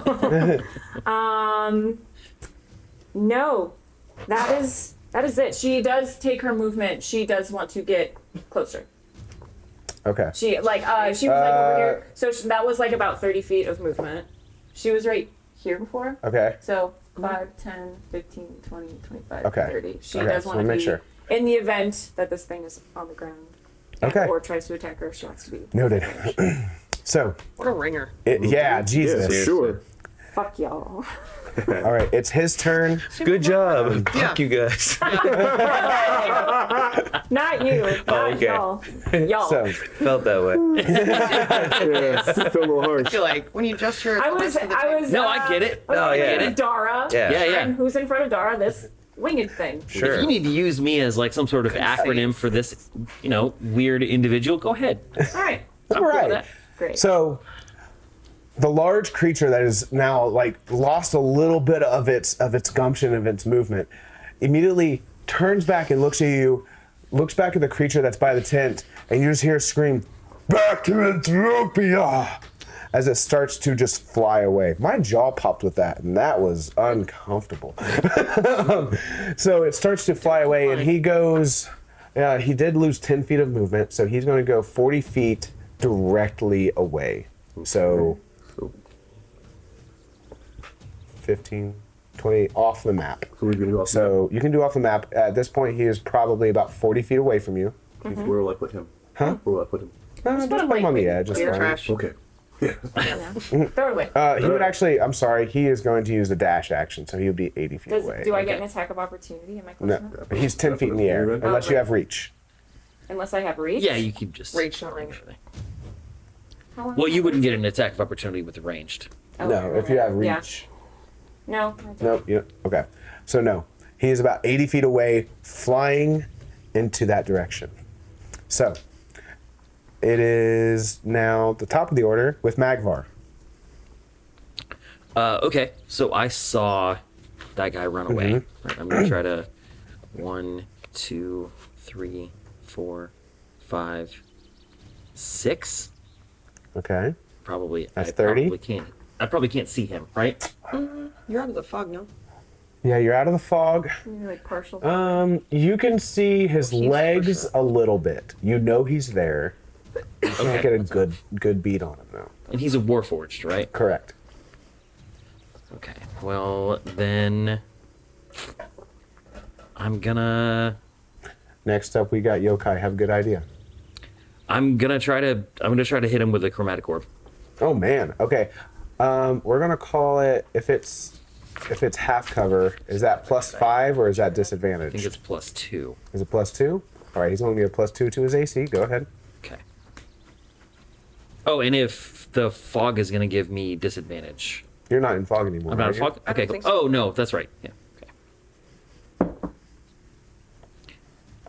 No, that is That is it. She does take her movement. She does want to get closer. Okay. She was like over here. So that was like about 30 feet of movement. She was right here before. Okay. So 5, 10, 15, 20, 25, Okay. 30. She Okay, does so want to make be sure. in the event that this thing is on the ground. Okay. Or tries to attack her. She wants to be. Noted. So. What a ringer. Yeah, Jesus. Yeah, sure. Fuck y'all. All right, it's his turn. Good job. Yeah. Fuck you guys. Not you. Not okay. y'all. Y'all. So, Felt that way. Yeah, feel a little I harsh. feel like when you gesture. I was. No, I get it. I was Oh, yeah. thinking of Dara. Yeah. And who's in front of Dara? This winged thing. Sure. If you need to use me as like some sort of acronym for this, weird individual, go ahead. All right. all cool with right. that. Great. So, the large creature that is now like lost a little bit of its gumption of its movement, immediately turns back and looks at you, looks back at the creature that's by the tent, and you just hear a scream, "Back to Entropia!" as it starts to just fly away. My jaw popped with that, and that was uncomfortable. So it starts to fly away, and he goes. He did lose 10 feet of movement, so he's going to go 40 feet directly away. So 15, 20 off the map. So we're gonna go off the So you can do off the map. At this point, he is probably about 40 feet away from you. map. Where will I put him? Huh? Where will I put him? Just put him on the edge. It's Clear fine. trash. Okay. Throw it away. He would actually, I'm sorry, he is going to use the dash action, so he would be 80 feet away. Do I get an attack of opportunity? Am I close No, enough? he's 10 feet in the air, unless you have reach. Unless I have reach? Yeah, you keep just Reach, not range. How long Well, do I you have wouldn't reach? get an attack of opportunity with the ranged. Oh, No, if you have yeah. reach. No. I don't. Nope. Okay. So no, he is about 80 feet away, flying into that direction. So it is now the top of the order with Magvar. Okay, so I saw that guy run away. Right, I'm gonna try to 1, 2, 3, 4, 5, 6. Okay. Probably. That's I 30? I probably can't see him, right? You're out of the fog, no? Yeah, you're out of the fog. You're like partial. You can see his legs a little bit. You know he's there. You can't get a good beat on him though. And he's a Warforged, right? Correct. Okay. Well, then I'm gonna Next up, we got Yokai. Have a good idea. I'm gonna try to hit him with a chromatic orb. Oh man. Okay. We're gonna call it if it's half cover. Is that +5 or is that disadvantage? I think it's +2. Is it +2? All right. He's only going to get +2 to his AC. Go ahead. Okay. Oh, and if the fog is gonna give me disadvantage. You're not in fog anymore. I'm not are in you? fog? I don't Okay, cool. think so. Oh, no, that's right. Yeah, okay.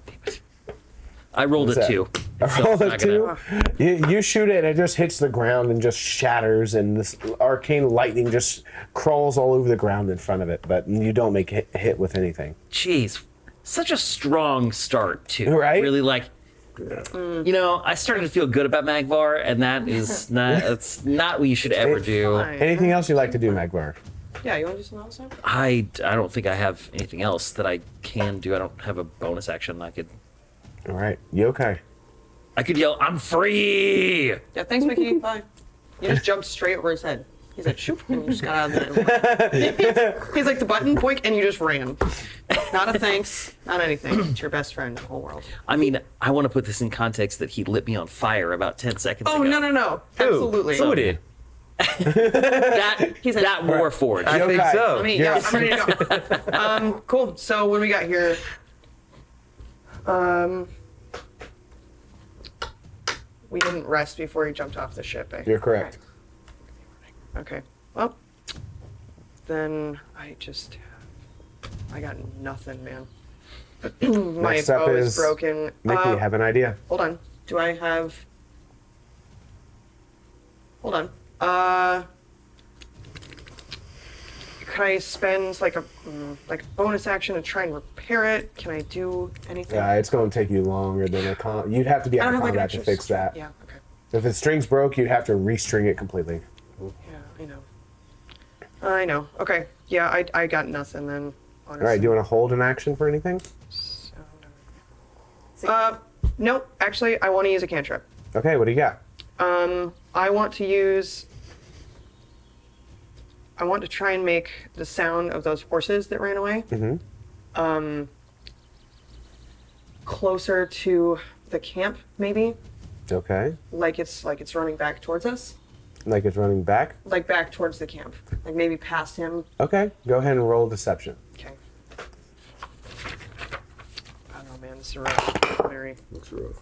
Damn it. I rolled What's a that? 2. Roll So the it's not gonna- 2. You shoot it, and it just hits the ground and just shatters, and this arcane lightning just crawls all over the ground in front of it, but you don't make a hit with anything. Jeez, such a strong start, too. Right? Really, like, I started to feel good about Magvar, and that's not what you should ever do. Fine. Anything else you'd like to do, Magvar? Yeah, you want to do something else now? I don't think I have anything else that I can do. I don't have a bonus action I could... All right. Yokai. I could yell, "I'm free!" Yeah, thanks, Mickey. Bye. You just jumped straight over his head. He's like, shoot, and you just got out of there. He's like the button, boink, and you just ran. Not a thanks, not anything. It's your best friend in the whole world. I mean, I want to put this in context that he lit me on fire about 10 seconds ago. Oh, no. Absolutely. Who did? He's That Warforged. I think Yokai. so. I'm ready to go. Cool. So when we got here, we didn't rest before he jumped off the ship, eh? You're correct. Okay. Well, then I got nothing, man. My Next up bow is is broken. Mickey, have an idea. Hold on. Do I have? Hold on. Can I spend like a bonus action to try and repair it? Can I do anything? Yeah, it's going to take you longer than a con. You'd have to be I out don't of have like an combat to extra fix that. Yeah. Okay. If the string's broke, you'd have to restring it completely. Yeah, I know. Okay. Yeah, I got nothing then. All right, do you want to hold an action for anything? Nope. Actually, I want to use a cantrip. Okay, what do you got? I want to try and make the sound of those horses that ran away closer to the camp, maybe. Okay. Like it's running back towards us. Like it's running back? Like back towards the camp. Like maybe past him. Okay, go ahead and roll deception. Okay. I don't know, man. This is rough. Very. Looks rough.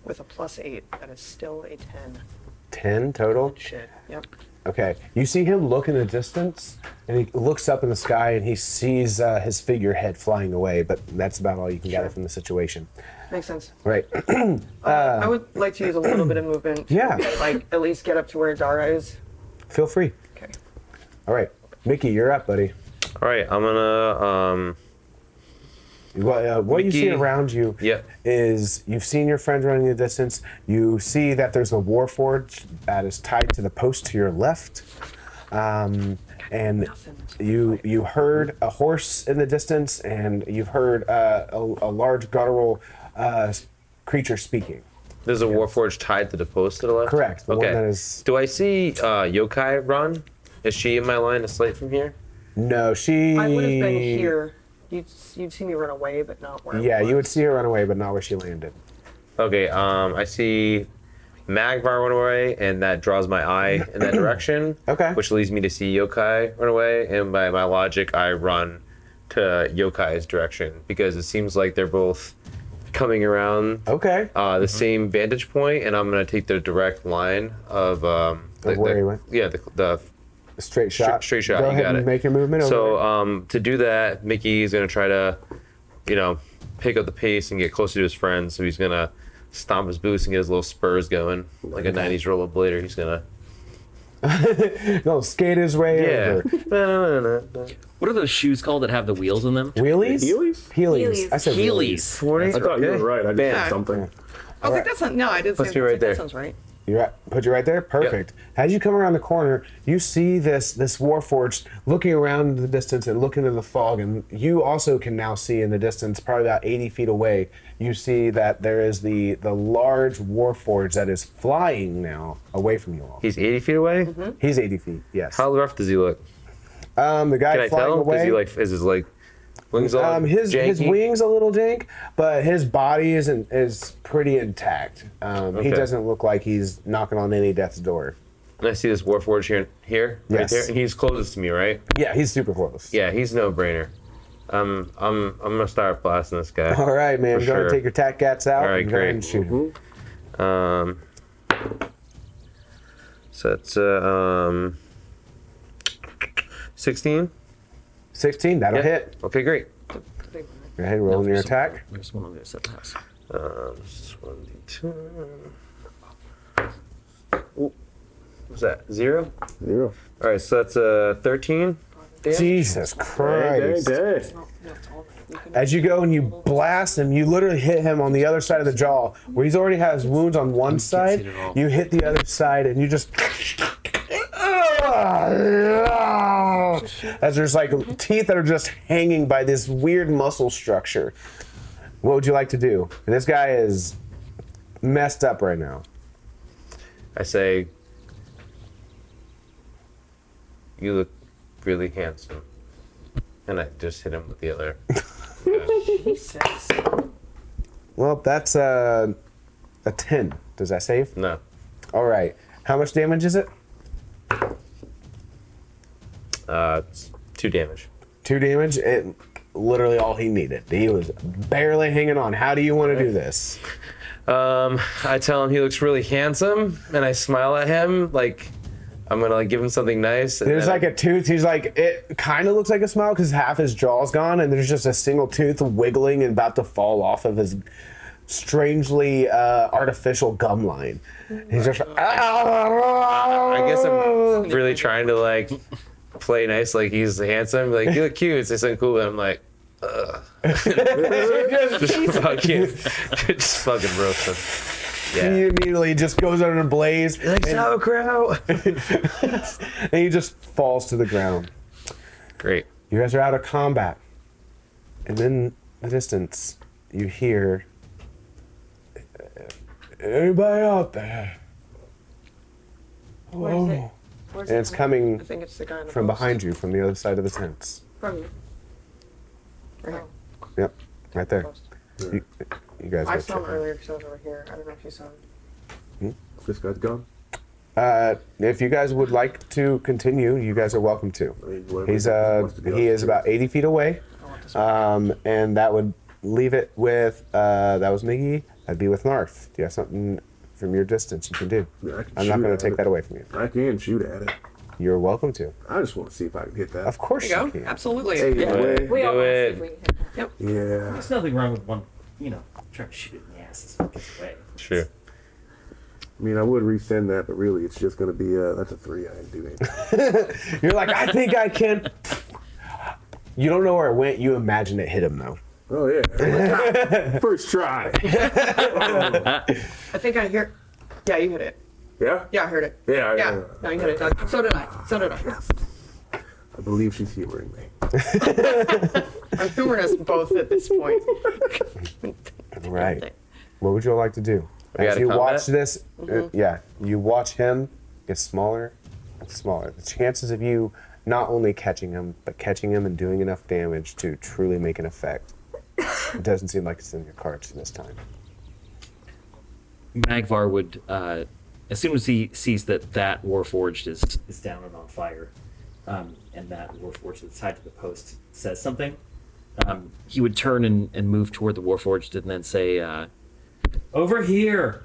With a +8, that is still a 10. 10 total? Shit. Yep. Okay. You see him look in the distance, and he looks up in the sky, and he sees his figurehead flying away, but that's about all you can gather from the situation. Makes sense. Right. I would like to use a little bit of movement. Yeah. Like, at least get up to where Dara is. Feel free. Okay. All right. Mickey, you're up, buddy. All right, I'm gonna. What you see Mickey- around you is you've seen your friend running the distance. You see that there's a warforge that is tied to the post to your left. And you heard a horse in the distance, and you've heard a large guttural creature speaking. There's a warforge tied to the post to the left? Correct. The okay. one that is... Do I see Yokai run? Is she in my line of sight from here? No, she... I would have been here. You'd see me run away, but not where I Yeah, was. you would see her run away, but not where she landed. Okay, I see Magvar run away, and that draws my eye in that direction. Okay. Which leads me to see Yokai run away, and by my logic, I run to Yokai's direction, because it seems like they're both coming around the same vantage point, and I'm going to take the direct line of... where he went? Yeah, the straight shot. Straight shot. Go You ahead got and it. make your movement. So to do that, Mickey's gonna try to, pick up the pace and get closer to his friend. So he's gonna stomp his boots and get his little spurs going, like a '90s rollerblader. He's gonna go skate his way over. What are those shoes called that have the wheels in them? Wheelies? Heelys? Heelys. I said Heelys. wheelies. I thought you were right. I just Yeah. said something. I was like, that's not. No, I did say Puts me right there. that sounds right. Put you right there? Perfect. As you come around the corner, you see this warforged looking around the distance and looking into the fog, and you also can now see in the distance, probably about 80 feet away, you see that there is the large warforged that is flying now away from you all. He's 80 feet away. He's 80 feet, yes. How rough does he look? The guy Can I flying tell? away. Is his wings all his janky? wings a little jank, but his body is pretty intact. He Okay. doesn't look like he's knocking on any death's door. And I see this warforge here, right Yes. there, and he's closest to me, right? Yeah, he's super close. Yeah, he's no brainer. I'm gonna start blasting this guy. All right, man. For Go ahead and sure. take your tac gats out. All right, and go ahead great. and shoot him. So that's 16. 16, that'll Yeah. hit. Okay, great. Go ahead and roll in your attack. There's one on the other side of the house. 1d2. Ooh, what's that? 0? 0. All right, so that's 13. damage. Jesus Christ. Dang. As you go and you blast him, you literally hit him on the other side of the jaw, where he's already has wounds on one side. see it at all. You hit the other side, and you just... As there's like teeth that are just hanging by this weird muscle structure. What would you like to do? And this guy is messed up right now. I say, you look really handsome. And I just hit him with the other. Jesus. Well, that's a 10. Does that save? No. All right. How much damage is it? It's 2 damage. 2 damage. It literally all he needed. He was barely hanging on. How do you want to do this? I tell him he looks really handsome, and I smile at him like I'm gonna give him something nice. And There's then like a tooth. He's like, it kind of looks like a smile because half his jaw's gone, and there's just a single tooth wiggling and about to fall off of his strangely artificial gum line. He's just. I guess I'm really trying to like play nice, like he's handsome, like you look cute, say something cool, but I'm like, just fucking roast him. And he immediately just goes under a blaze. You like sauerkraut? And he just falls to the ground. Great. You guys are out of combat. And in the distance, you hear, anybody out there? Where is it? Where's And it it's coming I think it's the guy in the from post. behind you, from the other side of the tents. From you. Right here. Yep, right there. Post. You guys I go saw him check. earlier because I was over here. I don't know if you saw him. This guy's gone. If you guys would like to continue, you guys are welcome to. He's he is about 80 feet away, and that would leave it with that was Miggy. That'd be with Knarf. Do you have something from your distance you can do? Yeah, I can I'm not shoot going at to take it. that away from you. I can shoot at it. You're welcome to. I just want to see if I can hit that. Of course There you you go. can. Absolutely. Hey, Yeah. way. We all Do want to see it. if we can hit that. Yep. Yeah. There's nothing wrong with one, trying to shoot it in the ass as it gets away. True. I mean, I would resend that, but really, it's just going to be that's a 3. I ain't doing it. You're like, I think I can. You don't know where it went. You imagine it hit him though. Oh yeah. First try. I think I hear. Yeah, you hit it. Yeah. Yeah, I heard it. Yeah. Yeah. No, you hit it, Doug. So did I. So did I. I believe she's humoring me. I'm humoring us both at this point. Right. What would you all like to do? We As gotta you combat? watch this, you watch him get smaller and smaller. The chances of you not only catching him, but catching him and doing enough damage to truly make an effect, it doesn't seem like it's in your cards this time. Magvar would, as soon as he sees that Warforged is down and on fire, and that Warforged that's tied to the post says something, he would turn and move toward the Warforged and then say, "Over here!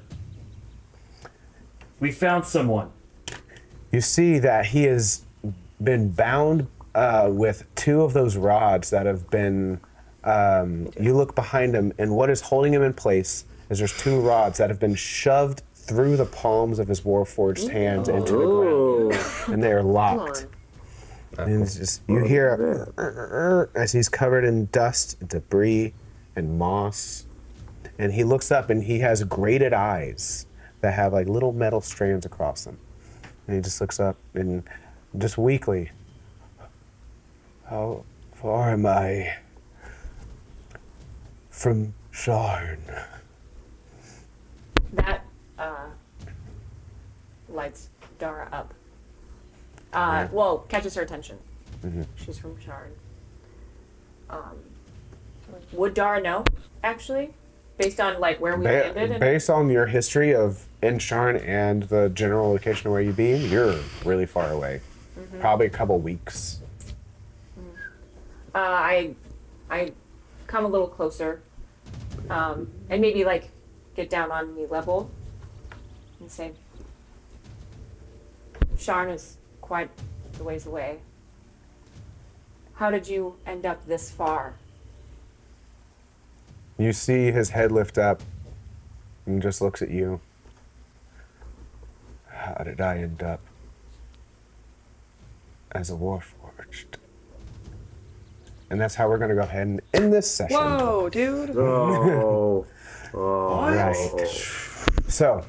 We found someone." You see that he has been bound with 2 of those rods that have been. You look behind him, and what is holding him in place is there's 2 rods that have been shoved through the palms of his Warforged hands into the ground, and they are locked. And it's just you hear as he's covered in dust, debris, and moss, and he looks up and he has grated eyes that have like little metal strands across them, and he just looks up and just weakly, how far am I from Sharn? That lights Dara up. Well, catches her attention. She's from Sharn. Would Dara know, actually? Based on like where we landed? And Based on your history of in Sharn and the general location of where you be, you're really far away. Probably a couple weeks. I come a little closer, and maybe like get down on knee level and say, Sharn is quite the ways away. How did you end up this far? You see his head lift up and just looks at you. How did I end up as a Warforged? And that's how we're going to go ahead and end this session. Whoa, dude. Oh. Right. So,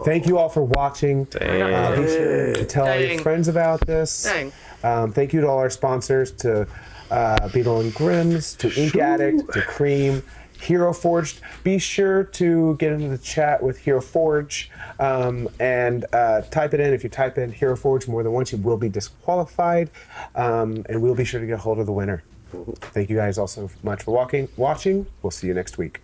thank you all for watching. Be sure to tell all your Dang. friends about this. Dang. Thank you to all our sponsors, to Beetle and Grimm's, to Ink Addict, to Cream, Hero Forged. Be sure to get into the chat with Hero Forge and type it in. If you type in Hero Forge more than once, you will be disqualified, and we'll be sure to get a hold of the winner. Thank you guys all so much for watching. We'll see you next week.